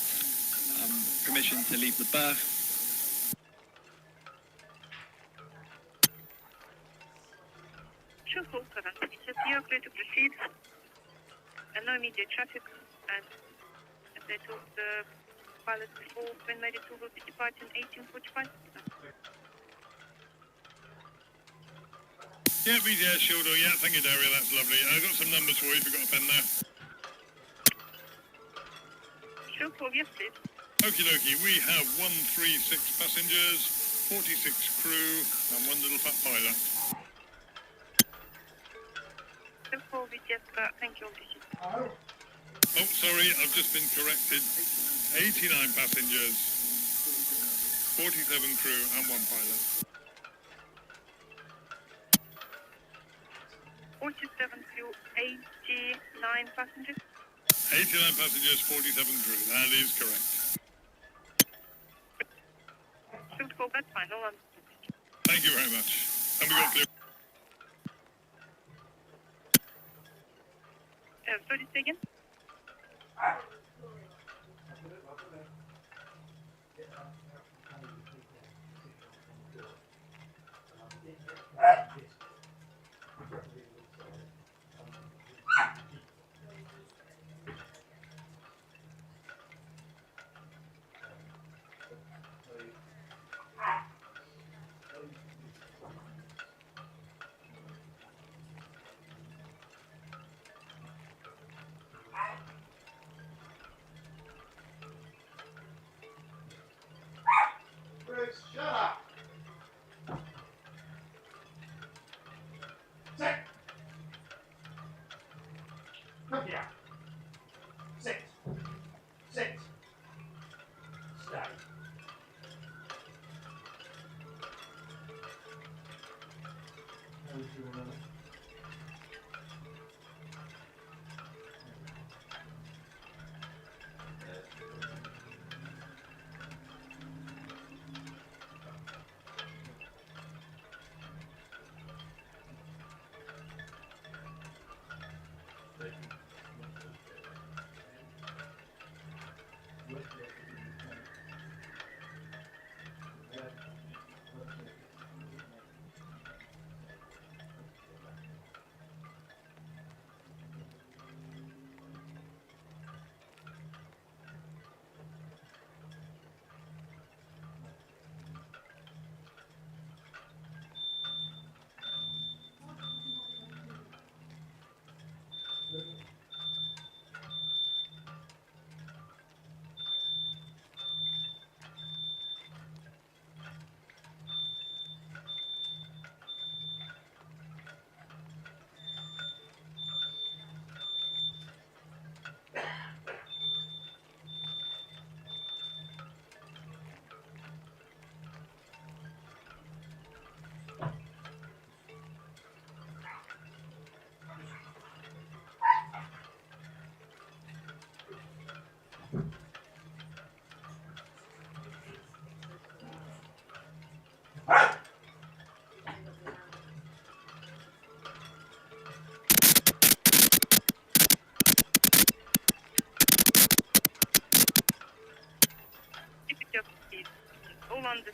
permission to leave the berth. She'll fall 7:50. You are clear to proceed. And no immediate traffic. And as I told the pilot before, Queen Mary 2 will be departing 18:45. Yeah, VTS Shield Hall. Yeah, thank you, Daria. That's lovely. I've got some numbers for you if you've got a pen there. She'll fall, yes, please. Okie dokie. We have 136 passengers, 46 crew, and one little fat pilot. She'll fall, VTS, thank you. Oh, sorry, I've just been corrected. 89 passengers, 47 crew, and one pilot. 47 crew, 89 passengers. 89 passengers, 47 crew. That is correct. Should go, that's fine. Hold on. Thank you very much. And we got clear. Sorry, say again? Bruce, shut up! Look here. Sit. Sit. Stay. All under.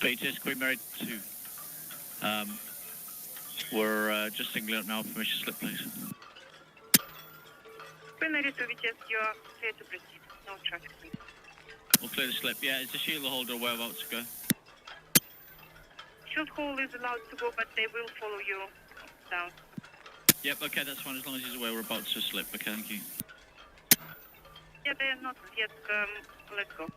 Busiest, Queen Mary 2. We're just singling up now. Permission slip, please. Primary to VTS, you are clear to proceed. No traffic, please. We'll clear the slip. Yeah, is the shield holder whereabouts to go? Shield hole is allowed to go, but they will follow you down. Yep, okay, that's fine, as long as he's aware we're about to slip. Okay, thank you. Yeah, they are not yet. Let's go.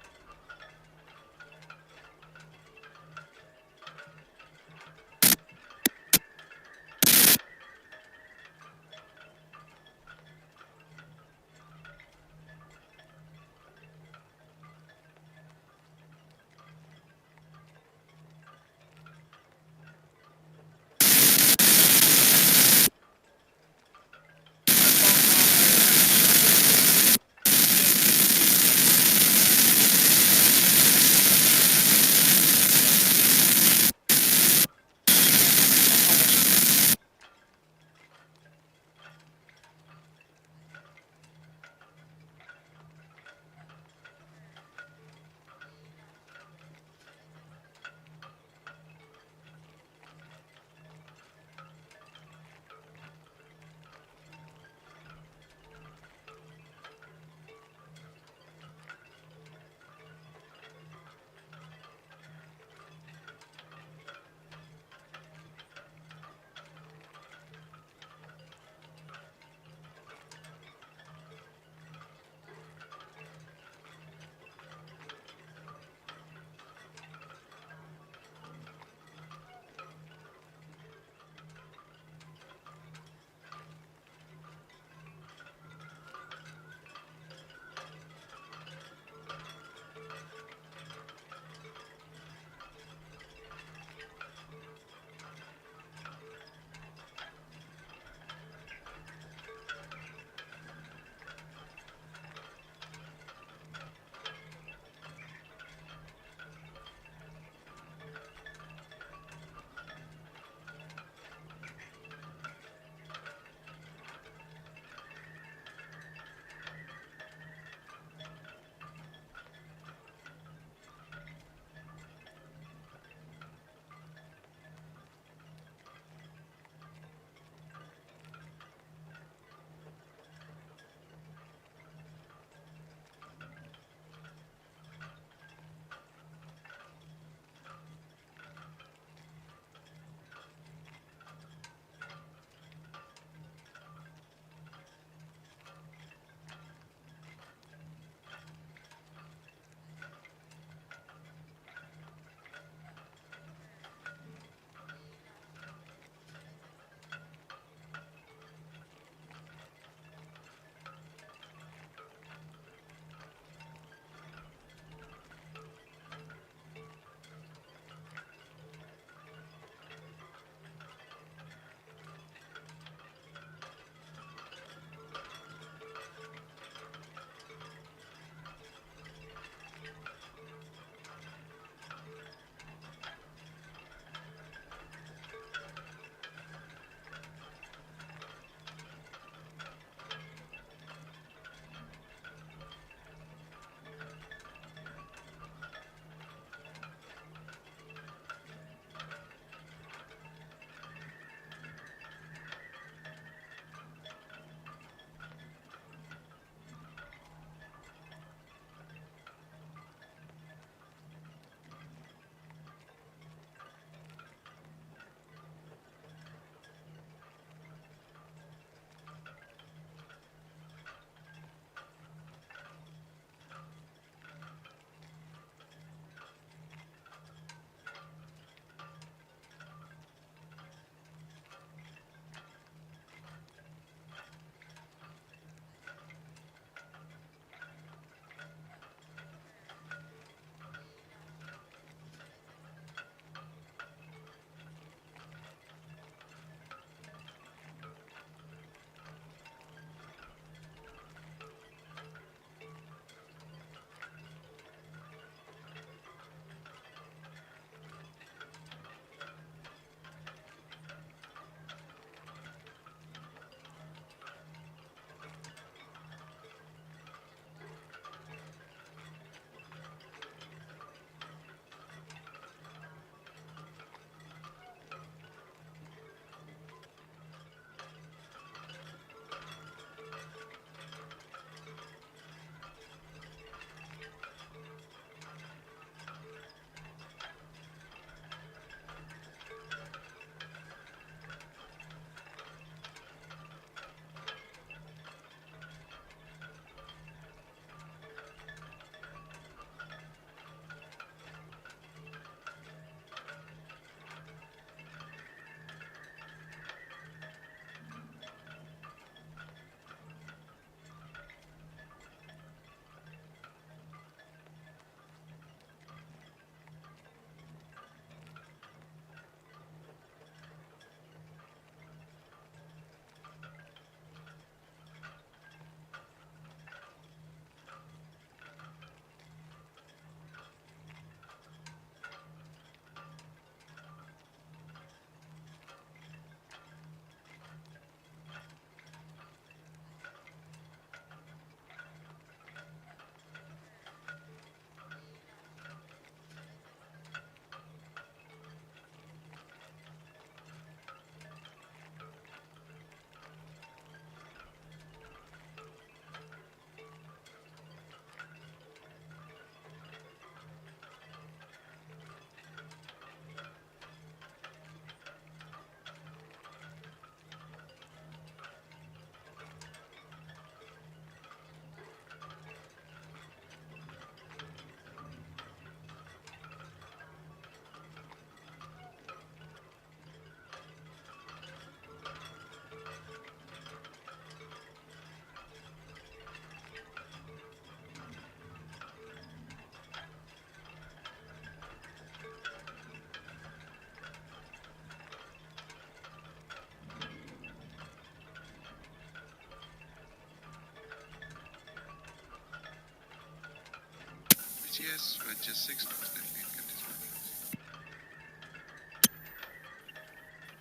BTS, Roger 6 knots, definitely in continuous.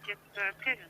Just schedule.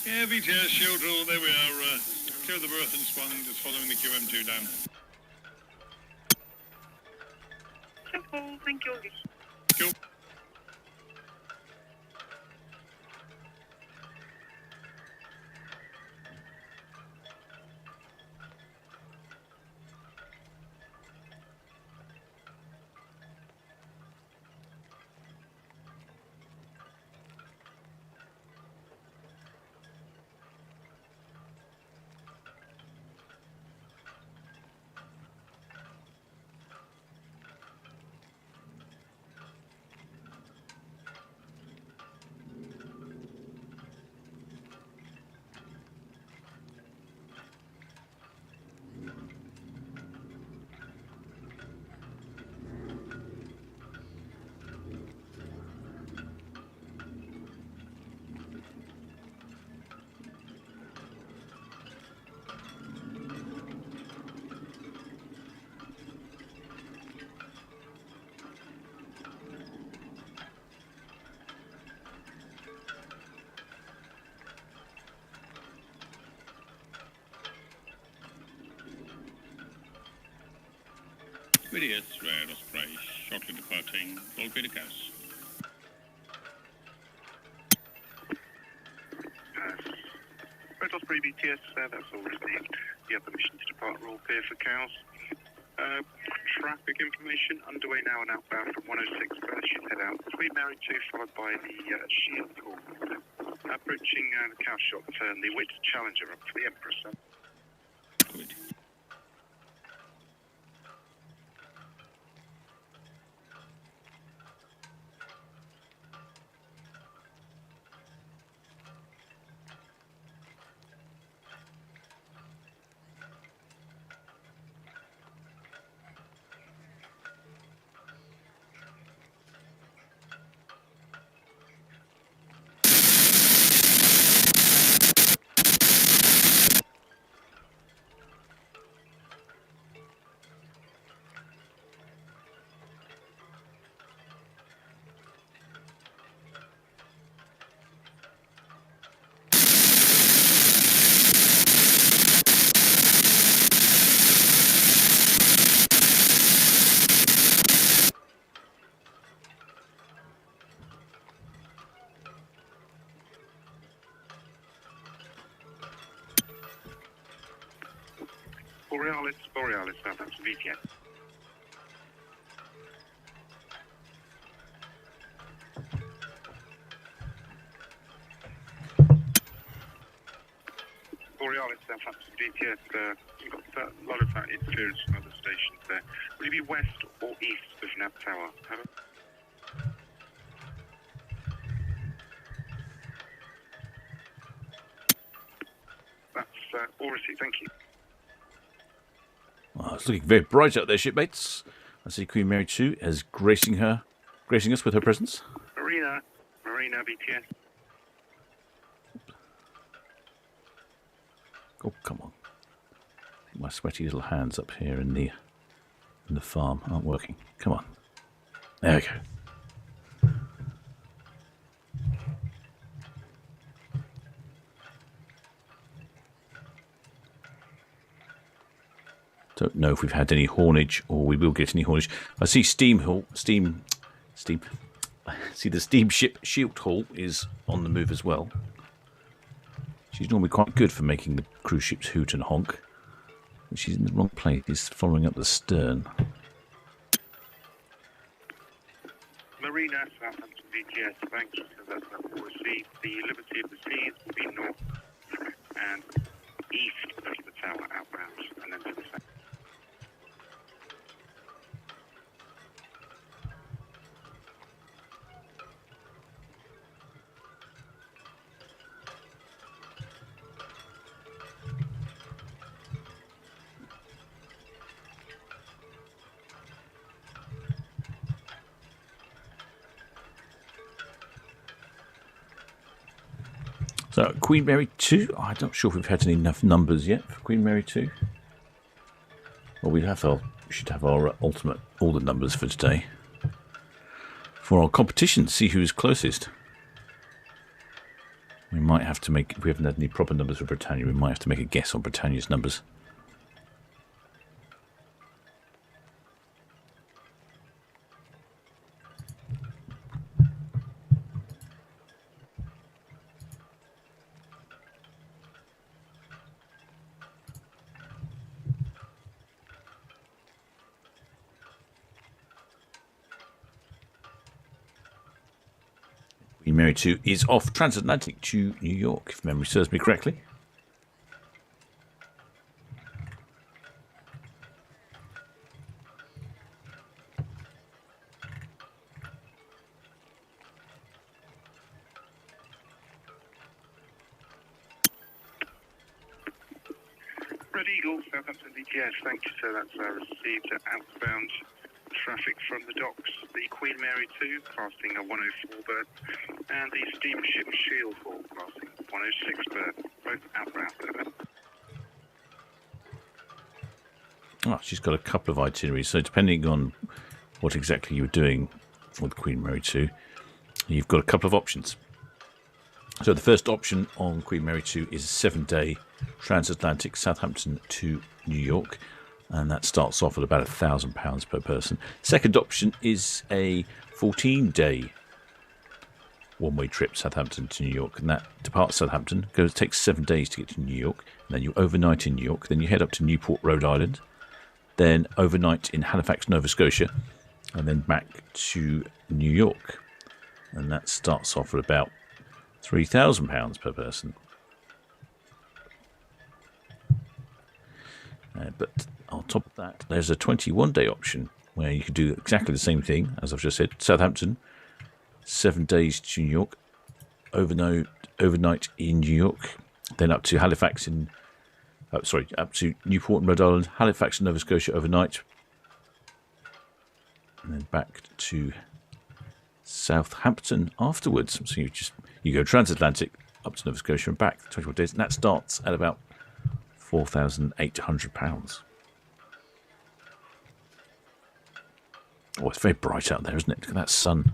Yeah, VTS Shuttle, there we are, clear the berth and swung, just following the QM2 down. Simple, thank you. Cool. Busiest, red Osprey, shortly departing, full feet of coast. Red Osprey BTS, that's all received. You have permission to depart, roll clear for cows. Traffic information, underway now and outbound from 106 Perth, should head out. Queen Mary 2, followed by the Shield Hall. Approaching the cow shop turn, the Wit Challenger up for the Empress. Good. Borealis, that's VTS. Borealis, Southampton, VTS, you've got a lot of interference from other stations there. Will you be west or east of Nav Tower? That's all received, thank you. Well, it's looking very bright out there, shipmates. I see Queen Mary 2 as gracing us with her presence. Marina BTS. Oh, come on. I think my sweaty little hands up here in the farm aren't working. Come on. There we go. Don't know if we've had any haulage or we will get any haulage. I see see the steamship Shield Hall is on the move as well. She's normally quite good for making the cruise ships hoot and honk. But she's in the wrong place. She's following up the stern. Marina, Southampton VTS, thank you. So that's what we'll receive. The Liberty of the Seas will be north and east of the tower outbound and then to the south. So, Queen Mary 2, I'm not sure if we've had enough numbers yet for Queen Mary 2. Well, we should have our all the numbers for today. For our competition, see who's closest. We might have to make, if we haven't had any proper numbers for Britannia, we might have to make a guess on Britannia's numbers. Queen Mary 2 is off transatlantic to New York, if memory serves me correctly. Red Eagle, Southampton DTS, thank you, sir. That's received outbound traffic from the docks. The Queen Mary 2 passing a 104 berth, and the steamship Shield 4 passing 106 berth, both outbound. Over. Oh, she's got a couple of itineraries, so depending on what exactly you're doing with Queen Mary 2, you've got a couple of options. So the first option on Queen Mary 2 is a 7-day transatlantic Southampton to New York, and that starts off at about £1,000 per person. Second option is a 14-day one-way trip Southampton to New York, and that departs Southampton, takes 7 days to get to New York, and then you overnight in New York, then you head up to Newport, Rhode Island, then overnight in Halifax, Nova Scotia, and then back to New York, and that starts off at about £3,000 per person. But on top of that, there's a 21-day option where you can do exactly the same thing as I've just said. Southampton, 7 days to New York, overnight in New York, then up to Halifax up to Newport and Rhode Island, Halifax and Nova Scotia overnight, and then back to Southampton afterwards. So you go transatlantic up to Nova Scotia and back 21 days, and that starts at about £4,800. Oh, it's very bright out there, isn't it? Look at that sun.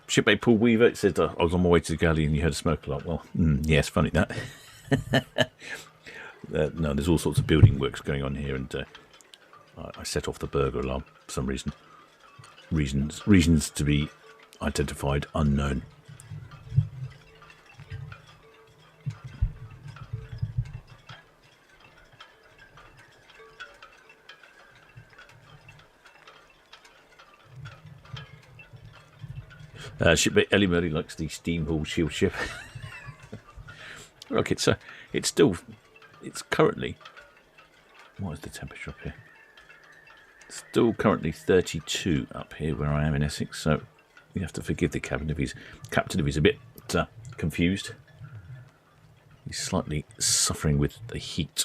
Shipmate Paul Weaver, it said, I was on my way to the galley and you heard a smoke alarm. Well, yes, funny that. No, there's all sorts of building works going on here, and I set off the burglar alarm for some reason. Reasons to be identified unknown. Shipmate Ellie Murray likes the steam hull shield ship. Okay, so it's currently, what is the temperature up here? It's still currently 32 up here where I am in Essex, so you have to forgive the captain if he's a bit confused. He's slightly suffering with the heat.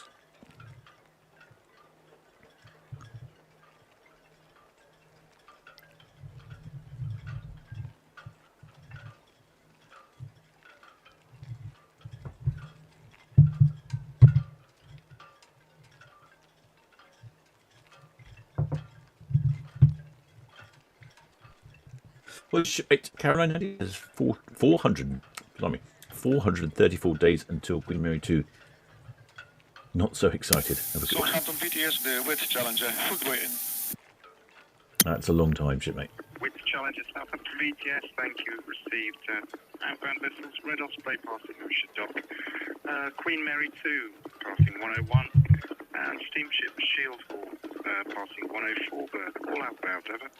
Well, shipmate Caroline has 434 days until Queen Mary 2. Not so excited. Southampton VTS, the Width Challenger, foot waiting. That's a long time, shipmate. Width Challenger, Southampton VTS, thank you. Received outbound vessels, Red Osprey passing Ocean Dock, Queen Mary 2 passing 101, and steamship Shield 4 passing 104 berth, all outbound, over.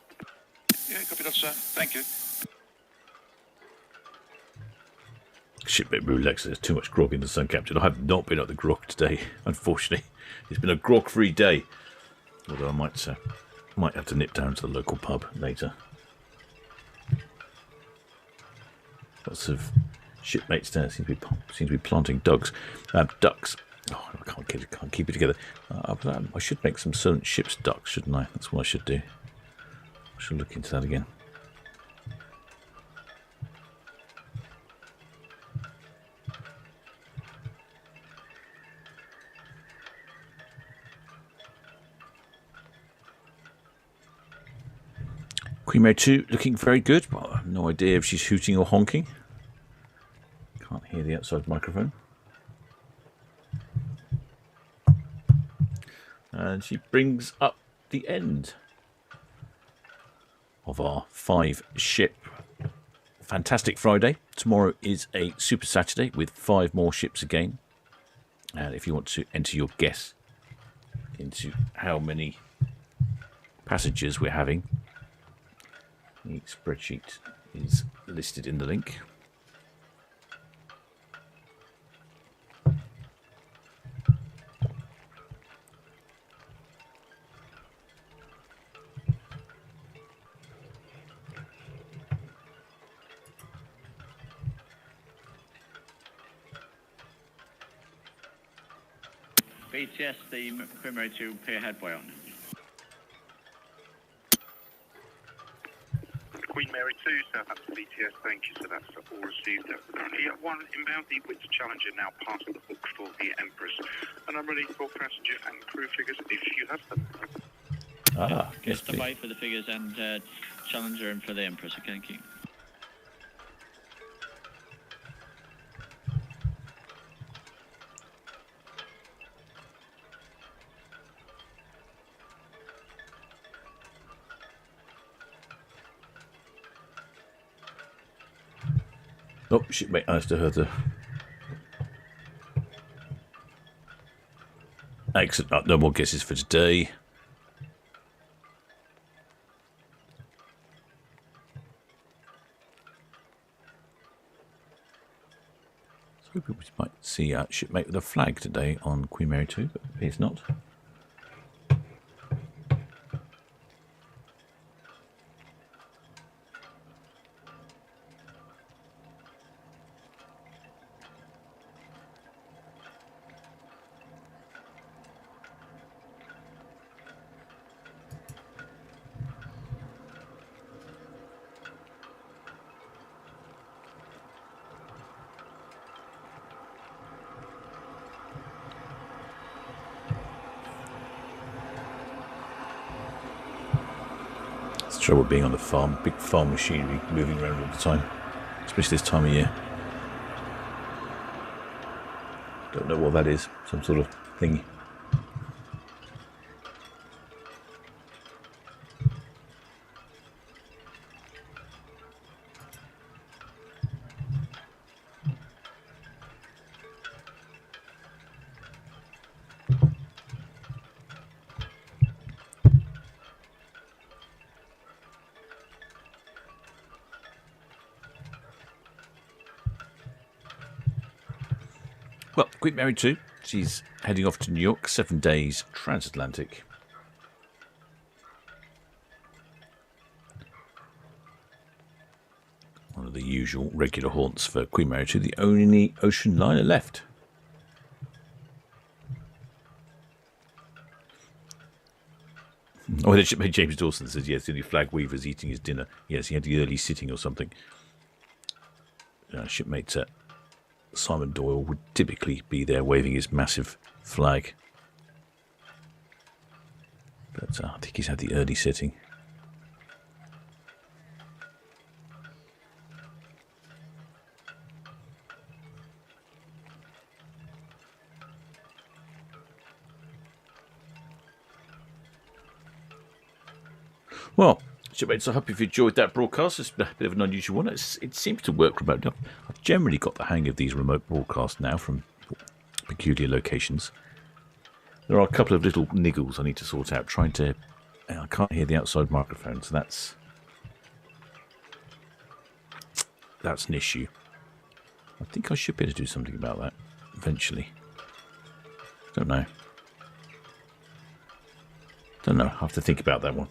Yeah, copy that, sir. Thank you. Shipmate Rolex, there's too much grog in the sun, Captain. I have not been at the grog today, unfortunately. It's been a grog-free day. Although I might have to nip down to the local pub later. Lots of shipmates there seem to be planting ducks. Oh, I can't keep it together. I should make some Solent Ships ducks, shouldn't I? That's what I should do. I should look into that again. Queen Mary 2 looking very good. Well, I have no idea if she's hooting or honking. Can't hear the outside microphone. And she brings up the end of our 5-ship fantastic Friday. Tomorrow is a Super Saturday with 5 more ships again. And if you want to enter your guess into how many passengers we're having, the spreadsheet is listed in the link. BTS, the Queen Mary 2 Pier Headway on. Queen Mary 2, Southampton BTS, thank you. So that's all received. Currently at 1 inbound, the Winter Challenger now passing the book for the Empress. And I'm ready for passenger and crew figures if you have them. Just to wait for the figures and Challenger and for the Empress, okay, thank you. Oh, shipmate, I still heard the... Excellent. No more guesses for today. So hoping we might see a shipmate with a flag today on Queen Mary 2, but appears not. It's the trouble being on the farm, big farm machinery moving around all the time, especially this time of year. Don't know what that is, some sort of thingy. Well, Queen Mary 2, she's heading off to New York, 7 days transatlantic. One of the usual regular haunts for Queen Mary 2, the only ocean liner left. Oh, the shipmate James Dawson says, yes, the only flag weaver's eating his dinner. Yes, he had the early sitting or something. Shipmate Simon Doyle would typically be there waving his massive flag. But I think he's had the early sitting. Well, shipmates, I hope you've enjoyed that broadcast. It's a bit of an unusual one. It seems to work remotely. I've generally got the hang of these remote broadcasts now from peculiar locations. There are a couple of little niggles I need to sort out. I can't hear the outside microphone, so that's an issue. I think I should be able to do something about that eventually. Don't know. I'll have to think about that one.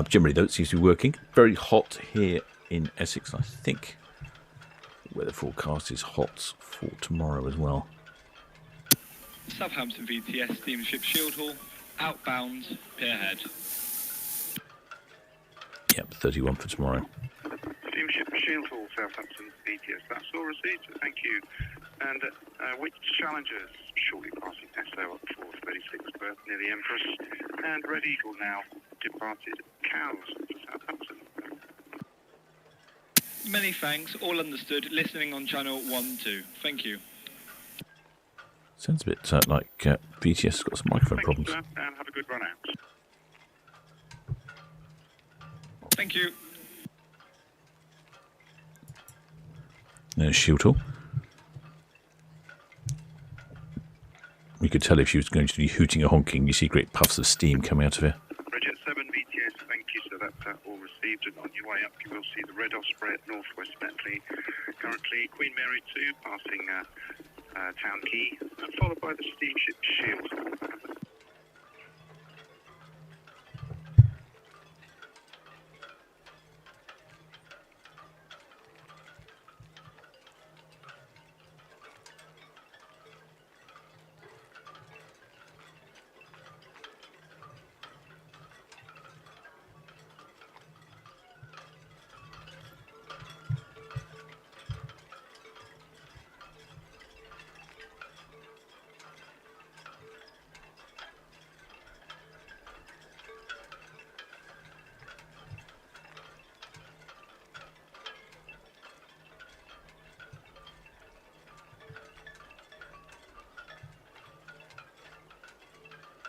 Generally, though, it seems to be working. Very hot here in Essex. I think the weather forecast is hot for tomorrow as well. Southampton VTS, steamship Shield Hall, outbound, Pierhead. Yep, 31 for tomorrow. Steamship Shield Hall, Southampton BTS, that's all received, thank you. And Winter Challengers, shortly passing SO up for 36th berth near the Empress. And Red Eagle now departed Cowes to Southampton. Many thanks, all understood. Listening on channel 1-2. Thank you. Sounds a bit like VTS has got some microphone problems. Thank you, sir, and have a good run out. Thank you. There's Shiltle. We could tell if she was going to be hooting or honking. You see great puffs of steam coming out of her. Red 7 VTS, thank you. So that's all received. And on your way up, you will see the Red Osprey at Northwest Bentley. Currently, Queen Mary 2 passing Town Quay, and followed by the steamship Shield.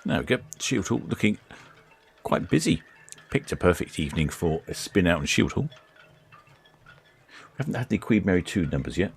There we go. Shieldhall looking quite busy. Picked a perfect evening for a spin out in Shieldhall. We haven't had the Queen Mary 2 numbers yet.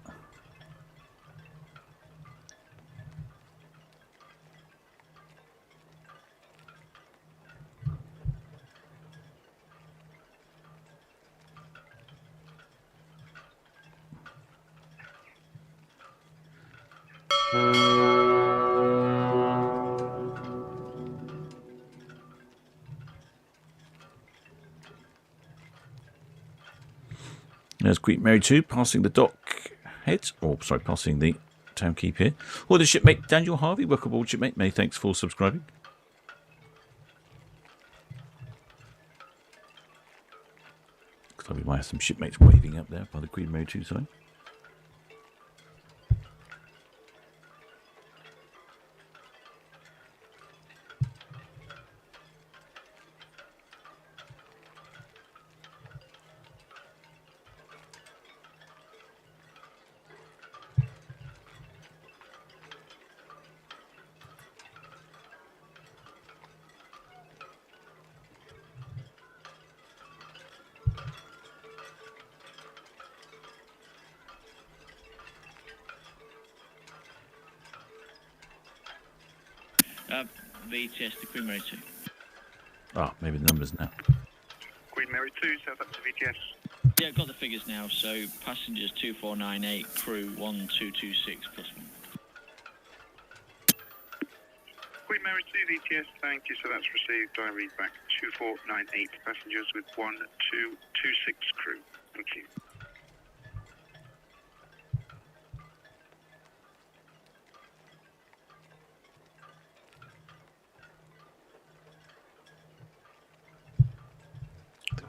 There's Queen Mary 2 passing the dock head, or sorry, passing the Town Quay here. Or the shipmate Daniel Harvey. Welcome aboard, shipmate. Many thanks for subscribing. Looks like we might have some shipmates waving up there by the Queen Mary 2 side. VTS to Queen Mary 2. Ah, maybe the numbers now. Queen Mary 2, Southampton VTS. Yeah, I've got the figures now. So passengers 2498, crew 1226 plus 1. Queen Mary 2 VTS, thank you. So that's received. I read back 2498 passengers with 1226 crew. Thank you.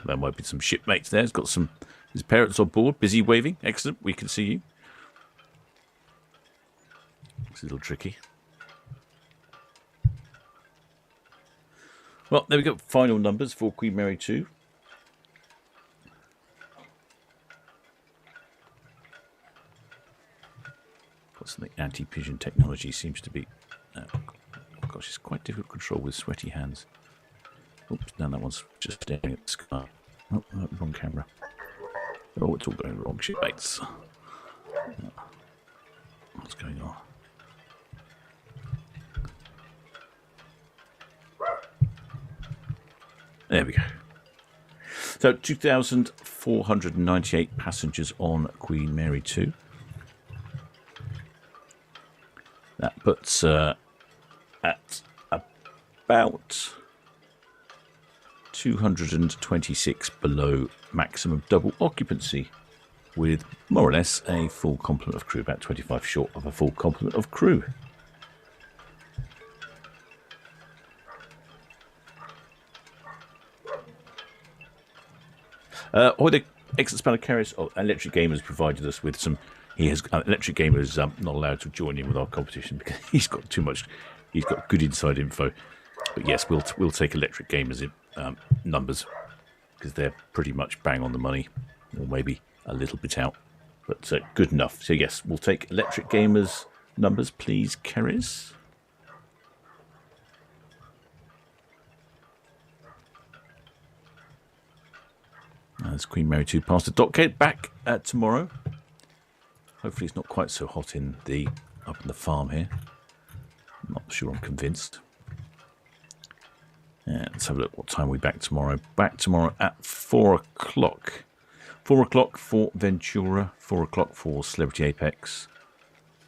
There might be some shipmates there. He's got some his parents on board, busy waving. Excellent. We can see you. It's a little tricky. Well, there we go. Final numbers for Queen Mary 2. Got something anti-pigeon technology seems to be. Oh gosh, it's quite difficult to control with sweaty hands. Oops, no, that one's just staring at the sky. Oh, wrong camera. Oh, it's all going wrong. Shipmates. What's going on? There we go. So, 2,498 passengers on Queen Mary 2. That puts at about 226 below maximum double occupancy, with more or less a full complement of crew, about 25 short of a full complement of crew. Or the excellent span of carriers. Oh, Electric Gamer's provided us with some. He has Electric Gamer's not allowed to join in with our competition because he's got too much. He's got good inside info. But yes, we'll take Electric Gamers numbers, because they're pretty much bang on the money, or maybe a little bit out, but good enough. So yes, we'll take Electric Gamers numbers, please, Keres. As Queen Mary 2 past the dock gate, back tomorrow. Hopefully it's not quite so hot up in the farm here. I'm not sure I'm convinced. Yeah, let's have a look. What time are we back tomorrow? Back tomorrow at 4 o'clock. 4 o'clock for Ventura, 4 o'clock for Celebrity Apex,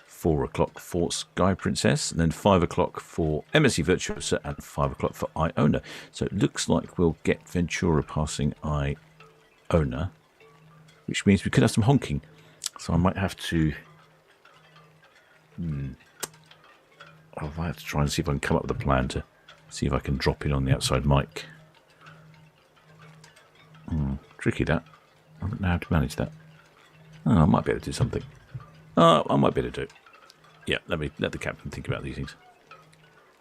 4 o'clock for Sky Princess, and then 5 o'clock for MSC Virtuosa, and 5 o'clock for Iona. So it looks like we'll get Ventura passing Iona, which means we could have some honking. So I might have to... I might have to try and see if I can come up with a plan to see if I can drop in on the outside mic. Tricky that. I don't know how to manage that. Oh, I might be able to do something. I might be able to do it. Yeah, let the captain think about these things.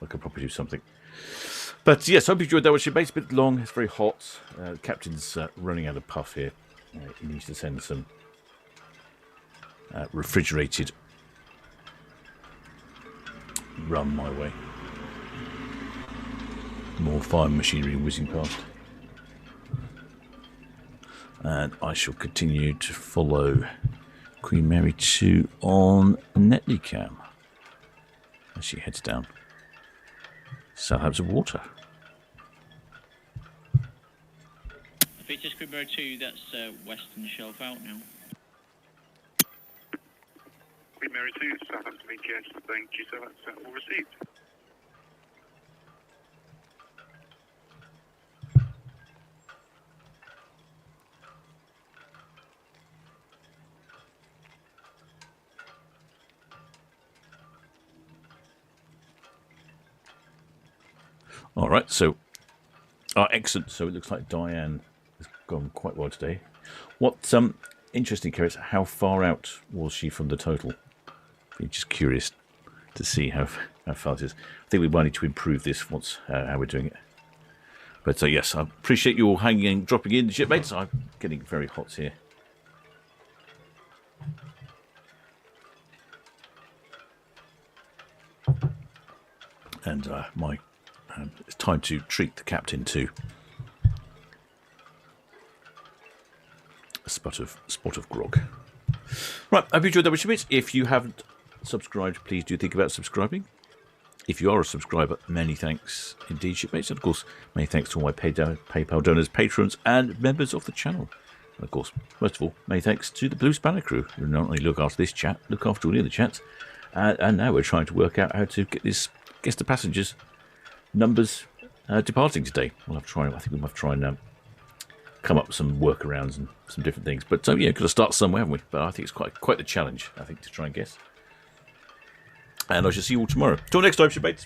I could probably do something. But yes, hope you enjoyed that one. Shipmates, a bit long. It's very hot. The captain's running out of puff here. He needs to send some refrigerated rum my way. More farm machinery whizzing past. And I shall continue to follow Queen Mary 2 on Netlycam as she heads down Southampton Water. Features Queen Mary 2, that's Western Shelf out now. Queen Mary 2, Southampton VTS, thank you, so that's all received. All right, so excellent. So it looks like Diane has gone quite well today. What interesting, Keres, how far out was she from the total? I'm just curious to see how far it is. I think we might need to improve this once how we're doing it. But yes, I appreciate you all hanging, dropping in, shipmates. I'm getting very hot here. And it's time to treat the captain to a spot of grog. Right, I hope you enjoyed that, shipmates. If you haven't subscribed, please do think about subscribing. If you are a subscriber, many thanks indeed, shipmates. And of course, many thanks to all my PayPal donors, patrons, and members of the channel. And of course, most of all, many thanks to the Blue Spanner crew, who not only look after this chat, look after all the other chats. And now we're trying to work out how to get this guest the passengers numbers departing today. I think we might try and come up with some workarounds and some different things. But yeah, got to start somewhere, haven't we? But I think it's quite the challenge, I think, to try and guess. And I shall see you all tomorrow. Till next time, shipmates.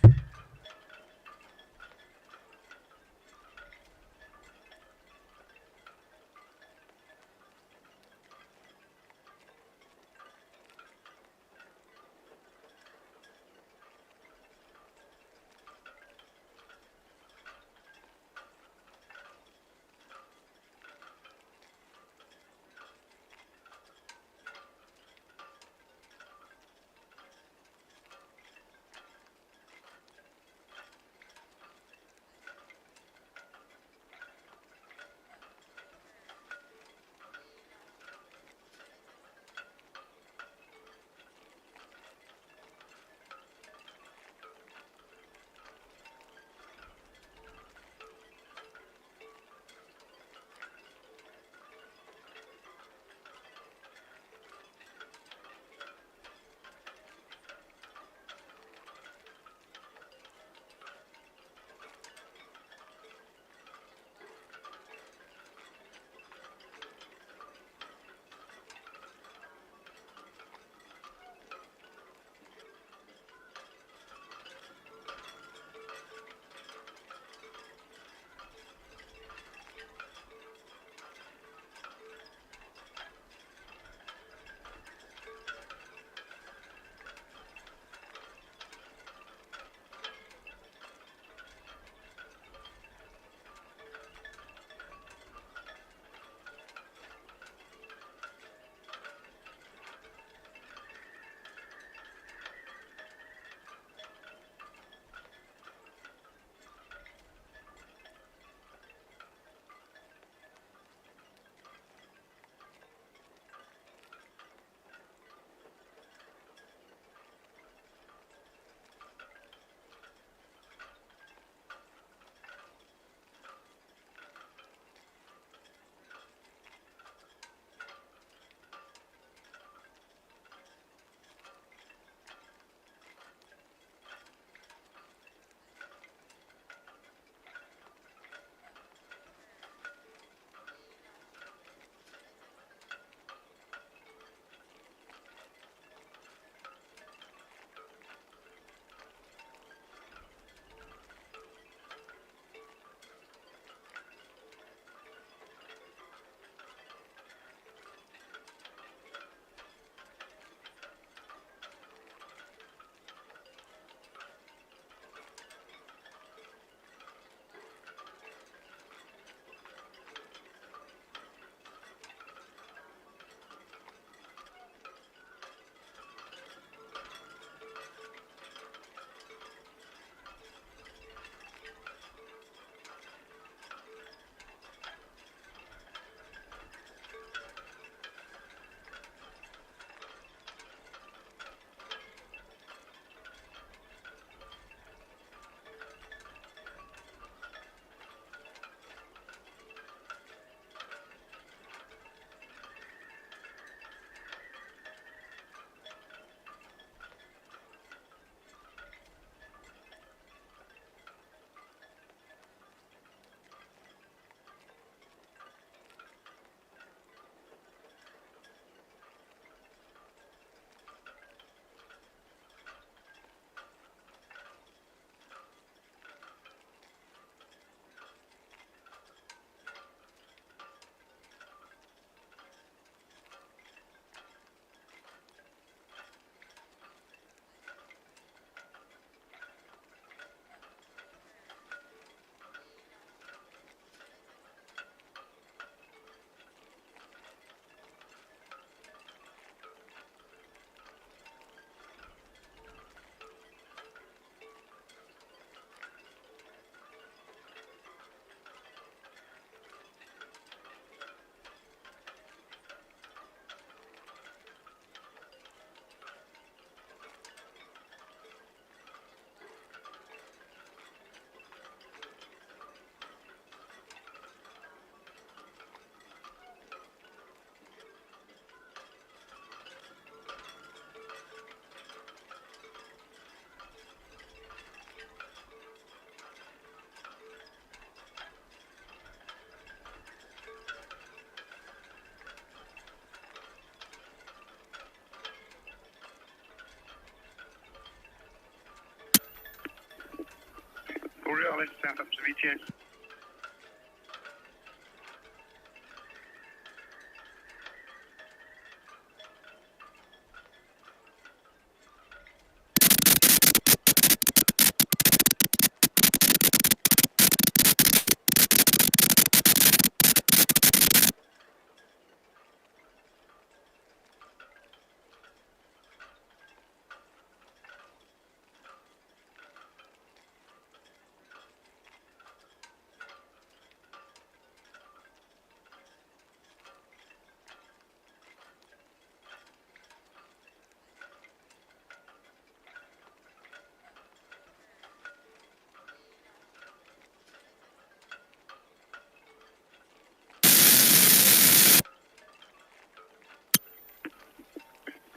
Borealis, Southampton VTS.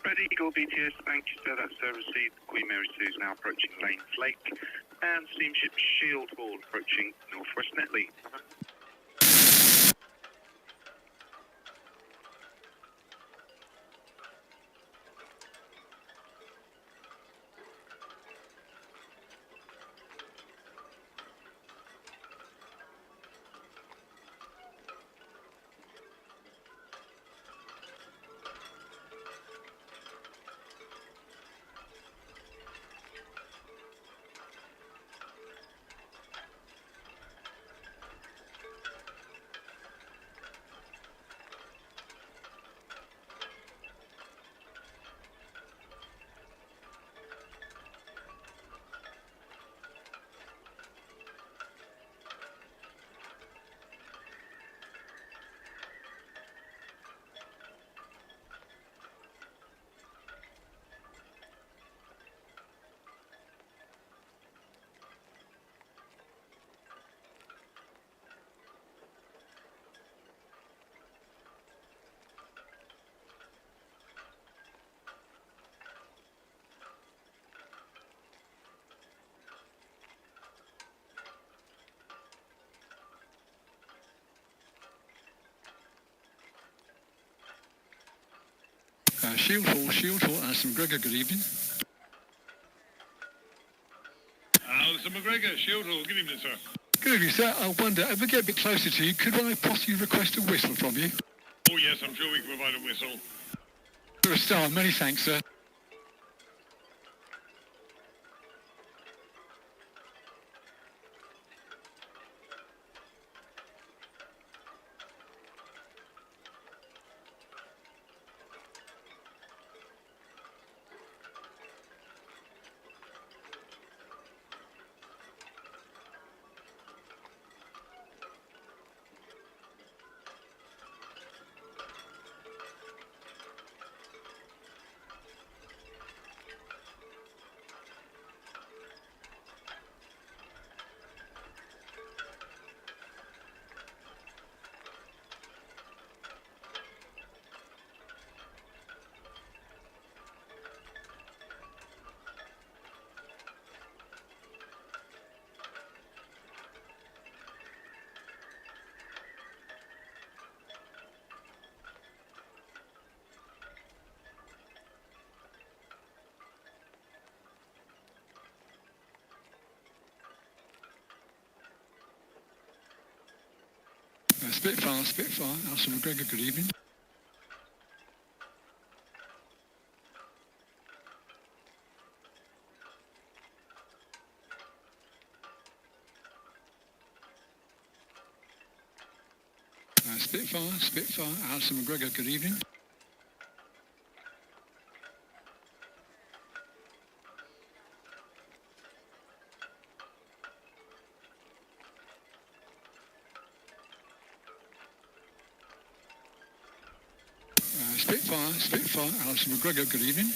Red Eagle BTS, thank you sir, that's received. Queen Mary 2 is now approaching Lanes Lake, and steamship Shield Hall approaching Northwest Netley. Shield Hall, Alison McGregor, good evening. Alison McGregor, Shield Hall, good evening, sir. Good evening, sir. I wonder, if we get a bit closer to you, could I possibly request a whistle from you? Oh yes, I'm sure we can provide a whistle. You're a star, many thanks, sir. Spitfire, Alison McGregor, good evening. Spitfire, Alison McGregor, good evening. Spitfire, Alison McGregor, good evening.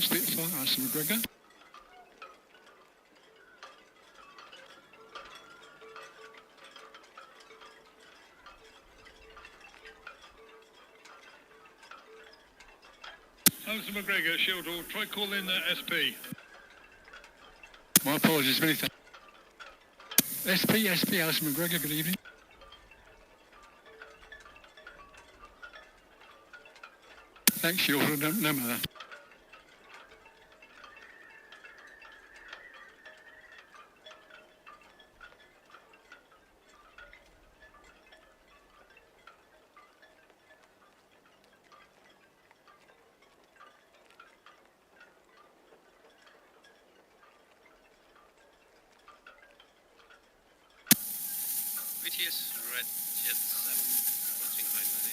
Spitfire, Alison McGregor. Alison McGregor, Shield Hall, try calling SP. My apologies, many thanks. SP, Alison McGregor, good evening. Thanks, you all, no matter. BTS Red Jet 7, approaching high 90,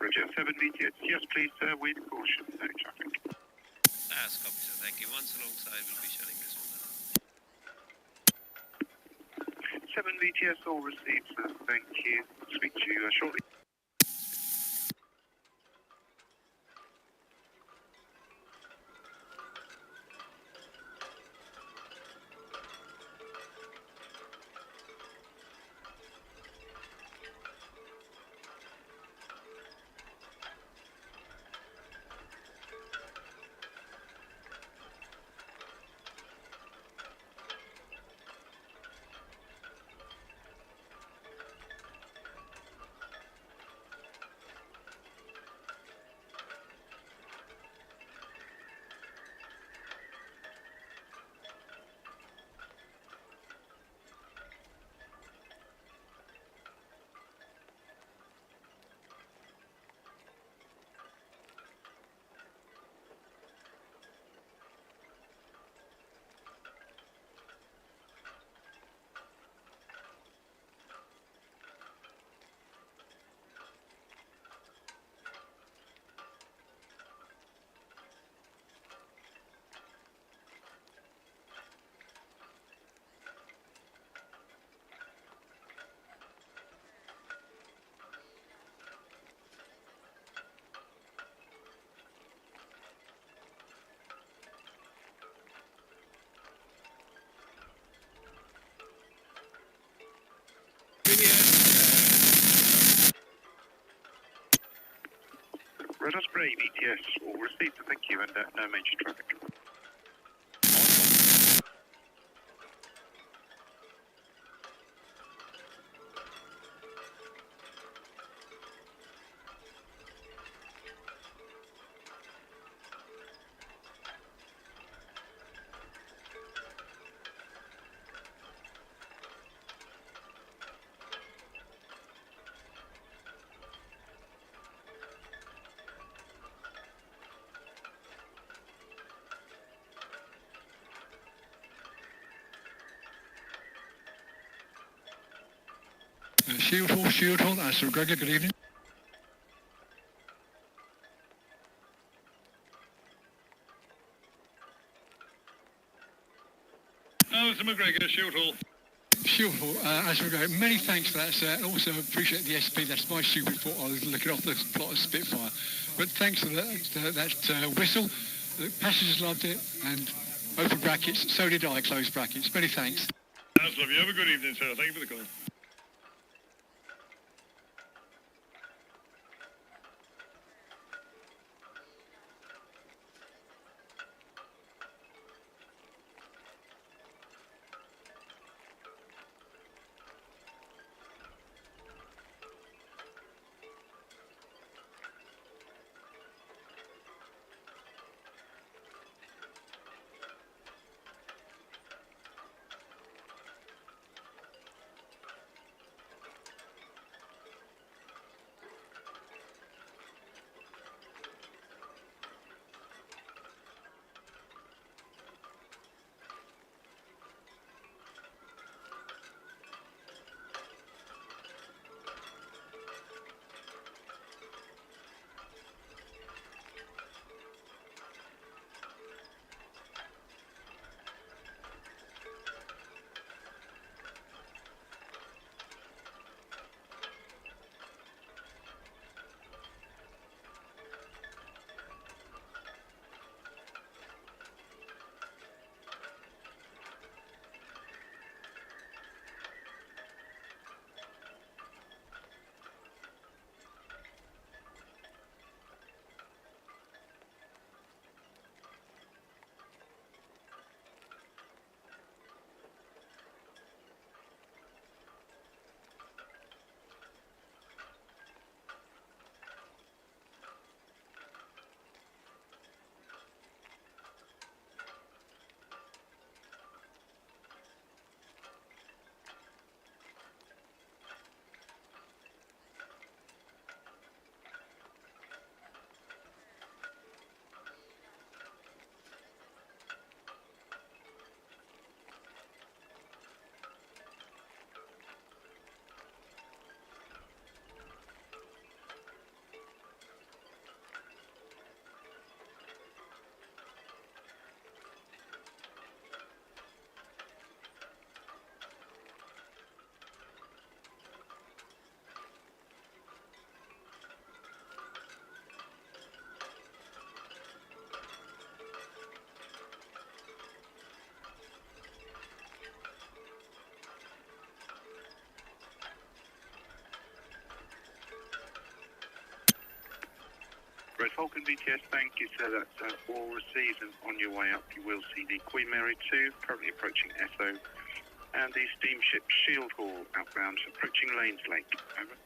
Roger 7 BTS. Yes, please, with caution, no traffic. That's copy, sir. Thank you. Once alongside, we'll be shutting this one down. 7 BTS, all received, sir. Thank you. I'll speak to you shortly. Red Osprey, BTS, all received, thank you, and no major traffic. Shield Hall, Alison McGregor, good evening. Alison McGregor, Shield Hall. Shield Hall, Alison McGregor, many thanks for that, sir, and also appreciate the SP. That's my stupid fault. I was looking off the plot of Spitfire. But thanks for that whistle. The passengers loved it, and open brackets, so did I, close brackets. Many thanks. That's lovely. Have a good evening, sir. Thank you for the call. Red Falcon VTS, thank you, sir. That's all received, and on your way up you will see the Queen Mary 2 currently approaching Esso, and the steamship Shield Hall outbound approaching Lanes Lake. Over.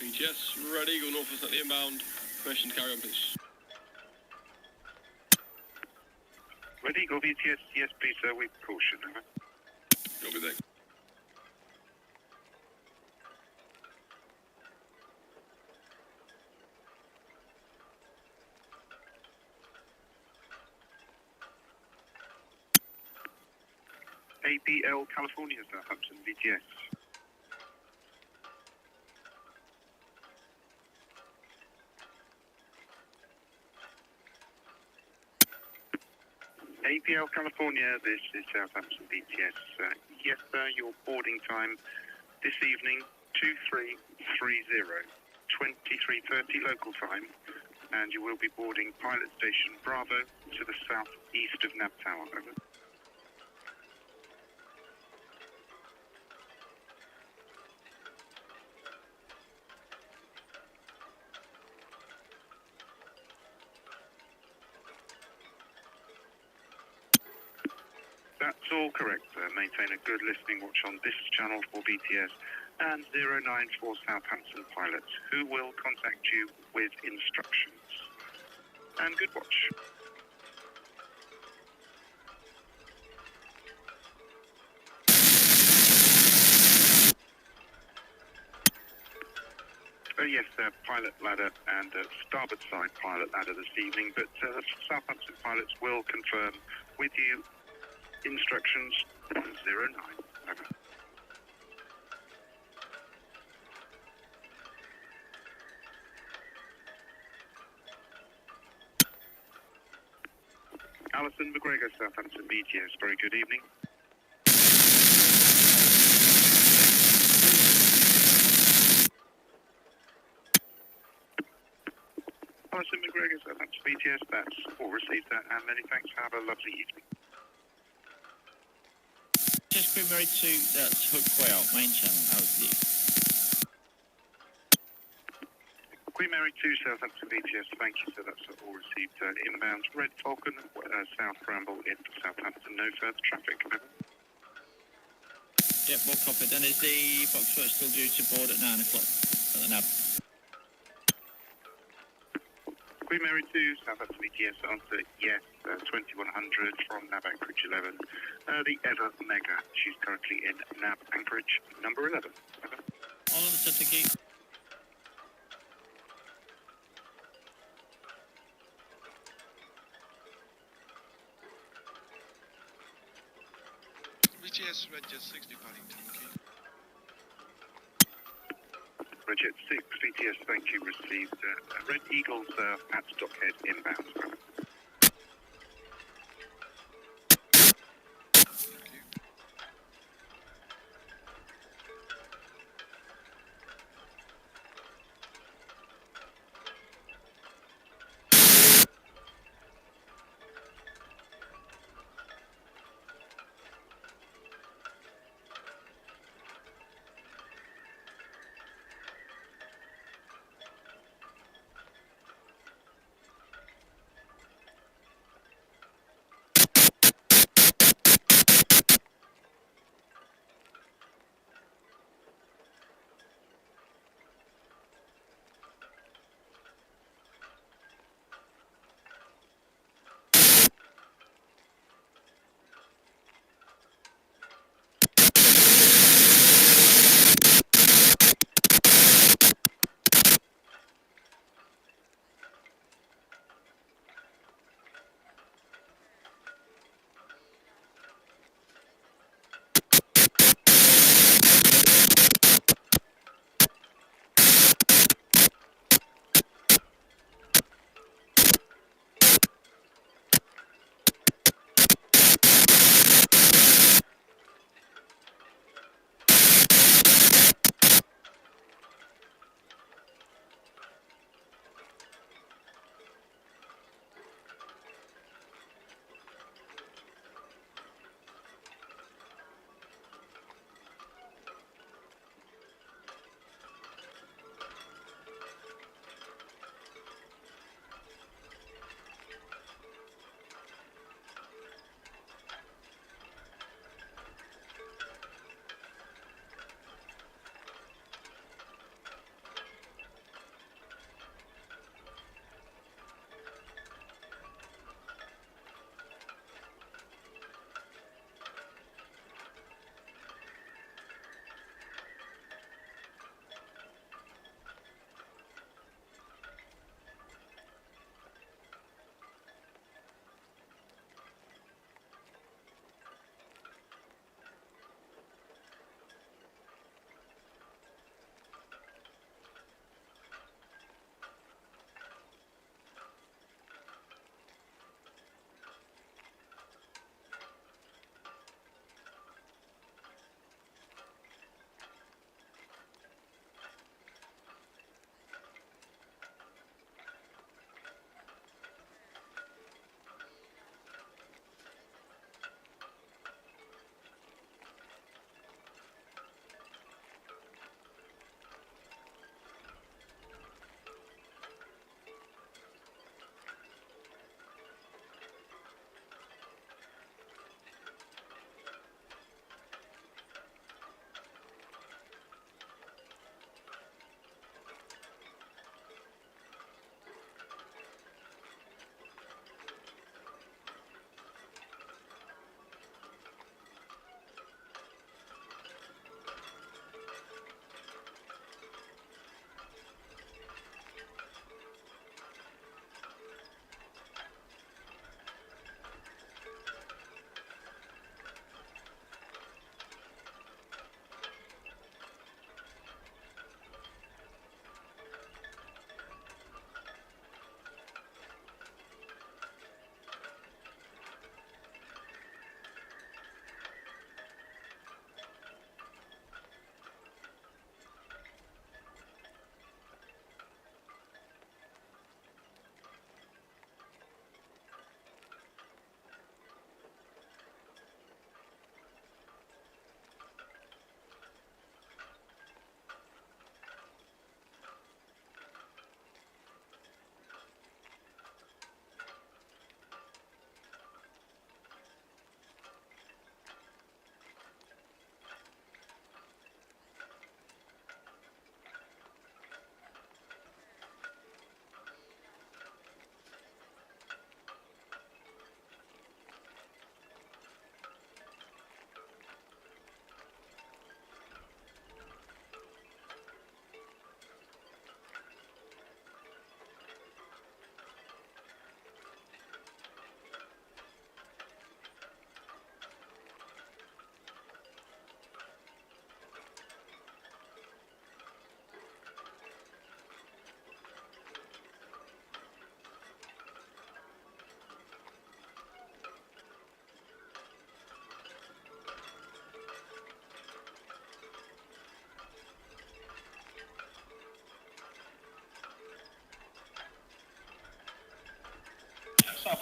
BTS, Red Eagle, Northwest at the inbound. Permission to carry on, please. Red Eagle, BTS, yes please sir, with caution. Over. Copy that. APL California, Southampton, BTS. APL California, this is Southampton BTS. Yes sir, your boarding time this evening, 2330, 23:30 local time, and you will be boarding Pilot Station Bravo to the southeast of Nav Tower. Over. That's all correct, sir. Maintain a good listening watch on this channel for BTS and 094 Southampton pilots, who will contact you with instructions. And good watch. Yes, pilot ladder and starboard side pilot ladder this evening, but Southampton pilots will confirm with you instructions 109. Over. Alison McGregor, Southampton BTS, very good evening. Alison McGregor, Southampton BTS, that's all received that, and many thanks. Have a lovely evening. Just Queen Mary 2, that's Hook Quay out, main channel, out of the Queen Mary 2, Southampton BTS, thank you, sir, that's all received. Inbound Red Falcon, South Bramble in for Southampton, no further traffic. Over. Yep, well copied. And is the Foxtrot still due to board at 9 o'clock at the nav? Queen Mary 2, Southampton BTS, answer yes, 2100 from nav anchorage 11. The Ever Mega, she's currently in nav anchorage number 11. Over. All on the center key. BTS, Red Jet 6 departing Town Quay. Red Jet 6, BTS, thank you, received. Red Eagles at Dockhead inbound. Over.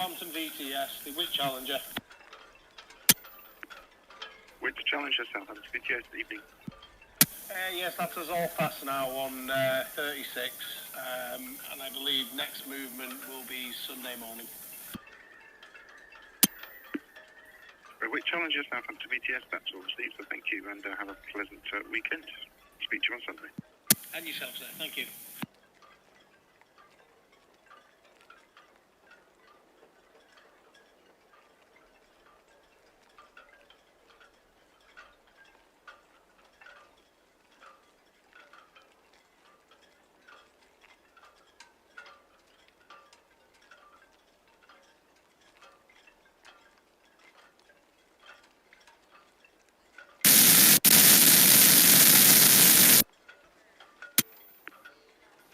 Southampton VTS, the Witt Challenger. With the Challenger Southampton VTS, evening. Yes, that's us all pass now on 36, and I believe next movement will be Sunday morning. With Challenger Southampton VTS, that's all received, so thank you, and have a pleasant weekend. Speak to you on Sunday. And yourself, sir. Thank you.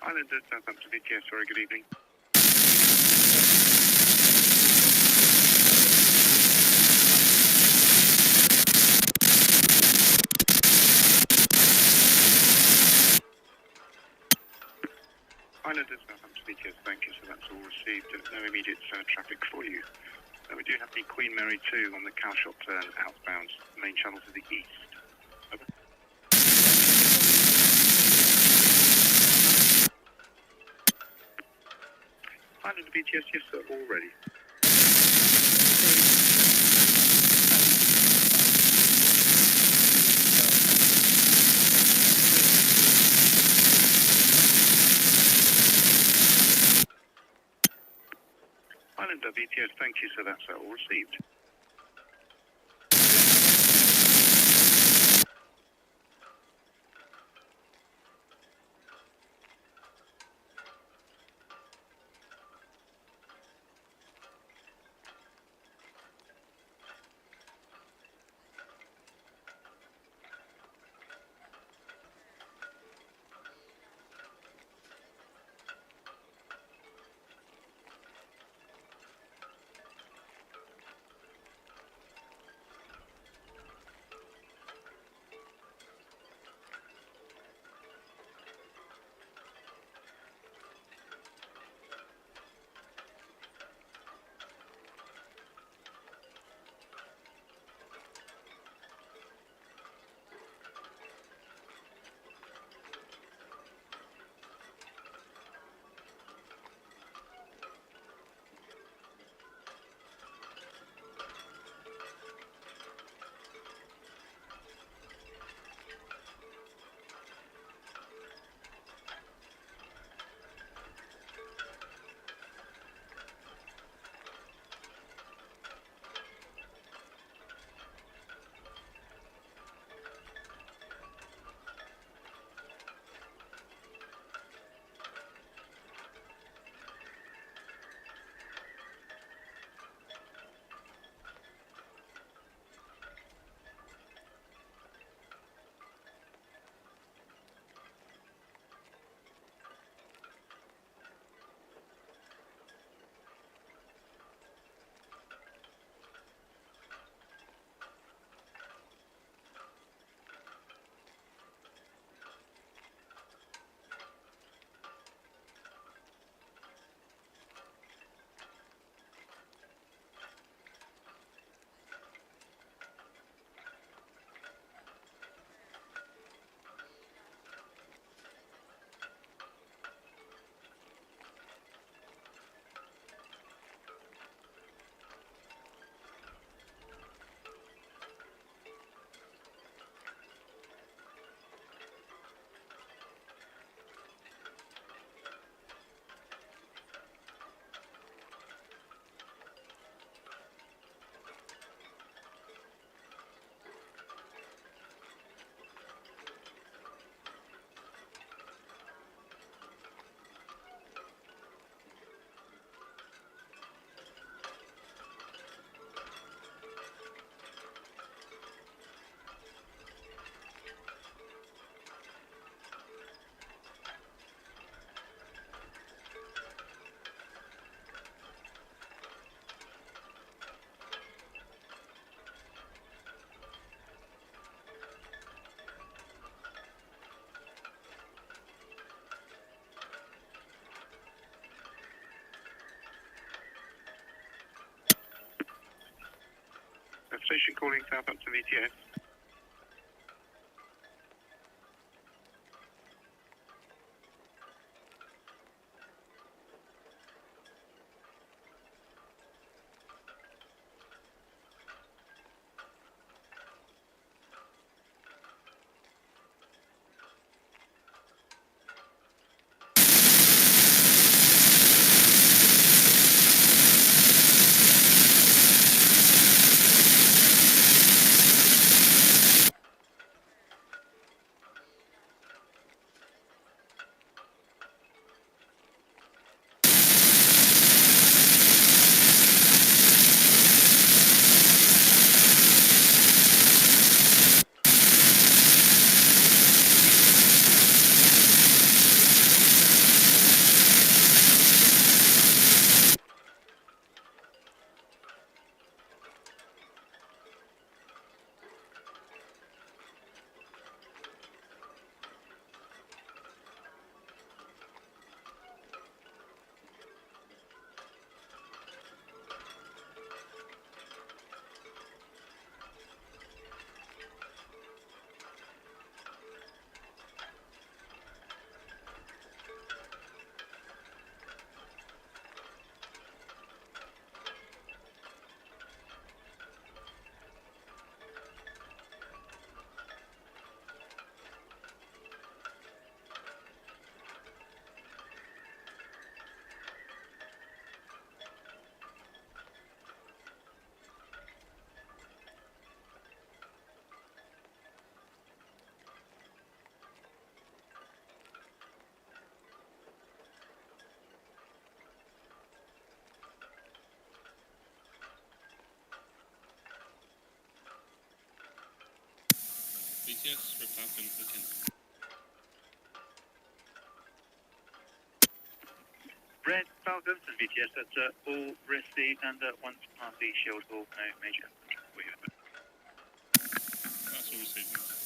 Islander Southampton VTS, very good evening. Islander Southampton VTS, thank you, so that's all received. No immediate traffic for you. We do have the Queen Mary 2 on the Cowshot turn outbound, main channel to the east. Over. Islander VTS, yes sir, all ready. Islander VTS, thank you, so that's all received. calling Southampton VTS. VTS, Red Falcon, hook in. Red Falcon, this is VTS, that's all received and once past the shield hall, no major. That's all received, thanks.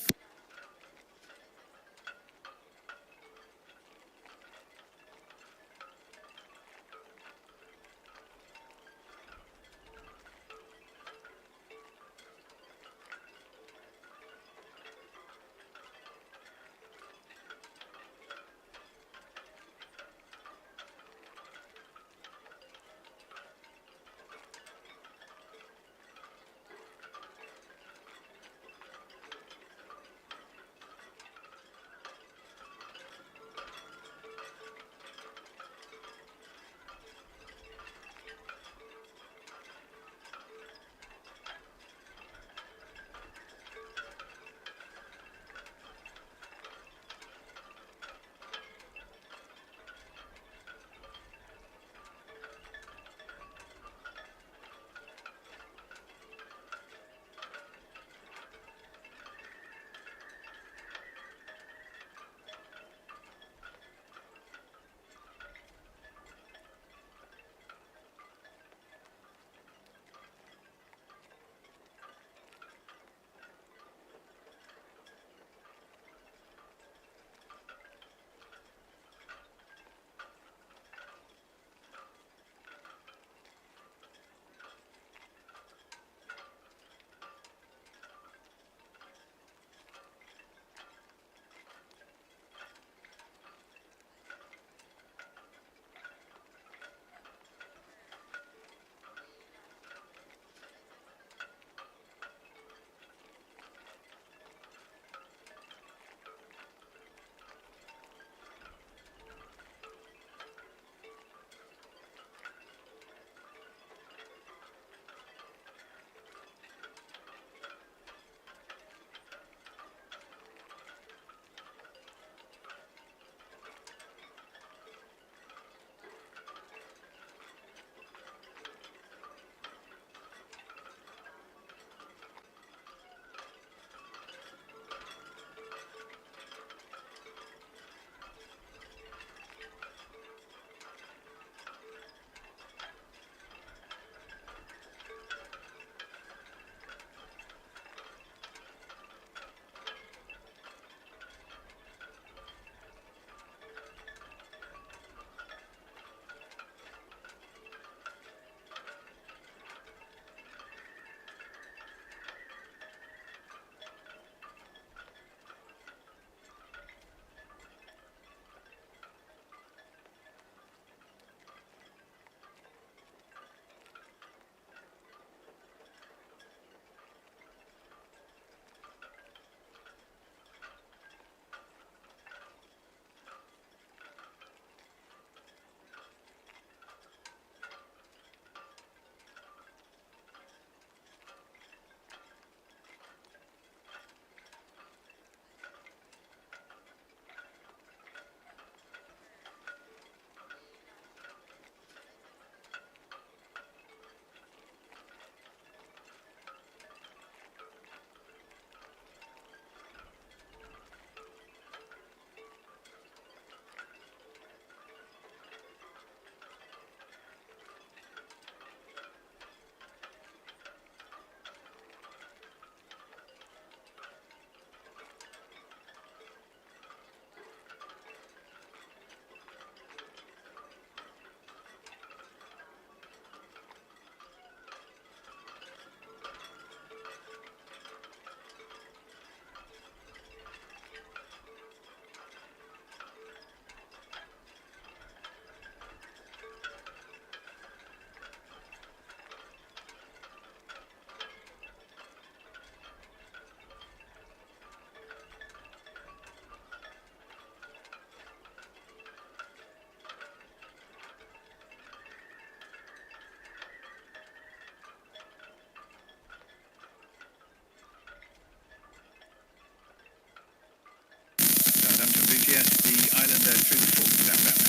VTS, the Islander through the fort, southbound.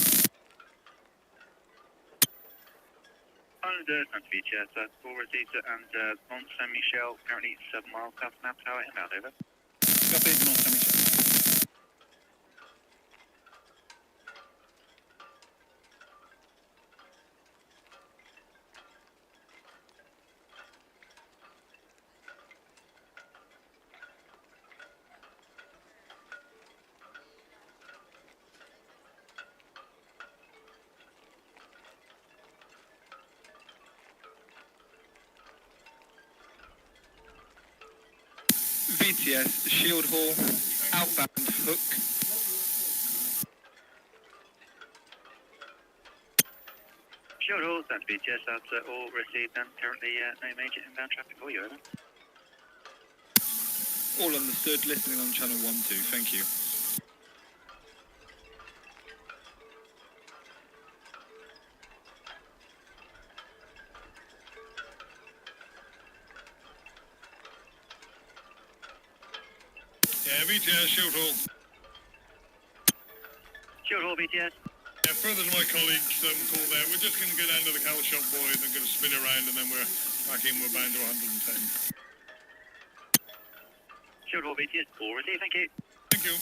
Islander, and VTS, all received and Mont Saint-Michel, currently 7 miles south of Nap Tower, inbound, over. Copy, Mont Saint-Michel. VTS, Shield Hall, outbound Hook. Shield Hall, that's VTS, that's all received and currently no major inbound traffic for you, over. All understood, listening on channel 12, thank you. Yeah, VTS, Shield Hall. Shield Hall, VTS. Yeah, further to my colleagues' call there, we're just going to go down to the cow shop, boys, and going to spin around, and then we're back in, we're bound to 110. Shield Hall, VTS, all received, thank you. Thank you.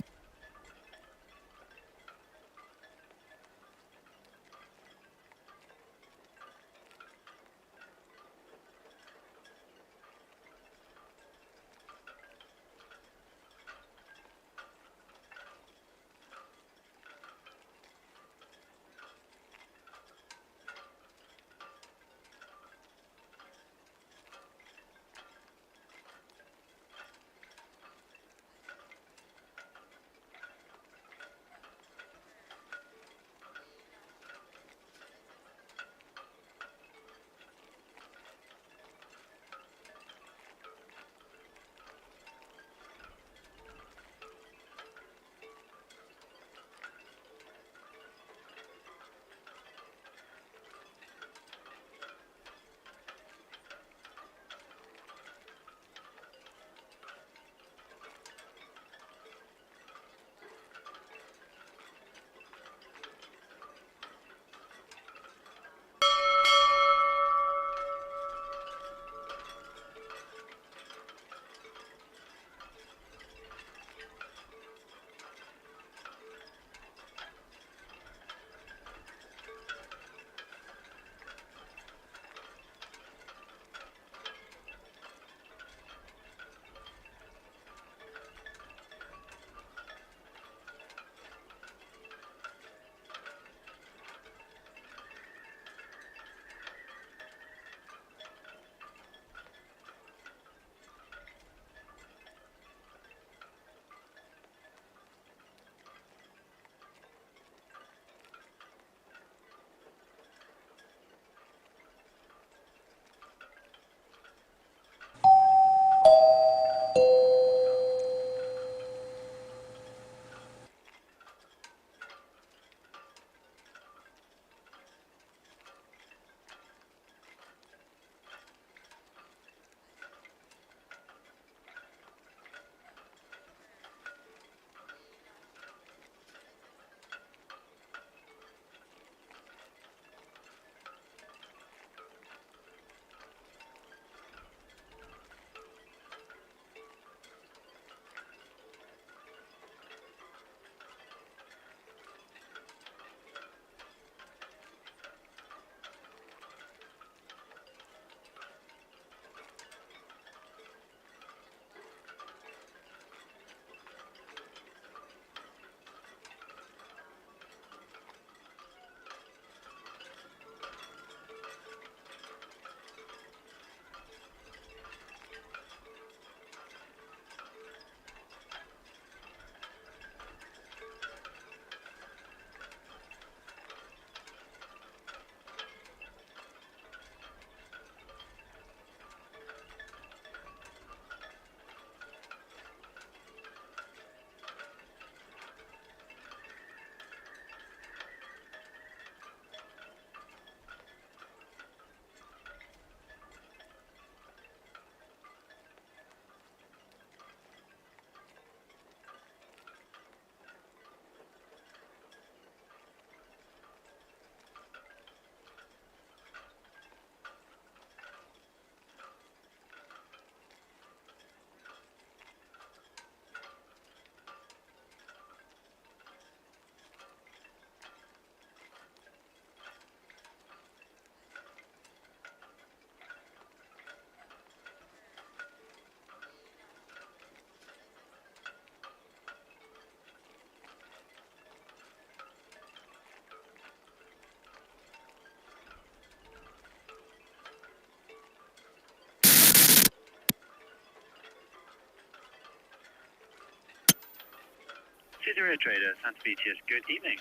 Caesarea Trader, Santa BTS, good evening.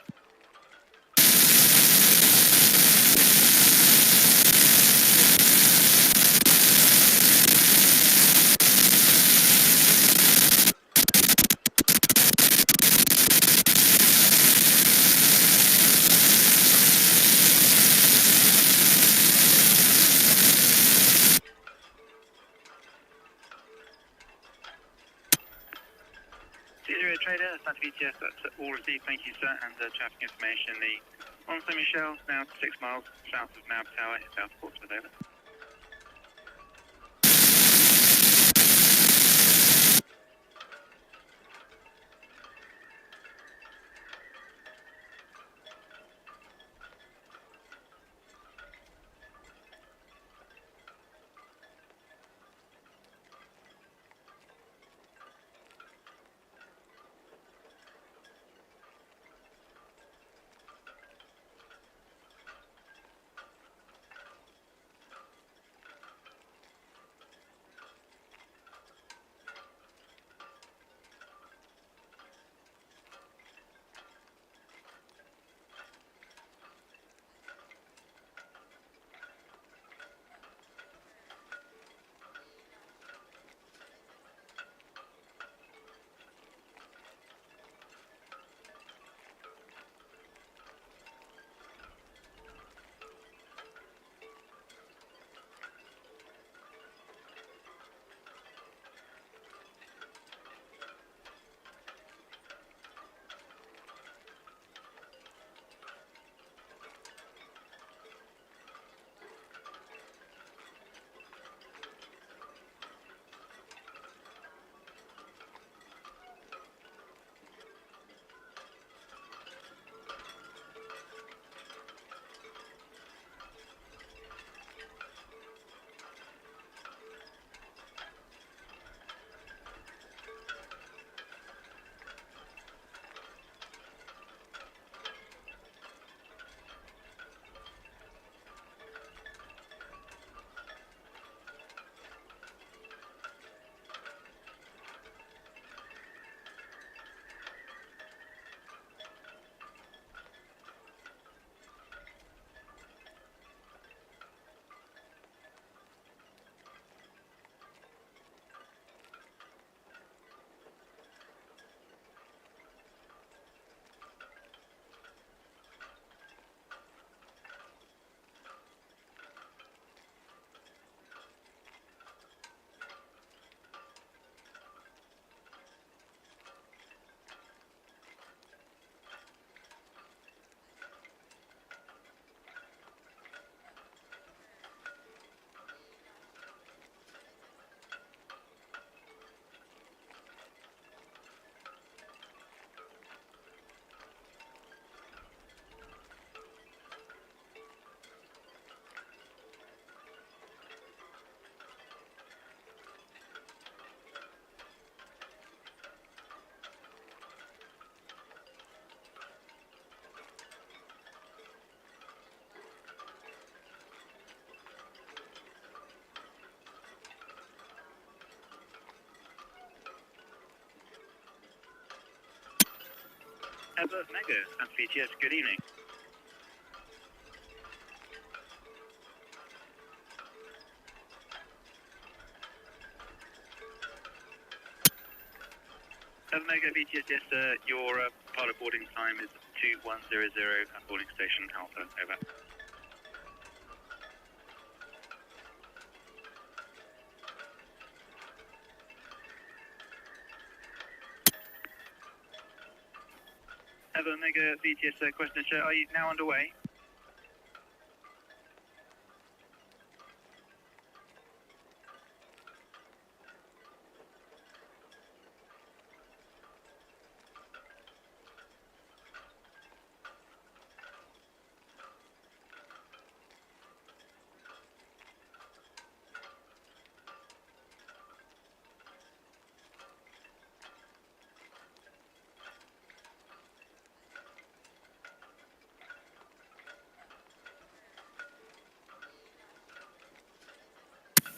Caesarea Trader, Santa BTS, that's all received, thank you sir, and traffic information, the Mont Saint-Michel, now 6 miles south of Nav Tower, south Portsmouth, over. Ever Mega, Santa BTS, good evening. Ever Mega BTS, yes, your pilot boarding time is 2100 at boarding station Alpha, over. Ever Mega BTS, question, sir, are you now underway?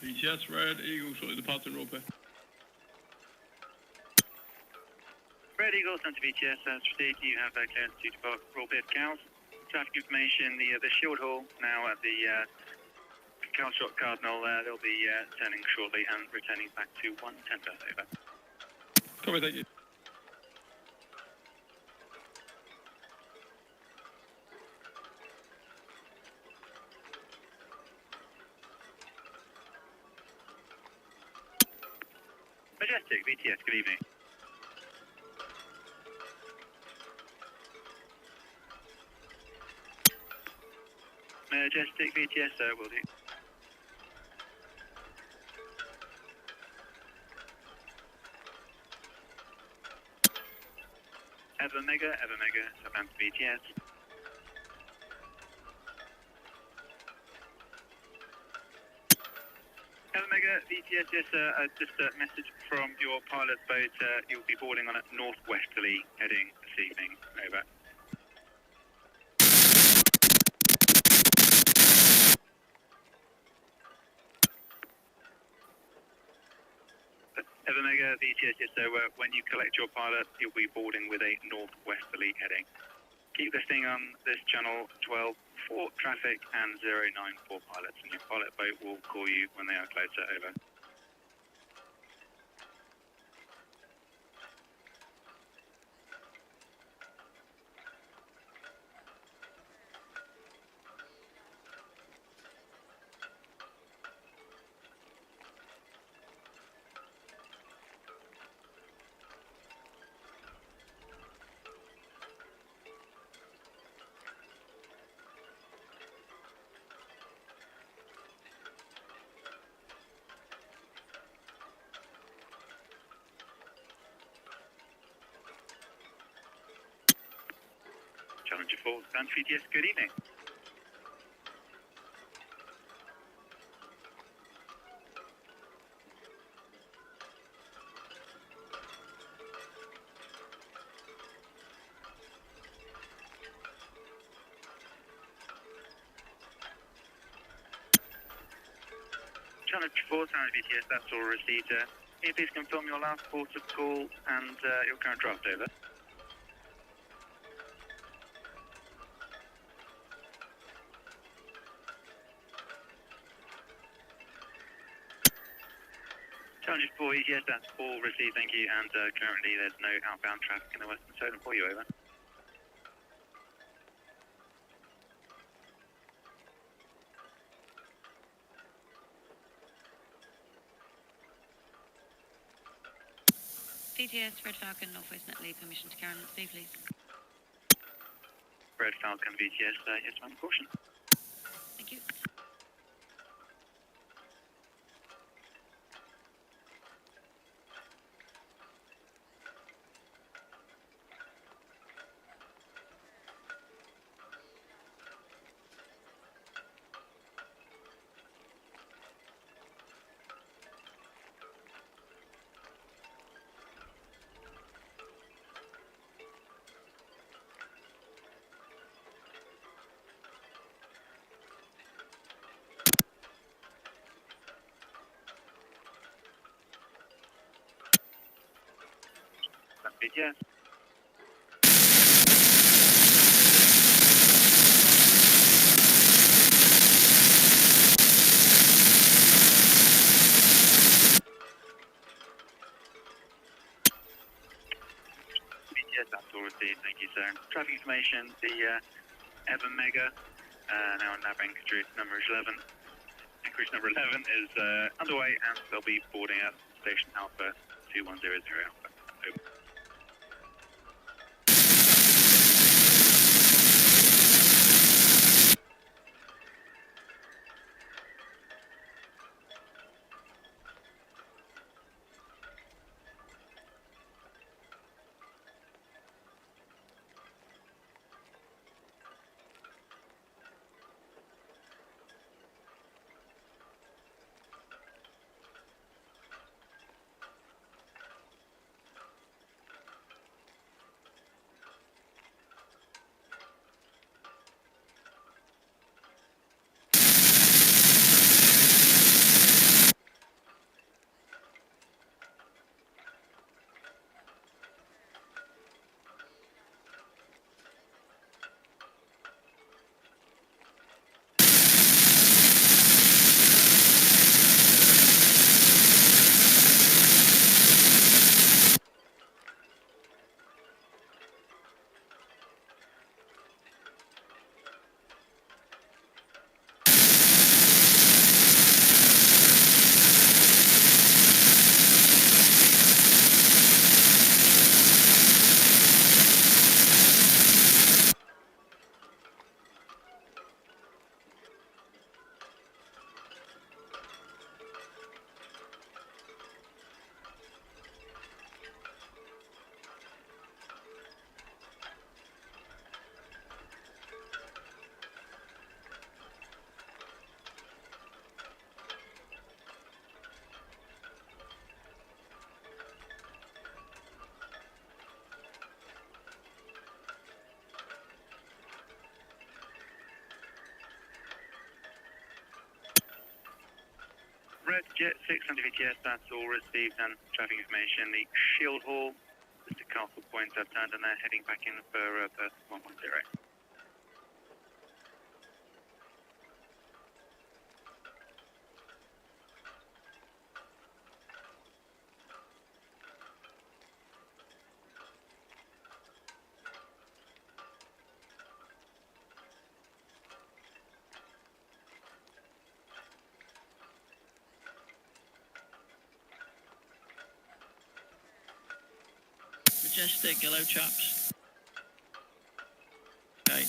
BTS, Red Eagle, shortly departing roll clear. Red Eagle Control Centre VTS, as received, you have clearance to depart Royal Bay of Cows. Traffic information, the Shield Hall now at the Calshot Cardinal, they'll be turning shortly and returning back to 110 berth, over. Copy, thank you. Majestic VTS, good evening. Majestic VTS, will do. Ever Mega, Southampton VTS. Ever Mega VTS, yes, just a message from your pilot boat. You'll be boarding on a northwesterly heading this evening. Over. Ever Mega VTS, yes, so when you collect your pilot, you'll be boarding with a northwesterly heading. Keep listing on this channel 12 for traffic and 094 pilots, and your pilot boat will call you when they are closer. Over. Challenger 4, Stand VTS, good evening. Challenge 4, Sound VTS, that's all received. Can you please confirm your last port of call and your current draft, over? Challenge 4, yes, that's all received, thank you, and currently there's no outbound traffic in the Western Solent for you, over. VTS, Red Falcon, Northwest Netley, permission to carry on at sea, please. Red Falcon VTS, yes, ma'am, caution. Thank you. VTS. VTS, that's all received, thank you, sir. Traffic information, the Ever Mega, now on nav anchorage number 11. Anchorage number 11 is underway and they'll be boarding at station Alpha 2100 Alpha. Over. Red Jet 600 VTS, that's all received and traffic information. The Shield Hall, Mr. Castle Point have turned and they're heading back in for berth 110. Majestic, hello chaps. Okay.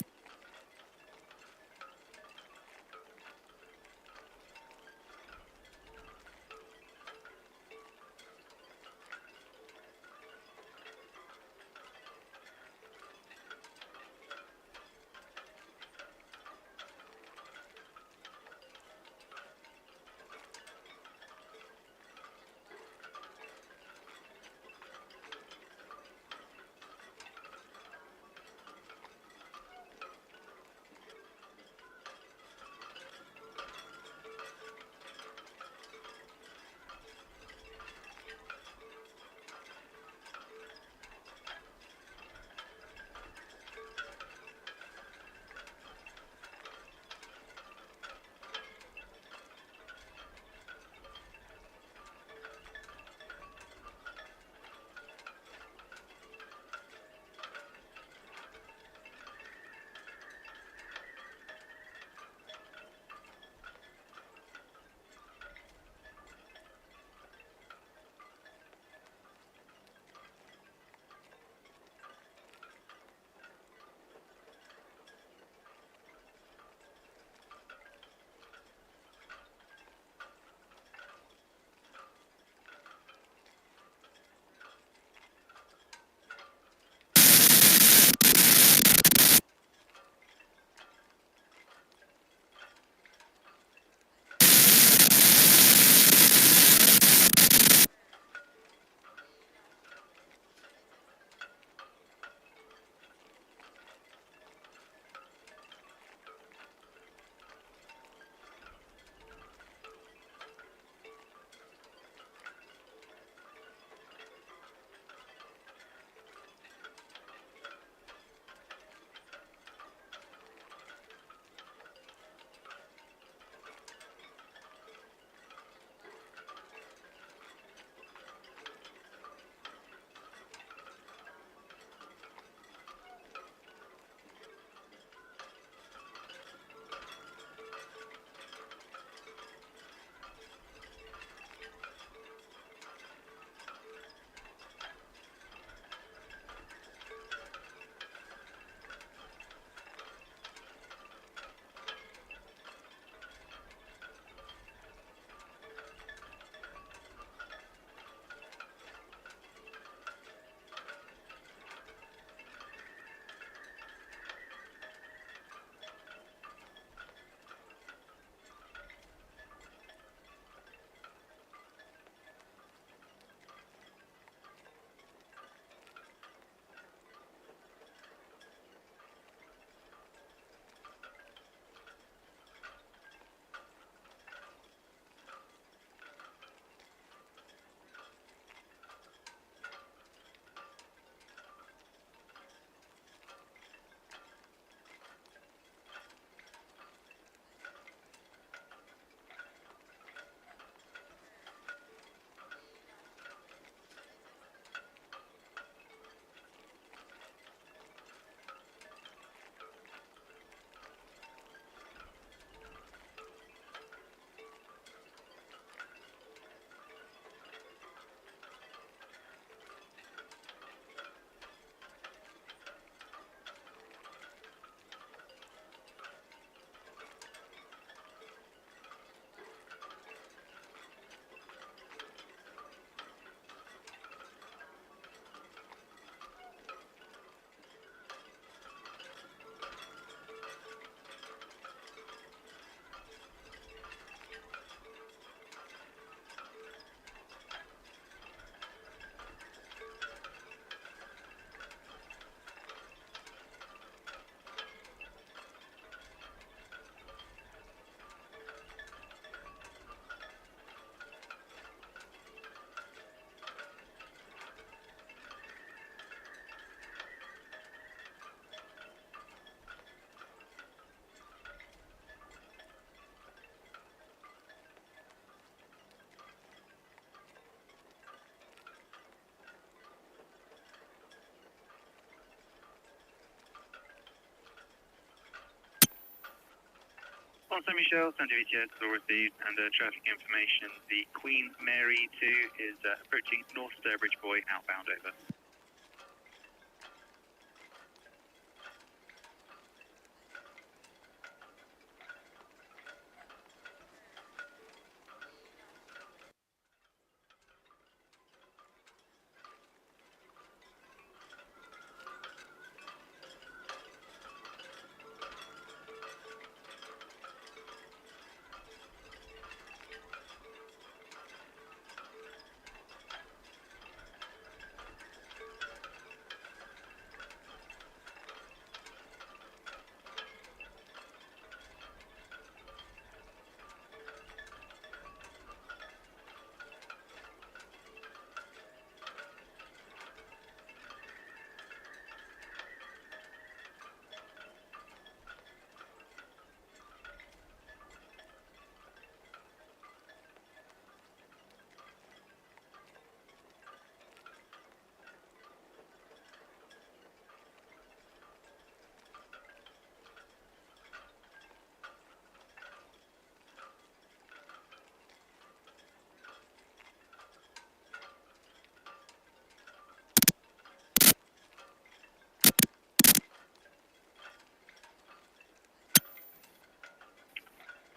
On Saint Michel, Sandy VTS all received, and traffic information. The Queen Mary 2 is approaching North Sturbridge Buoy, outbound, over.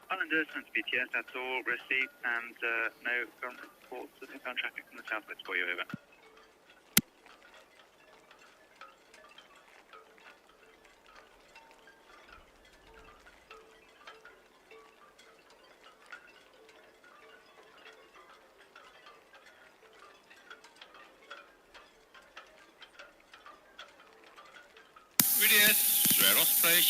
Islanders, Sands BTS, that's all received, and no current reports of inbound traffic from the southwest for you, over. VDS, Red Osprey,